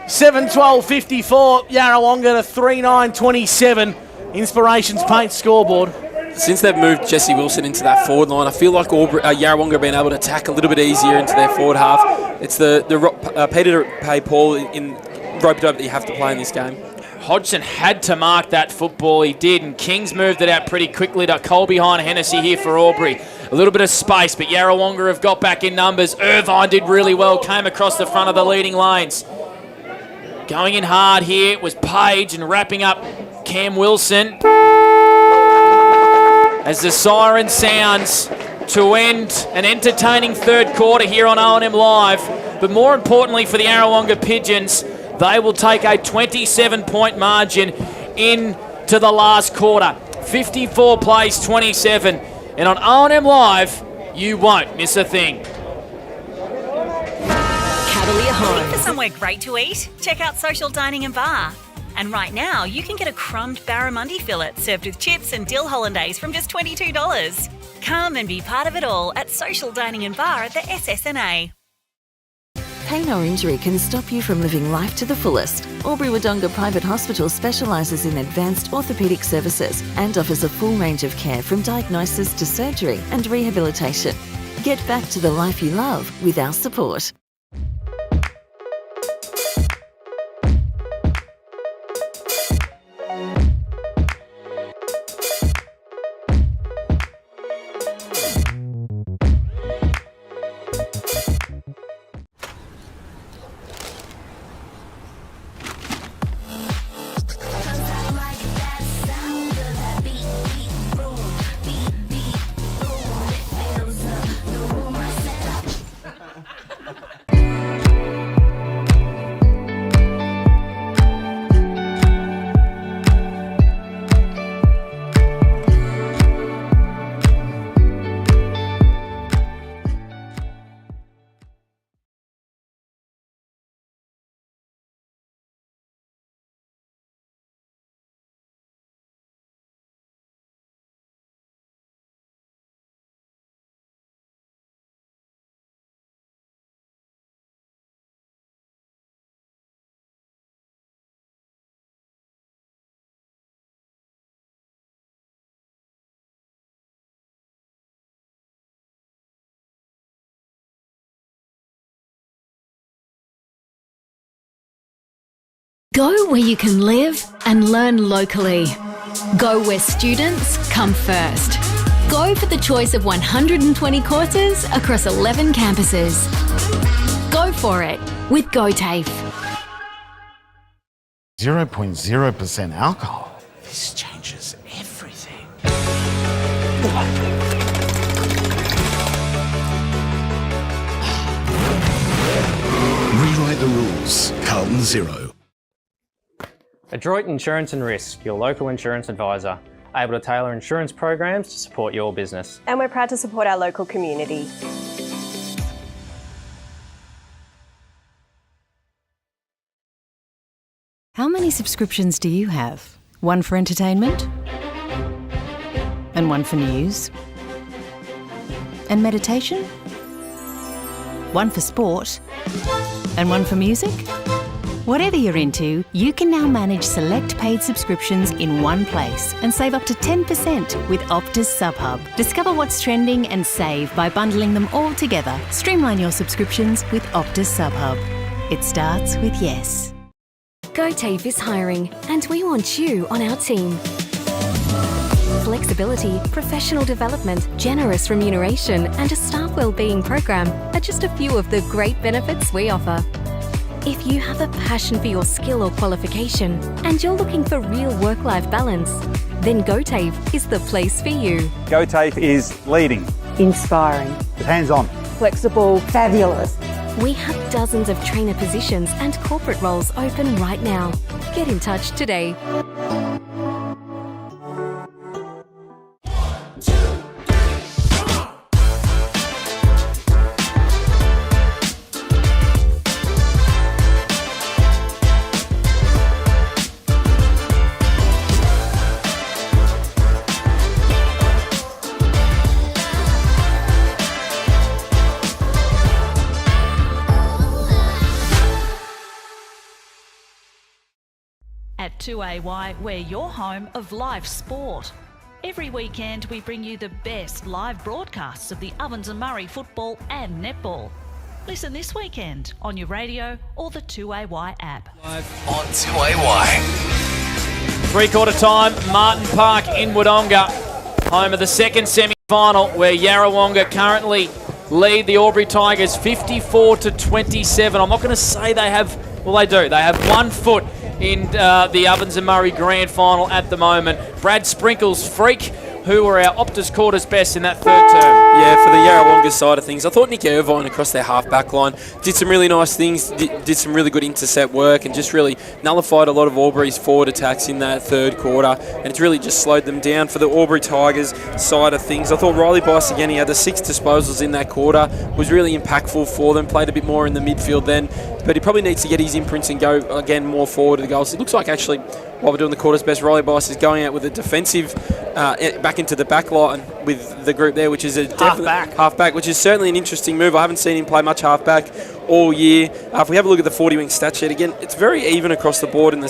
7-12-54. Yarrawonga to 3-9-27. Inspirations Paint scoreboard. Since they've moved Jesse Wilson into that forward line, I feel like Yarrawonga have been able to attack a little bit easier into their forward half. It's the Peter Pay Paul in roped over that you have to play in this game. Hodgson had to mark that football. He did, and Kings moved it out pretty quickly to Cole behind Hennessy here for Albury. A little bit of space, but Yarrawonga have got back in numbers. Irvine did really well, came across the front of the leading lanes. Going in hard here was Page and wrapping up Cam Wilson. As the siren sounds to end an entertaining third quarter here on O&M Live. But more importantly for the Yarrawonga Pigeons, they will take a 27-point margin into the last quarter. 54 plays 27. And on O&M Live, you won't miss a thing. Looking for somewhere great to eat? Check out Social Dining and Bar. And right now, you can get a crumbed barramundi fillet served with chips and dill hollandaise from just $22. Come and be part of it all at Social Dining and Bar at the SS&A. Pain or injury can stop you from living life to the fullest. Albury-Wodonga Private Hospital specialises in advanced orthopaedic services and offers a full range of care from diagnosis to surgery and rehabilitation. Get back to the life you love with our support. Go where you can live and learn locally. Go where students come first. Go for the choice of 120 courses across 11 campuses. Go for it with GoTAFE. 0.0% alcohol. This changes everything. Rewrite the rules. Carlton Zero. Adroit Insurance and Risk, your local insurance advisor, able to tailor insurance programs to support your business. And we're proud to support our local community. How many subscriptions do you have? One for entertainment? And one for news? And meditation? One for sport? And one for music? Whatever you're into, you can now manage select paid subscriptions in one place and save up to 10% with Optus SubHub. Discover what's trending and save by bundling them all together. Streamline your subscriptions with Optus SubHub. It starts with yes. GoTAFE is hiring, and we want you on our team. Flexibility, professional development, generous remuneration, and a staff wellbeing program are just a few of the great benefits we offer. If you have a passion for your skill or qualification and you're looking for real work-life balance, then GoTAFE is the place for you. GoTAFE is leading, Inspiring. hands-on, Flexible. Fabulous. We have dozens of trainer positions and corporate roles open right now. Get in touch today. At 2AY, we're your home of live sport. Every weekend, we bring you the best live broadcasts of the Ovens and Murray football and netball. Listen this weekend on your radio or the 2AY app. Live on 2AY. Three-quarter time, Martin Park in Wodonga, home of the second semi-final, where Yarrawonga currently lead the Albury Tigers 54-27. I'm not going to say they have Well, they do. They have 1 foot in the Ovens and Murray Grand Final at the moment. Brad Sprinkles Freak, who were our Optus Quarters best in that third term. Yeah, for the Yarrawonga side of things, I thought Nick Irvine across their half-back line did some really nice things, did some really good intercept work, and just really nullified a lot of Albury's forward attacks in that third quarter, and it's really just slowed them down. For the Albury Tigers side of things, I thought Riley Bice, again, he had the 6 disposals in that quarter, was really impactful for them, played a bit more in the midfield then, but he probably needs to get his imprints and go, again, more forward to the goals. It looks like, actually, while we're doing the quarters best, Riley Bice is going out with a defensive back into the back line with the group there, which is a half-back, which is certainly an interesting move. I haven't seen him play much half-back all year. If we have a look at the 40-wing stat sheet, again, it's very even across the board in the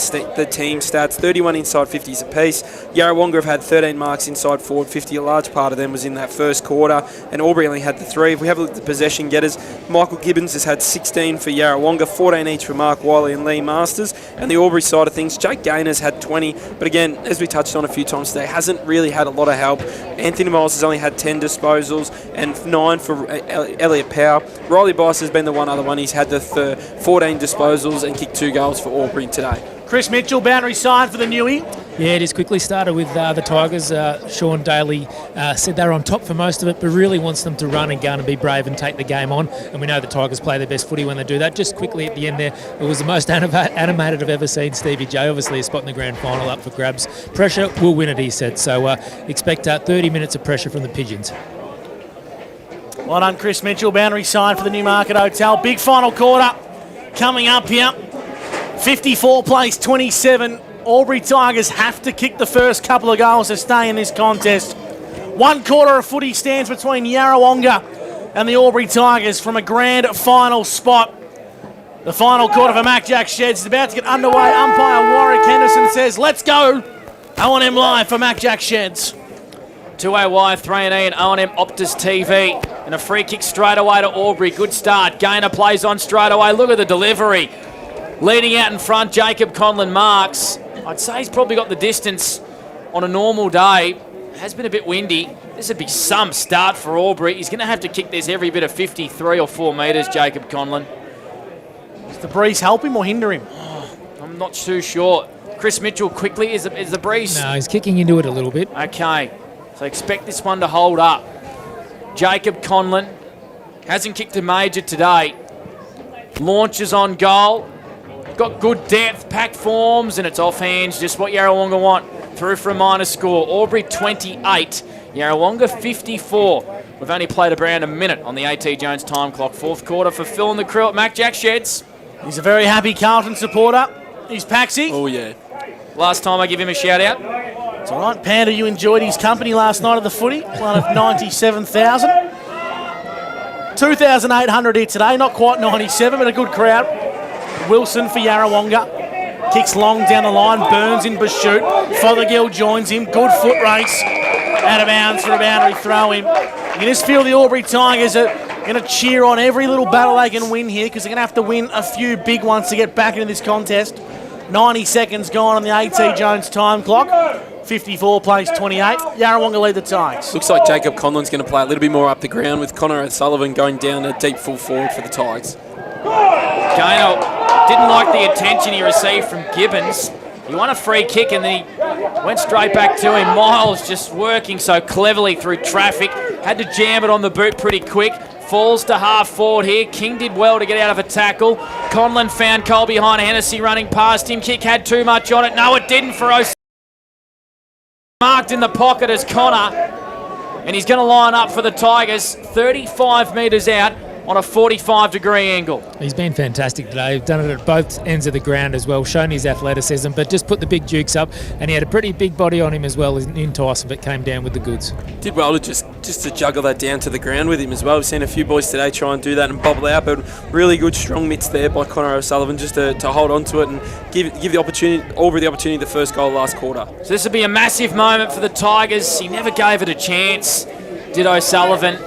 team stats. 31 inside 50s apiece. Yarrawonga have had 13 marks inside forward 50. A large part of them was in that first quarter, and Albury only had the 3. If we have a look at the possession getters, Michael Gibbons has had 16 for Yarrawonga, 14 each for Mark Wiley and Lee Masters. And the Albury side of things, Jake Gaynor's had 20, but again, as we touched on a few times today, hasn't really had a lot of help. Anthony Miles has only had 10 disposals and 9 for Elliot Power. Riley Bice has been the one other one. He's had the 14 disposals and kicked 2 goals for Albury today. Chris Mitchell, boundary sign for the Newie. Yeah, it is quickly started with the Tigers. Sean Daly said they were on top for most of it, but really wants them to run and gun and be brave and take the game on. And we know the Tigers play their best footy when they do that. Just quickly at the end there, it was the most animated I've ever seen Stevie J. Obviously a spot in the grand final up for grabs. Pressure will win it, he said. So expect 30 minutes of pressure from the Pigeons. Well done, Chris Mitchell. Boundary sign for the Newmarket Hotel. Big final quarter coming up here. 54 plays 27. Albury Tigers have to kick the first couple of goals to stay in this contest. 1 quarter of footy stands between Yarrawonga and the Albury Tigers from a grand final spot. The final quarter for Mac Jack Sheds is about to get underway. Umpire Warwick Henderson says, let's go. O&M live for Mac Jack Sheds. 2AY, 3&E and O&M Optus TV. And a free kick straight away to Albury. Good start. Gaynor plays on straight away. Look at the delivery. Leading out in front, Jacob Conlon marks. I'd say he's probably got the distance on a normal day. Has been a bit windy. This would be some start for Albury. He's going to have to kick this every bit of 53 or 4 metres, Jacob Conlon. Does the breeze help him or hinder him? I'm not too sure. Chris Mitchell quickly, is the breeze? No, he's kicking into it a little bit. Okay, so expect this one to hold up. Jacob Conlon hasn't kicked a major today. Launches on goal. Got good depth, packed forms, and it's off hands, just what Yarrawonga want. Through for a minor score. Albury 28, Yarrawonga 54. We've only played around a minute on the AT Jones time clock. 4th quarter for Phil and the crew at Mac Jack Sheds. He's a very happy Carlton supporter. He's Paxi. Oh, yeah. Last time I give him a shout out. It's all right. Panda, you enjoyed his company last night at the footy. One of 97,000. 2,800 here today. Not quite 97, but a good crowd. Wilson for Yarrawonga. Kicks long down the line. Burns in pursuit. Fothergill joins him. Good foot race. Out of bounds for a boundary throw in. You can just feel the Albury Tigers are going to cheer on every little battle they can win here, because they're going to have to win a few big ones to get back into this contest. 90 seconds gone on the AT Jones time clock. 54 plays 28. Yarrawonga lead the Tigers. Looks like Jacob Conlon's going to play a little bit more up the ground, with Connor O'Sullivan going down a deep full forward for the Tigers. Gaynor didn't like the attention he received from Gibbons. He won a free kick and then he went straight back to him. Miles just working so cleverly through traffic. Had to jam it on the boot pretty quick. Falls to half forward here. King did well to get out of a tackle. Conlon found Cole behind Hennessy running past him. Kick had too much on it. No, it didn't for O'Sullivan. Marked in the pocket as Connor. And he's going to line up for the Tigers. 35 metres out on a 45-degree angle. He's been fantastic today. Done it at both ends of the ground as well, shown his athleticism, but just put the big dukes up, and he had a pretty big body on him as well in Tyson, but came down with the goods. Did well to just to juggle that down to the ground with him as well. We've seen a few boys today try and do that and bobble out, but really good strong mitts there by Connor O'Sullivan just to hold on to it and give the opportunity, Albury the opportunity, the first goal last quarter. So this will be a massive moment for the Tigers. He never gave it a chance, did O'Sullivan.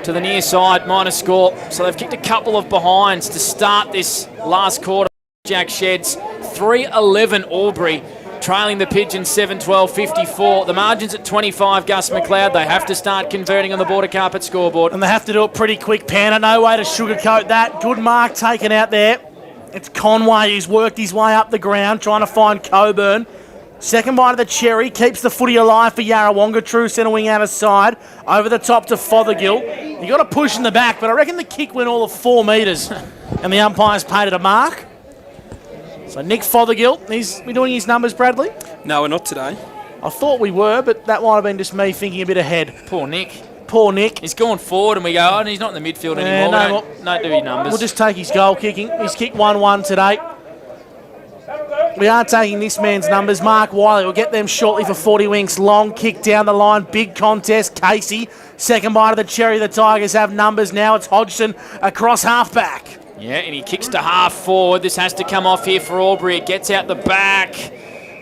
To the near side, minor score. So they've kicked a couple of behinds to start this last quarter. Jack Sheds, 3-11 Albury, trailing the Pigeons 7-12-54. The margin's at 25, Gus McLeod. They have to start converting on the border carpet scoreboard. And they have to do it pretty quick, Panda. No way to sugarcoat that. Good mark taken out there. It's Conway who's worked his way up the ground, trying to find Coburn. Second bite of the cherry, keeps the footy alive for Yarrawonga. True centre wing out of side. Over the top to Fothergill. You got to push in the back, but I reckon the kick went all of 4 metres and the umpires paid it a mark. So Nick Fothergill, we doing his numbers, Bradley? No, we're not today. I thought we were, but that might have been just me thinking a bit ahead. Poor Nick. Poor Nick. He's gone forward and we go, and he's not in the midfield anymore. No, do his numbers. We'll just take his goal kicking. He's kicked 1-1 today. We are taking this man's numbers. Mark Wiley will get them shortly for 40 Winks. Long kick down the line. Big contest. Casey. Second bite of the cherry. The Tigers have numbers now. It's Hodgson across half-back. Yeah, and he kicks to half forward. This has to come off here for Albury. It gets out the back.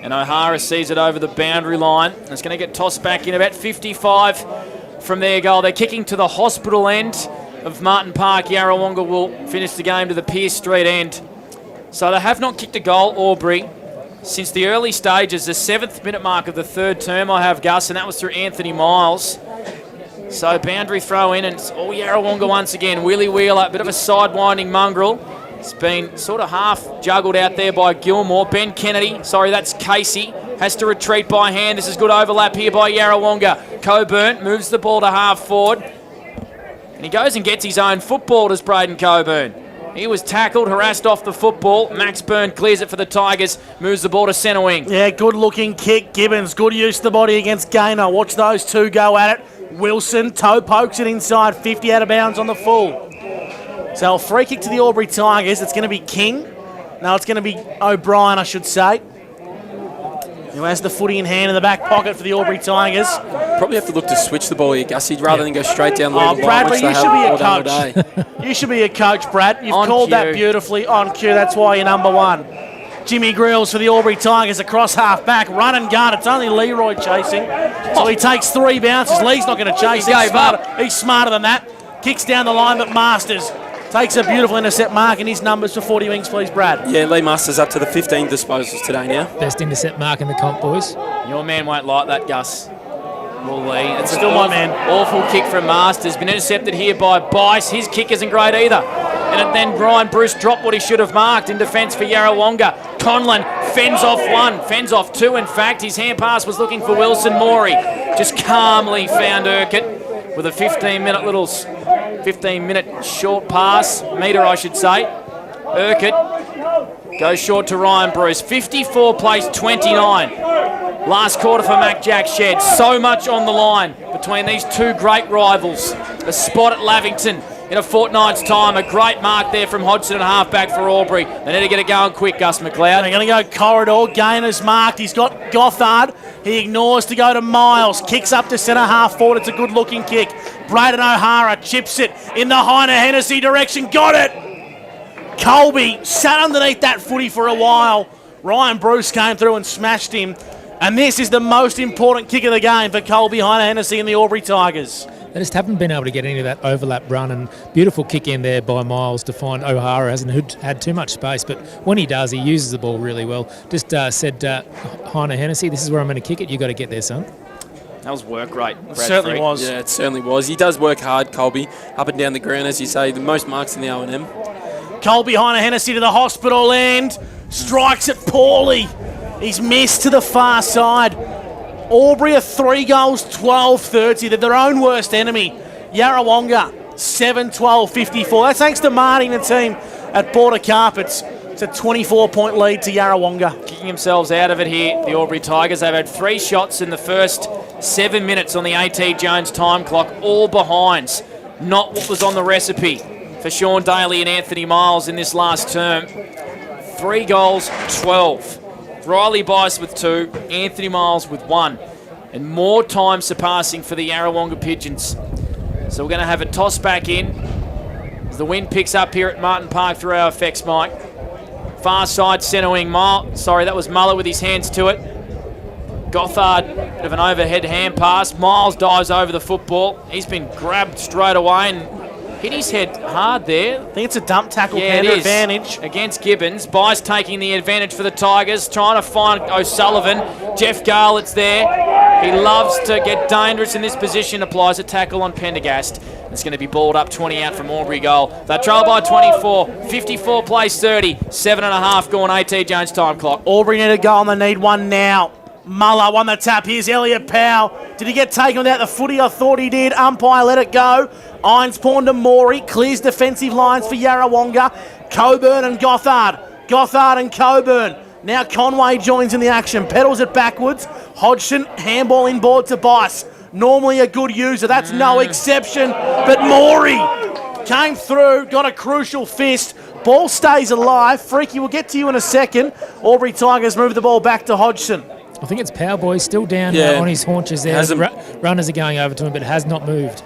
And O'Hara sees it over the boundary line. It's going to get tossed back in about 55 from their goal. They're kicking to the hospital end of Martin Park. Yarrawonga will finish the game to the Pierce Street end. So they have not kicked a goal, Albury, since the early stages, the 7th minute mark of the third term. I have Gus, and that was through Anthony Miles. So boundary throw in, and it's all Yarrawonga once again. Willie Wheeler, a bit of a sidewinding mongrel. It's been sort of half juggled out there by Gilmore. Ben Kennedy, that's Casey, has to retreat by hand. This is good overlap here by Yarrawonga. Coburn moves the ball to half forward. And he goes and gets his own football, does Braden Coburn. He was tackled, harassed off the football. Max Byrne clears it for the Tigers, moves the ball to centre wing. Yeah, good looking kick. Gibbons, good use of the body against Gaynor. Watch those two go at it. Wilson, toe pokes it inside, 50 out of bounds on the full. So a free kick to the Albury Tigers. It's going to be King. No, it's going to be O'Brien, I should say. Who has the footy in hand in the back pocket for the Aubrey Tigers. Probably have to look to switch the ball here, Gussie, rather than go straight down the line. Bradley, you should be a coach. You should be a coach, Brad. You've called that beautifully. On cue, that's why you're number one. Jimmy Grills for the Aubrey Tigers across half back. Run and gun. It's only Leroy chasing. So he takes 3 bounces. Lee's not going to chase. He's smarter than that. Kicks down the line, but Masters takes a beautiful intercept mark, and his numbers for 40 wings, please, Brad. Yeah, Lee Masters up to the 15 disposals today now. Best intercept mark in the comp, boys. Your man won't like that, Gus. Well, Lee. It's still my man. Awful kick from Masters. Been intercepted here by Bice. His kick isn't great either. And then Brian Bruce dropped what he should have marked in defence for Yarrawonga. Conlon fends off 1, fends off 2, in fact. His hand pass was looking for Wilson Morey. Just calmly found Urquhart with a 15-minute short pass, metre I should say. Urquhart goes short to Ryan Bruce. 54 plays 29. Last quarter for Mac Jack Shed. So much on the line between these two great rivals. A spot at Lavington in a fortnight's time. A great mark there from Hodgson and halfback for Albury. They need to get it going quick, Gus McLeod. They're going to go corridor. Gainer's marked. He's got Gothard. He ignores to go to Miles. Kicks up to centre half forward. It's a good looking kick. Braden O'Hara chips it in the Heiner Hennessy direction. Got it! Colby sat underneath that footy for a while. Ryan Bruce came through and smashed him. And this is the most important kick of the game for Colby, Heiner Hennessy and the Aubrey Tigers. They just haven't been able to get into that overlap run, and beautiful kick in there by Miles to find O'Hara. Hasn't had too much space, but when he does, he uses the ball really well. Just said, Heiner Hennessy, this is where I'm going to kick it. You got to get there, son. That was work rate. It certainly was. Yeah, it certainly was. He does work hard, Colby, up and down the ground, as you say, the most marks in the O&M. Colby, Heiner Hennessy to the hospital end. Strikes it poorly. He's missed to the far side. Albury are 3 goals, 12-30. They're their own worst enemy. Yarrawonga, 7-12-54. That's thanks to Marty and the team at Border Carpets. It's a 24-point lead to Yarrawonga. Kicking themselves out of it here, the Albury Tigers. They've had 3 shots in the first 7 minutes on the A.T. Jones time clock, all behinds. Not what was on the recipe for Sean Daly and Anthony Miles in this last term. 3 goals, 12. Riley Bice with 2, Anthony Miles with 1, and more time surpassing for the Yarrawonga Pigeons. So we're going to have a toss back in as the wind picks up here at Martin Park through our effects mic. Far side centre wing, that was Muller with his hands to it. Gothard, bit of an overhead hand pass. Miles dives over the football. He's been grabbed straight away and hit his head hard there. I think it's a dump tackle, advantage. Against Gibbons. Bice taking the advantage for the Tigers, trying to find O'Sullivan. Jeff Garlett's there. He loves to get dangerous in this position, applies a tackle on Pendergast. It's going to be balled up 20 out from Albury goal. They trail by 24. 54 plays 30. 7.5 gone. AT Jones time clock. Albury need a goal and they need one now. Muller won the tap. Here's Elliot Powell. Did he get taken without the footy? I thought he did. Umpire let it go. Irons pawn to Morey. Clears defensive lines for Yarrawonga. Coburn and Gothard. Gothard and Coburn. Now Conway joins in the action. Pedals it backwards. Hodgson, handball inboard to Bice. Normally a good user. That's no exception. But Morey came through, got a crucial fist. Ball stays alive. Freaky, we'll get to you in a second. Albury Tigers move the ball back to Hodgson. I think it's Powerboy still down on his haunches there. Runners are going over to him, but has not moved.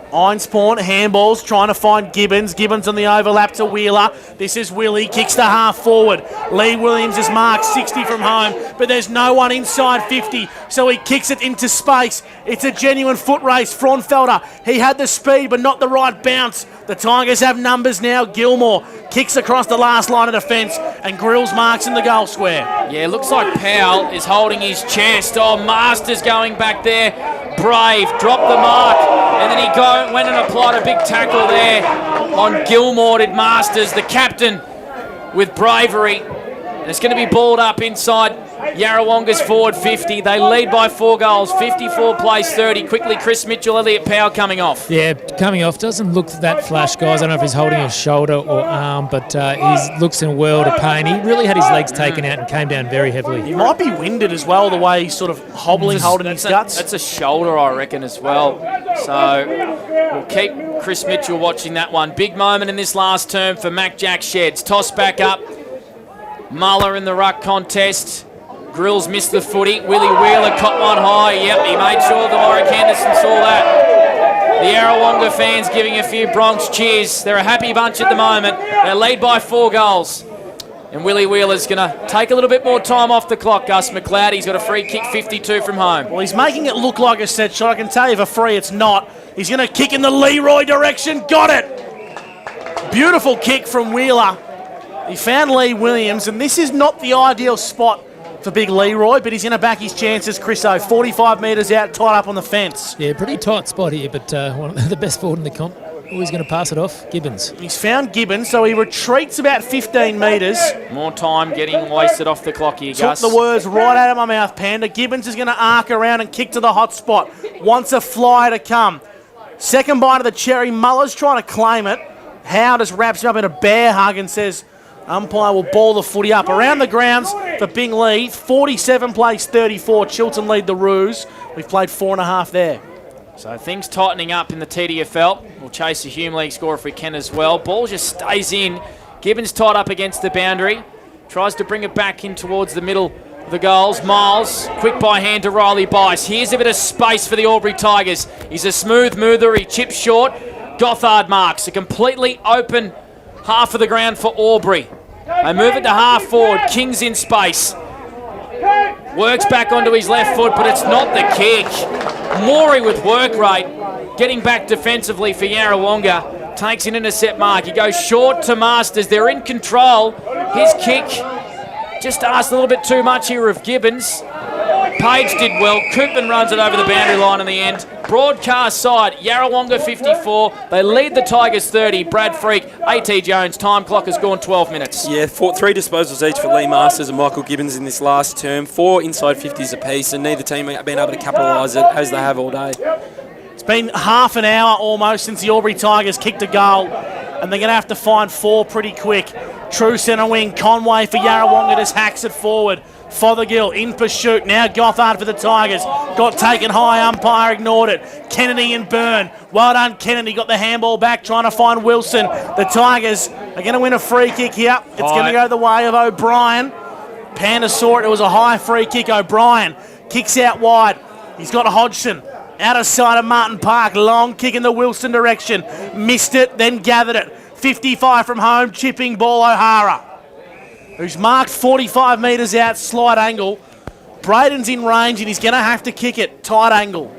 Einspawn, handballs, trying to find Gibbons. Gibbons on the overlap to Wheeler. This is Willie, kicks the half forward. Lee Williams is marked 60 from home, but there's no one inside 50, so he kicks it into space. It's a genuine foot race. Fraunfelder, he had the speed, but not the right bounce. The Tigers have numbers now. Gilmore kicks across the last line of defence, and Grills marks in the goal square. Yeah, looks like Powell is holding his chest. Oh, Masters going back there. Brave, dropped the mark, and then he went and applied a big tackle there on Gilmore, did Masters, the captain, with bravery. And it's going to be balled up inside Yarrawonga's forward 50. They lead by 4 goals, 54 plays 30. Quickly, Chris Mitchell, Elliot Powell coming off. Yeah, coming off. Doesn't look that flash, guys. I don't know if he's holding his shoulder or arm, but he looks in a world of pain. He really had his legs taken out and came down very heavily. He might be winded as well, the way he's sort of hobbling, holding his guts. That's a shoulder, I reckon, as well. So we'll keep Chris Mitchell watching that one. Big moment in this last term for Mac Jack Sheds. Toss back up. Muller in the ruck contest. Grills missed the footy. Willie Wheeler caught one high. Yep, he made sure that Warwick Henderson saw that. The Yarrawonga fans giving a few Bronx cheers. They're a happy bunch at the moment. They lead by 4 goals. And Willie Wheeler's going to take a little bit more time off the clock, Gus McLeod. He's got a free kick, 52 from home. Well, he's making it look like a set shot. I can tell you for free it's not. He's going to kick in the Leroy direction. Got it! Beautiful kick from Wheeler. He found Lee Williams, and this is not the ideal spot for big Leroy, but he's going to back his chances, Chriso. 45 metres out, tied up on the fence. Yeah, pretty tight spot here, but one of the best forward in the comp. Always going to pass it off, Gibbons. He's found Gibbons, so he retreats about 15 metres. More time getting wasted off the clock here, Gus. Took the words right out of my mouth, Panda. Gibbons is going to arc around and kick to the hot spot. Wants a fly to come. Second bite of the cherry. Muller's trying to claim it. Howe just wraps him up in a bear hug and says, umpire will ball the footy up. Around the grounds for Bing Lee. 47 plays 34. Chilton lead the Roos. We've played 4.5 there. So things tightening up in the TDFL. We'll chase the Hume League score if we can as well. Ball just stays in. Gibbons tied up against the boundary. Tries to bring it back in towards the middle of the goals. Miles, quick by hand to Riley Bice. Here's a bit of space for the Albury Tigers. He's a smooth mover. He chips short. Gothard marks. A completely open half of the ground for Albury. They move it to half forward. King's in space. Works back onto his left foot, but it's not the kick. Morey with work rate, getting back defensively for Yarrawonga. Takes an intercept mark. He goes short to Masters. They're in control. His kick just asked a little bit too much here of Gibbons. Page did well. Koopman runs it over the boundary line in the end. Broadcast side, Yarrawonga 54. They lead the Tigers 30. Brad Freak, AT Jones. Time clock has gone 12 minutes. Yeah, 3 disposals each for Lee Masters and Michael Gibbons in this last term. 4 inside 50s apiece, and neither team have been able to capitalise it as they have all day. It's been half an hour almost since the Albury Tigers kicked a goal, and they're going to have to find 4 pretty quick. True centre wing, Conway for Yarrawonga just hacks it forward. Fothergill in pursuit. Now Gothard for the Tigers. Got taken high, umpire ignored it. Kennedy and Byrne. Well done, Kennedy. Got the handball back, trying to find Wilson. The Tigers are going to win a free kick here. It's going to go the way of O'Brien. Panda saw it. It was a high free kick. O'Brien kicks out wide. He's got a Hodgson. Out of sight of Martin Park. Long kick in the Wilson direction. Missed it, then gathered it. 55 from home. Chipping ball O'Hara, who's marked 45 metres out, slight angle. Braden's in range and he's going to have to kick it, tight angle.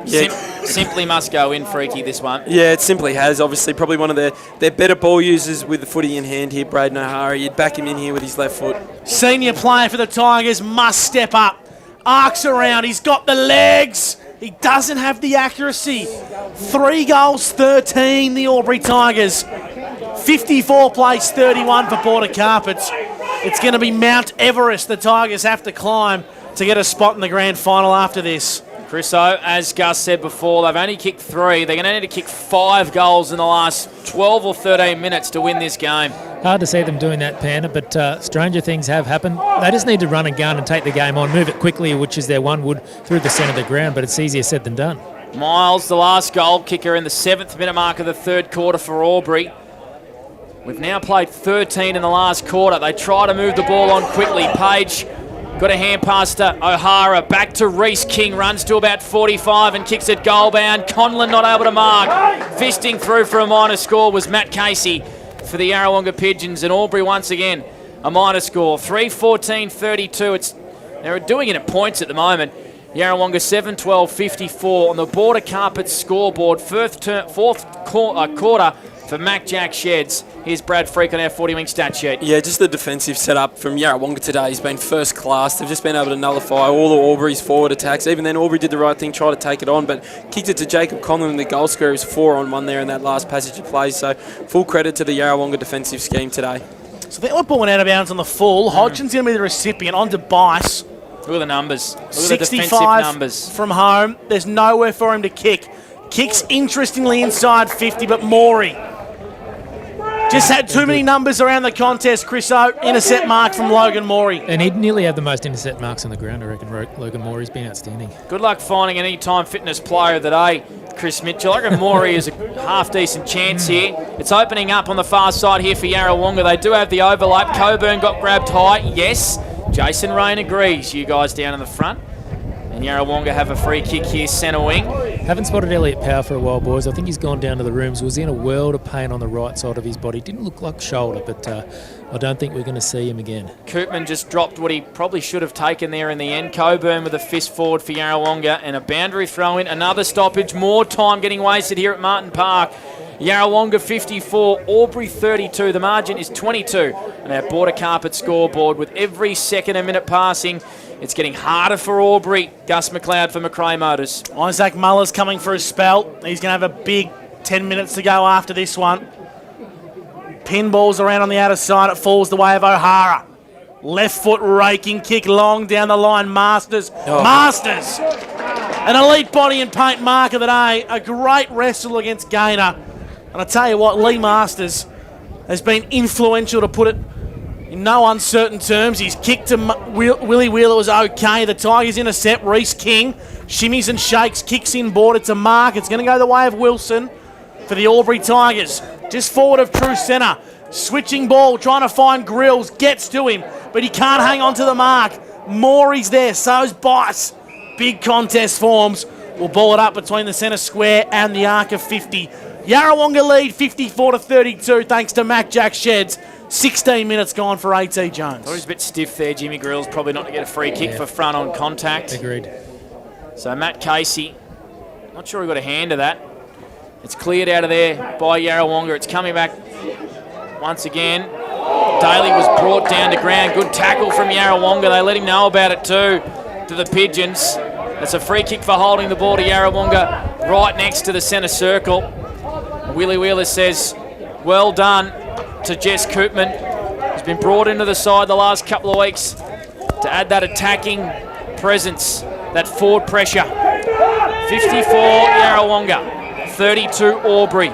Yeah. Simply must go in, Freaky, this one. Yeah, it simply has. Obviously, probably one of their better ball users with the footy in hand here, Braden O'Hara. You'd back him in here with his left foot. Senior player for the Tigers must step up. Arcs around, he's got the legs. He doesn't have the accuracy. 3 goals, 13, the Albury Tigers. 54 plays 31 for Border Carpets. It's going to be Mount Everest the Tigers have to climb to get a spot in the grand final after this. Chriso, as Gus said before, they've only kicked 3. They're going to need to kick 5 goals in the last 12 or 13 minutes to win this game. Hard to see them doing that, Panda, but stranger things have happened. They just need to run a gun and take the game on, move it quickly, which is their one wood, through the centre of the ground, but it's easier said than done. Miles, the last goal kicker in the 7th minute mark of the third quarter for Albury. We've now played 13 in the last quarter. They try to move the ball on quickly. Page got a hand pass to O'Hara. Back to Reese King. Runs to about 45 and kicks it goal bound. Conlon not able to mark. Fisting through for a minor score was Matt Casey for the Yarrawonga Pigeons. And Albury once again a minor score. 3-14-32. They're doing it at points at the moment. Yarrawonga 7-12-54 on the Border Carpets scoreboard. Fourth quarter for Mac Jack Sheds. Here's Brad Freak on our 40-wing stat sheet. Yeah, just the defensive setup from Yarrawonga today has been first class. They've just been able to nullify all of Albury's forward attacks. Even then, Albury did the right thing, tried to take it on, but kicked it to Jacob Conlon, and the goal scorer was 4-on-1 there in that last passage of play. So full credit to the Yarrawonga defensive scheme today. So they were balling out of bounds on the full. Hodgson's going to be the recipient on to Bice. Look at the numbers. Look at the 65 defensive numbers. From home. There's nowhere for him to kick. Kicks interestingly inside 50, but Morey just had too many numbers around the contest, Chriso. Intercept mark from Logan Morey. And he'd nearly have the most intercept marks on the ground, I reckon. Logan Morey's been outstanding. Good luck finding an anytime fitness player of the day, Chris Mitchell. I reckon Morey is a half-decent chance here. It's opening up on the far side here for Yarrawonga. They do have the overlap. Coburn got grabbed high. Yes, Jason Rain agrees. You guys down in the front. And Yarrawonga have a free kick here, centre wing. Haven't spotted Elliot Power for a while, boys. I think he's gone down to the rooms. Was in a world of pain on the right side of his body. Didn't look like shoulder, but I don't think we're going to see him again. Koopman just dropped what he probably should have taken there in the end. Coburn with a fist forward for Yarrawonga and a boundary throw in. Another stoppage. More time getting wasted here at Martin Park. Yarrawonga 54, Albury 32. The margin is 22. And our Border Carpet scoreboard with every second a minute passing. It's getting harder for Albury. Gus McLeod for McRae Motors. Isaac Muller's coming for a spell. He's going to have a big 10 minutes to go after this one. Pinballs around on the outer side. It falls the way of O'Hara. Left foot raking kick long down the line. Masters. Masters! An elite body and paint mark of the day. A great wrestle against Gaynor. And I tell you what, Lee Masters has been influential, to put it in no uncertain terms. He's kicked to Willie Wheeler, was okay. The Tigers intercept. Reese King shimmies and shakes, kicks inboard. It's a mark. It's going to go the way of Wilson for the Albury Tigers. Just forward of true centre. Switching ball, trying to find Grills. Gets to him, but he can't hang on to the mark. Morey's there, so's Bice. Big contest forms. We'll ball it up between the centre square and the arc of 50. Yarrawonga lead 54-32 thanks to Mac Jack Sheds. 16 minutes gone for A.T. Jones. Thought he was a bit stiff there, Jimmy Grills. Probably not to get a free kick for front on contact. Agreed. So Matt Casey, not sure he got a hand of that. It's cleared out of there by Yarrawonga. It's coming back once again. Daly was brought down to ground. Good tackle from Yarrawonga. They let him know about it too, to the Pigeons. It's a free kick for holding the ball to Yarrawonga right next to the centre circle. Willie Wheeler says, well done to Jess Koopman. He's been brought into the side the last couple of weeks to add that attacking presence, that forward pressure. 54 Yarrawonga, 32 Albury.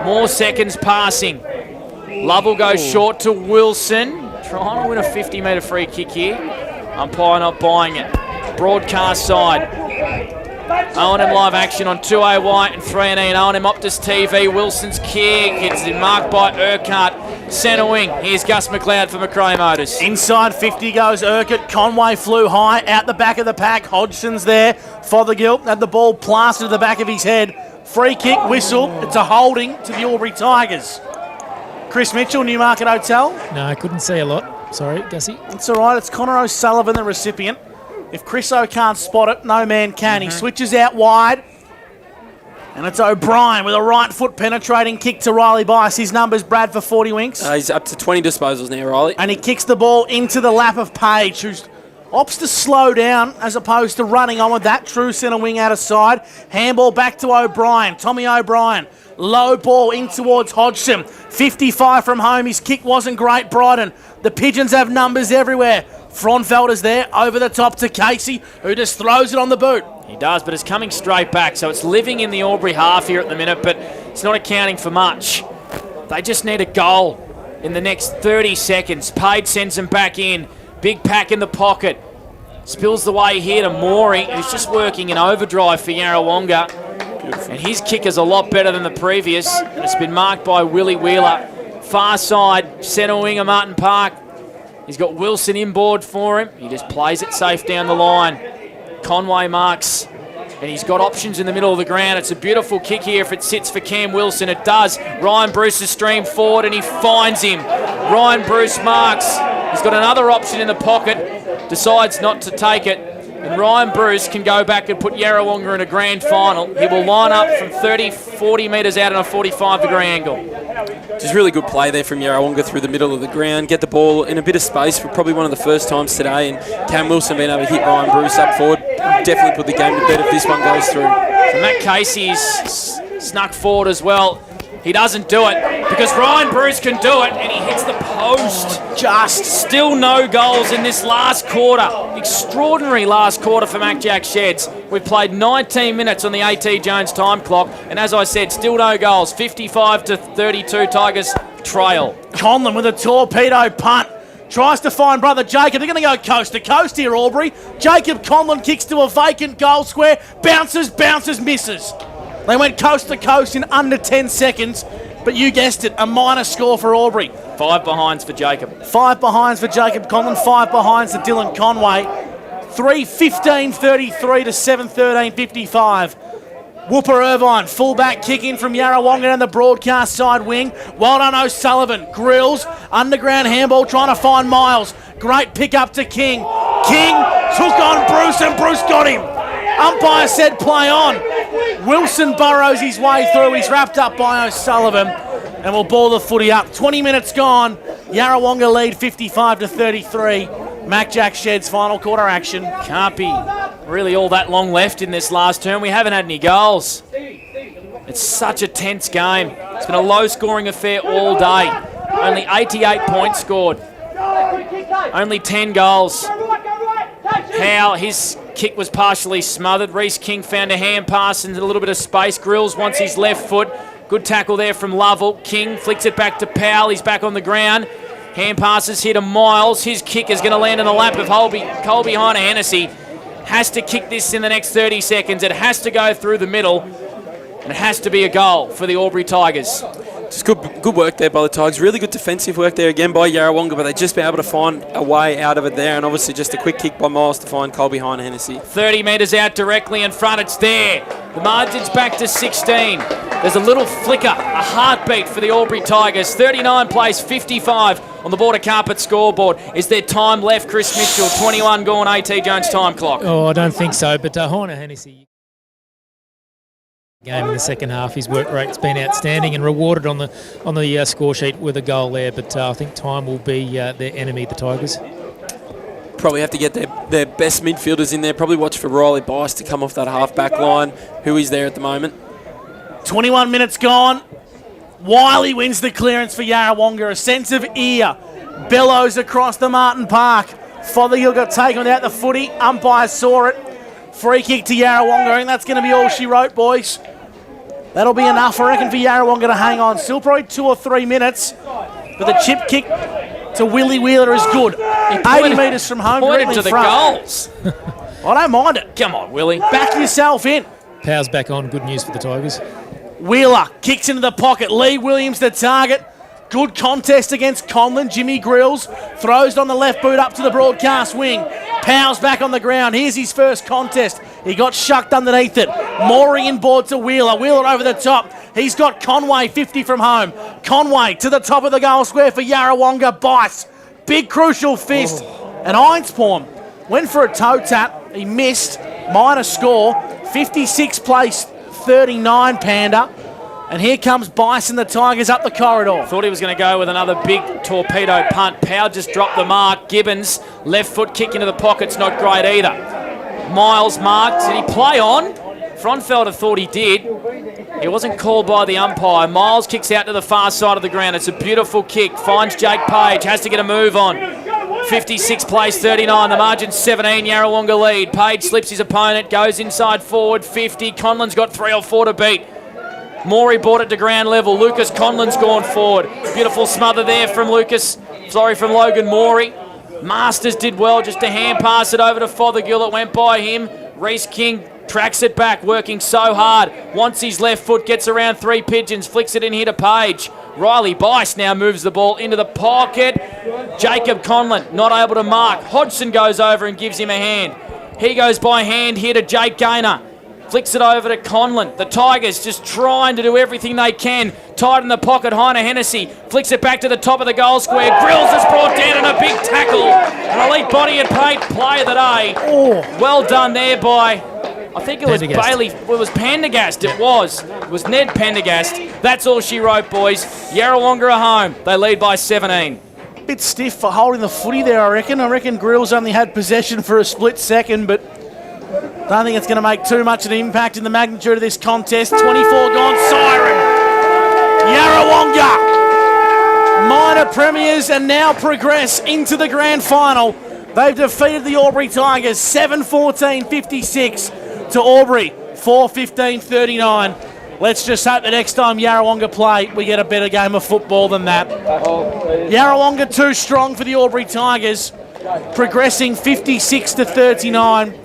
More seconds passing. Lovell goes short to Wilson. Trying to win a 50-metre free kick here. Umpire not buying it. Broadcast side. O&M live action on 2A White and 3&E and O&M Optus TV. Wilson's kick. It's marked by Urquhart. Centre wing. Here's Gus McLeod for McRae Motors. Inside 50 goes Urquhart. Conway flew high out the back of the pack. Hodgson's there. Fothergill had the ball plastered to the back of his head. Free kick, whistle. It's a holding to the Albury Tigers. Chris Mitchell, Newmarket Hotel. No, I couldn't see a lot. Sorry, Gussie. It's all right. It's Connor O'Sullivan, the recipient. If Chris O can't spot it, no man can. He switches out wide. And it's O'Brien with a right foot penetrating kick to Riley Bice. His number's Brad for 40 winks. He's up to 20 disposals now, Riley. And he kicks the ball into the lap of Page, who's Opts to slow down as opposed to running on with that true centre wing out of side. Handball back to O'Brien. Tommy O'Brien. Low ball in towards Hodgson. 55 from home. His kick wasn't great, Brighton. The Pigeons have numbers everywhere. Fronfelder's there, over the top to Casey, who just throws it on the boot. He does, but it's coming straight back, so it's living in the Albury half here at the minute, but it's not accounting for much. They just need a goal in the next 30 seconds. Page sends them back in. Big pack in the pocket. Spills the way here to Morey, who's just working in overdrive for Yarrawonga. Beautiful. And his kick is a lot better than the previous, and it's been marked by Willie Wheeler. Far side, centre winger Martin Park. He's got Wilson inboard for him. He just plays it safe down the line. Conway marks, and he's got options in the middle of the ground. It's a beautiful kick here if it sits for Cam Wilson. It does. Ryan Bruce has streamed forward, and he finds him. Ryan Bruce marks. He's got another option in the pocket, decides not to take it, and Ryan Bruce can go back and put Yarrawonga in a grand final. He will line up from 30, 40 metres out on a 45-degree angle. Just really good play there from Yarrawonga through the middle of the ground. Get the ball in a bit of space for probably one of the first times today, and Cam Wilson being able to hit Ryan Bruce up forward. Definitely put the game to bed if this one goes through. So Matt Casey's snuck forward as well. He doesn't do it because Ryan Bruce can do it, and he hits the post. Just still no goals in this last quarter. Extraordinary last quarter for Mac Jack Sheds. We've played 19 minutes on the A.T. Jones time clock, and as I said, still no goals. 55-32 Tigers trail. Conlon with a torpedo punt. Tries to find brother Jacob. They're going to go coast to coast here, Albury. Jacob Conlon kicks to a vacant goal square. Bounces, misses. They went coast to coast in under 10 seconds, but you guessed it, a minor score for Albury. 5 behinds for Jacob. 5 behinds for Jacob Conlon, 5 behinds for Dylan Conway. 3:15:33 to 7:13:55. Whooper Irvine, fullback kick in from Yarrawonga down the broadcast side wing. Well done O'Sullivan. Grills, underground handball trying to find Miles. Great pick up to King. King took on Bruce and Bruce got him. Umpire said play on. Wilson burrows his way through. He's wrapped up by O'Sullivan and will ball the footy up. 20 minutes gone. Yarrawonga lead 55-33. Mac Jack Sheds final quarter action. Can't be really all that long left in this last term. We haven't had any goals. It's such a tense game. It's been a low-scoring affair all day. Only 88 points scored. Only 10 goals. Howe, his kick was partially smothered. Reece King found a hand pass and a little bit of space. Grills wants his left foot. Good tackle there from Lovell. King flicks it back to Powell. He's back on the ground. Hand passes here to Miles. His kick is going to land in the lap of Colby Hannessy. Has to kick this in the next 30 seconds. It has to go through the middle. And it has to be a goal for the Albury Tigers. Just good work there by the Tigers. Really good defensive work there again by Yarrawonga, but they just been able to find a way out of it there, and obviously just a quick kick by Miles to find Colby Hannessy. 30 metres out directly in front. It's there. The margin's back to 16. There's a little flicker, a heartbeat for the Albury Tigers. 39 plays 55 on the border carpet scoreboard. Is there time left, Chris Mitchell? 21 gone, A.T. Jones time clock. Oh, I don't think so, but Horner Hennessy game in the second half. His work rate's been outstanding and rewarded on the score sheet with a goal there, but I think time will be their enemy, the Tigers. Probably have to get their best midfielders in there. Probably watch for Riley Bice to come off that half-back line, who is there at the moment. 21 minutes gone. Wiley wins the clearance for Yarrawonga. A sense of ear bellows across the Martin Park. Fothergill got taken without the footy. Umpire saw it. Free kick to Yarrawonga, and that's going to be all she wrote, boys. That'll be enough, I reckon, for Yarrawonga to hang on. Still probably 2 or 3 minutes, but the chip kick to Willie Wheeler is good. 80 metres from home, pointed to the goals. I don't mind it. Come on, Willie. Back yourself in. Powell's back on. Good news for the Tigers. Wheeler kicks into the pocket. Lee Williams the target. Good contest against Conlon. Jimmy Grills throws it on the left boot up to the broadcast wing. Powell's back on the ground. Here's his first contest. He got shucked underneath it. Morey inboard to Wheeler. Wheeler over the top. He's got Conway, 50 from home. Conway to the top of the goal square for Yarrawonga. Bice. Big crucial fist. And Einspawn went for a toe tap. He missed. Minor score. 56 plays 39, Panda. And here comes Bison, the Tigers, up the corridor. Thought he was going to go with another big torpedo punt. Powell just dropped the mark. Gibbons, left foot kick into the pocket's not great either. Miles marked. Did he play on? Frontfelder thought he did. He wasn't called by the umpire. Miles kicks out to the far side of the ground. It's a beautiful kick. Finds Jake Page. Has to get a move on. 56 plays 39. The margin's 17. Yarrawonga lead. Page slips his opponent. Goes inside forward. 50. Conlon's got 3 or 4 to beat. Morey brought it to ground level. Lucas Conlon's gone forward. Beautiful smother there from from Logan Morey. Masters did well just to hand pass it over to Fothergill. It went by him. Reece King tracks it back, working so hard. Wants his left foot, gets around 3 pigeons, flicks it in here to Page. Riley Bice now moves the ball into the pocket. Jacob Conlon not able to mark. Hodgson goes over and gives him a hand. He goes by hand here to Jake Gaynor. Flicks it over to Conlon. The Tigers just trying to do everything they can. Tight in the pocket, Heiner Hennessy. Flicks it back to the top of the goal square. Grills is brought down in a big tackle. An elite body and plate play of the day. Well done there by, I think it was Pendergast. Bailey. It was Pendergast. It was Ned Pendergast. That's all she wrote, boys. Yarrawonga are home. They lead by 17. Bit stiff for holding the footy there, I reckon. I reckon Grills only had possession for a split second, but don't think it's going to make too much of an impact in the magnitude of this contest. 24 gone, siren. Yarrawonga, minor premiers, and now progress into the grand final. They've defeated the Albury Tigers 7-14-56 to Albury 4-15-39. Let's just hope the next time Yarrawonga play, we get a better game of football than that. Yarrawonga too strong for the Albury Tigers, progressing 56-39.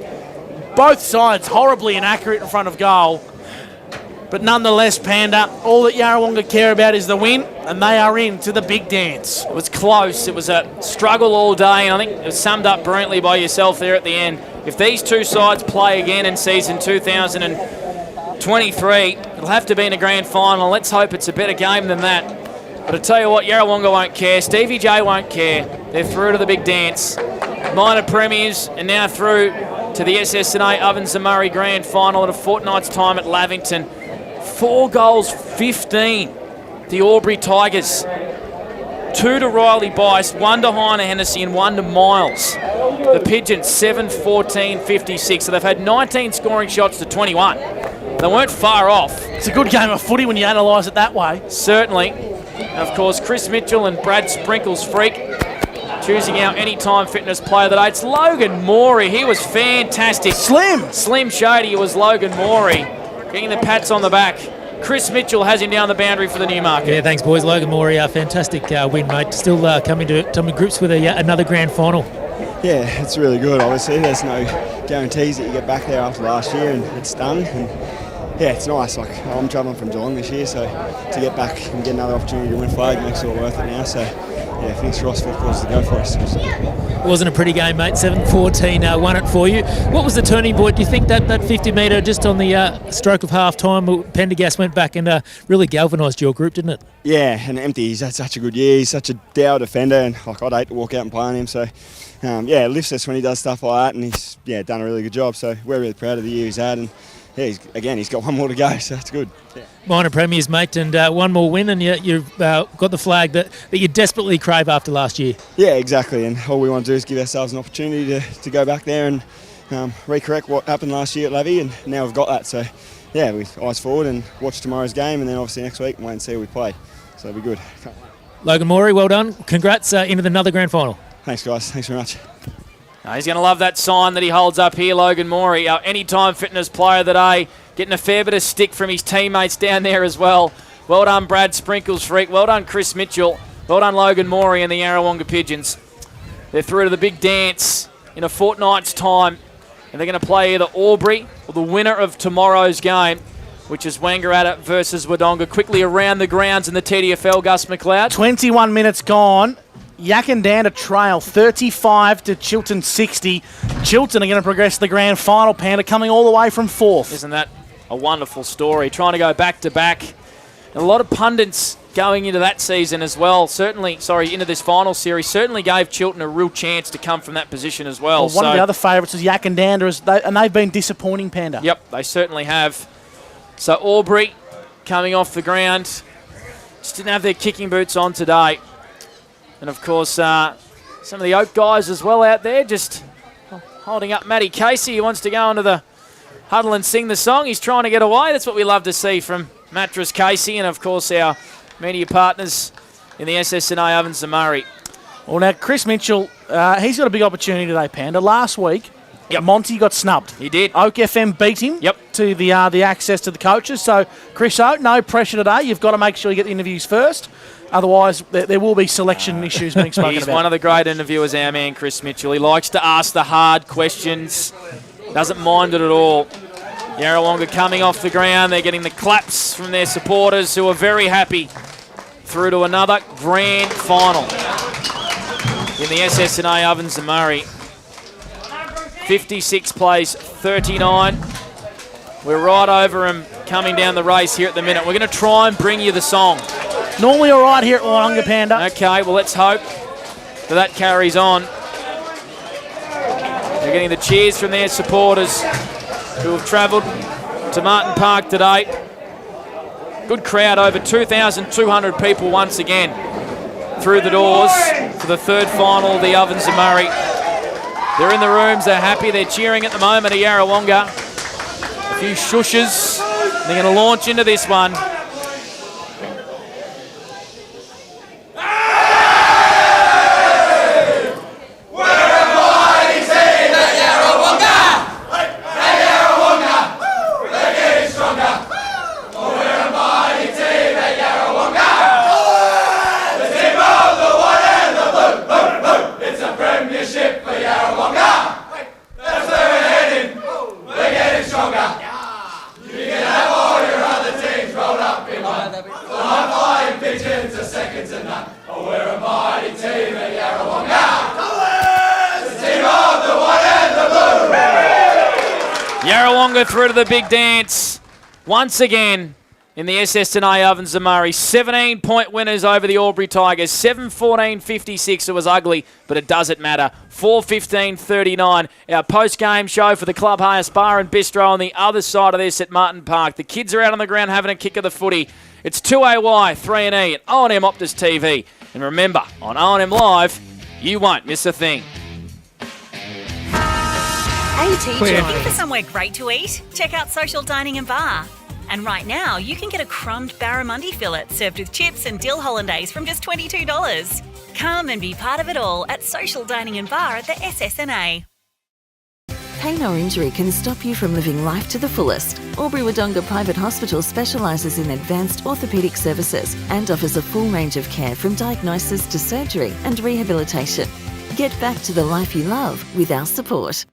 Both sides horribly inaccurate in front of goal. But nonetheless, Panda, all that Yarrawonga care about is the win, and they are into the big dance. It was close. It was a struggle all day, and I think it was summed up brilliantly by yourself there at the end. If these two sides play again in season 2023, it'll have to be in a grand final. Let's hope it's a better game than that. But I tell you what, Yarrawonga won't care. Stevie J won't care. They're through to the big dance. Minor premiers, and now through to the SS&A Ovens and Murray Grand Final at a fortnight's time at Lavington. 4 goals, 15. The Albury Tigers. 2 to Riley Bice, 1 to Heiner Hennessy, and 1 to Miles. The Pigeons, 7-14-56. So they've had 19 scoring shots to 21. They weren't far off. It's a good game of footy when you analyse it that way. Certainly. And of course, Chris Mitchell and Brad Sprinkles Freak choosing our anytime fitness player of the day. It's Logan Morey. He was fantastic. Slim showed he was Logan Morey. Getting the pats on the back. Chris Mitchell has him down the boundary for the Newmarket. Yeah, thanks, boys. Logan Morey, a fantastic win, mate. Still coming to grips with another grand final. Yeah, it's really good. Obviously, there's no guarantees that you get back there after last year, and it's done. And yeah, it's nice. Like, I'm travelling from Geelong this year, so to get back and get another opportunity to win flag makes it all worth it now. So yeah, fingers crossed for the cause to go for us. It wasn't a pretty game, mate. 7-14 won it for you. What was the turning point? Do you think that 50-metre just on the stroke of half-time, Pendergast went back and really galvanised your group, didn't it? Yeah, and Empty, he's had such a good year. He's such a dour defender, and like, I'd hate to walk out and play on him. So yeah, it lifts us when he does stuff like that, and he's done a really good job. So we're really proud of the year he's had, and yeah, he's got 1 more to go, so that's good. Yeah. Minor premiers, mate, and 1 more win, and you've got the flag that you desperately crave after last year. Yeah, exactly, and all we want to do is give ourselves an opportunity to go back there and recorrect what happened last year at Levy, and now we've got that. So yeah, we eyes forward and watch tomorrow's game, and then obviously next week and wait and see how we play. So it'll be good. Can't wait. Logan Morey, well done. Congrats into another grand final. Thanks, guys. Thanks very much. He's going to love that sign that he holds up here, Logan Morey, our anytime fitness player of the day, getting a fair bit of stick from his teammates down there as well. Well done, Brad Sprinkles Freak. Well done, Chris Mitchell. Well done, Logan Morey and the Yarrawonga Pigeons. They're through to the big dance in a fortnight's time, and they're going to play either Albury or the winner of tomorrow's game, which is Wangaratta versus Wodonga. Quickly around the grounds in the TDFL, Gus McLeod. 21 minutes gone. Yakandanda trail 35 to Chilton 60. Chilton are going to progress to the grand final, Panda, coming all the way from 4th. Isn't that a wonderful story? Trying to go back to back. And a lot of pundits going into that season as well, into this final series, certainly gave Chilton a real chance to come from that position as well. One of the other favourites was Yakandanda, and they've been disappointing, Panda. Yep, they certainly have. So Albury coming off the ground. Just didn't have their kicking boots on today. And, of course, some of the Oak guys as well out there just holding up Matty Casey, who wants to go into the huddle and sing the song. He's trying to get away. That's what we love to see from Mattress Casey and, of course, our media partners in the SS&A Ovens and Murray. Well, now, Chris Mitchell, he's got a big opportunity today, Panda. Last week, Monty got snubbed. He did. Oak FM beat him to the access to the coaches. So, Chris O, no pressure today. You've got to make sure you get the interviews first. Otherwise, there will be selection issues being spoken He's about. one of the great interviewers, our man Chris Mitchell. He likes to ask the hard questions. Doesn't mind it at all. Yarrawonga coming off the ground. They're getting the claps from their supporters who are very happy. Through to another grand final in the SS&A Ovens and Murray. 56 plays 39. We're right over him coming down the race here at the minute. We're going to try and bring you the song. Normally all right here at Wonga, Panda. Okay, well, let's hope that carries on. They're getting the cheers from their supporters who have travelled to Martin Park today. Good crowd, over 2,200 people once again through the doors for the third final of the Ovens and Murray. They're in the rooms, they're happy, they're cheering at the moment at Yarrawonga. A few shushes. They're going to launch into this one. Yarrawonga through to the big dance once again in the SS&A Ovens and Murray. 17-point winners over the Albury Tigers. 7-14-56. It was ugly, but it doesn't matter. 4-15-39. Our post-game show for the Clubhouse Bar and Bistro on the other side of this at Martin Park. The kids are out on the ground having a kick of the footy. It's 2AY, 3&E, and O&M Optus TV. And remember, on O&M Live, you won't miss a thing. Hey teacher, looking for somewhere great to eat? Check out Social Dining and Bar. And right now, you can get a crumbed barramundi fillet served with chips and dill hollandaise from just $22. Come and be part of it all at Social Dining and Bar at the SS&A. Pain or injury can stop you from living life to the fullest. Albury Wodonga Private Hospital specialises in advanced orthopaedic services and offers a full range of care from diagnosis to surgery and rehabilitation. Get back to the life you love with our support.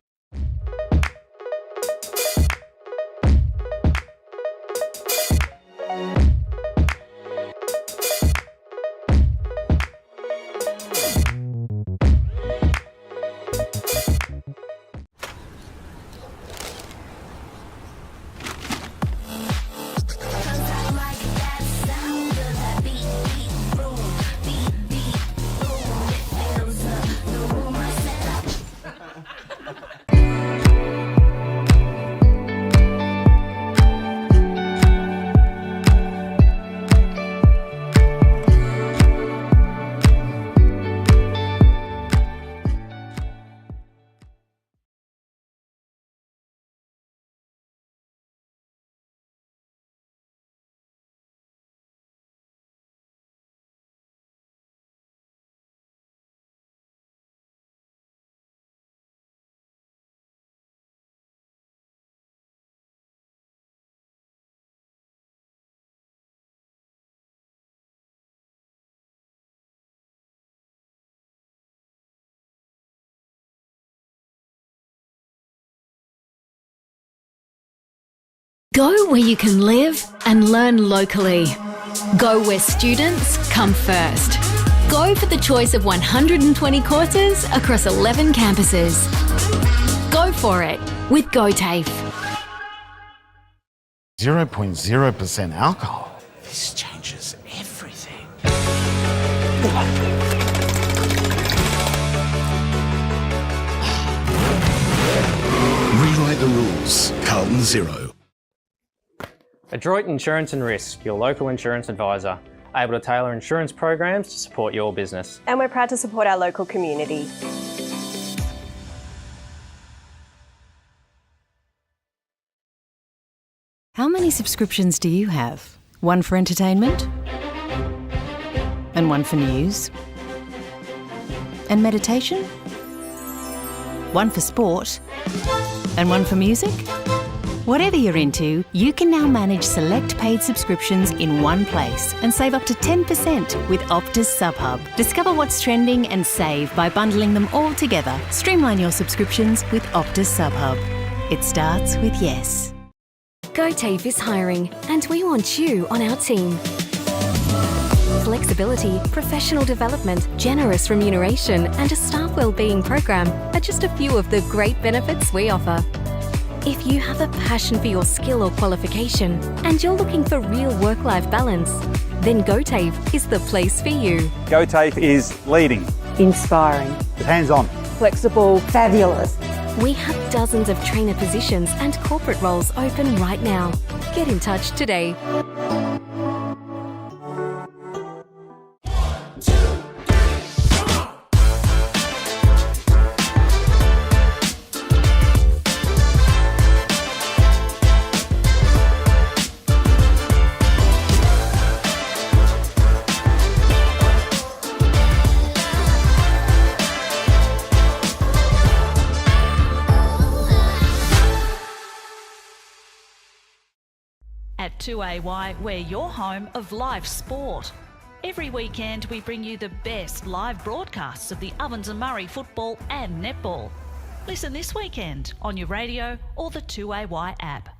Go where you can live and learn locally. Go where students come first. Go for the choice of 120 courses across 11 campuses. Go for it with GoTAFE. 0.0% alcohol. This changes everything. Rewrite the rules. Carlton 0. Adroit Insurance and Risk, your local insurance advisor, able to tailor insurance programs to support your business. And we're proud to support our local community. How many subscriptions do you have? One for entertainment? And one for news? And meditation? One for sport? And one for music? Whatever you're into, you can now manage select paid subscriptions in one place and save up to 10% with Optus SubHub. Discover what's trending and save by bundling them all together. Streamline your subscriptions with Optus SubHub. It starts with yes. GoTafe is hiring, and we want you on our team. Flexibility, professional development, generous remuneration, and a staff wellbeing program are just a few of the great benefits we offer. If you have a passion for your skill or qualification and you're looking for real work-life balance, then GoTafe is the place for you. GoTafe is leading, Inspiring. hands-on, Flexible. Fabulous. We have dozens of trainer positions and corporate roles open right now. Get in touch today. At 2AY, we're your home of live sport. Every weekend, we bring you the best live broadcasts of the Ovens and Murray football and netball. Listen this weekend on your radio or the 2AY app.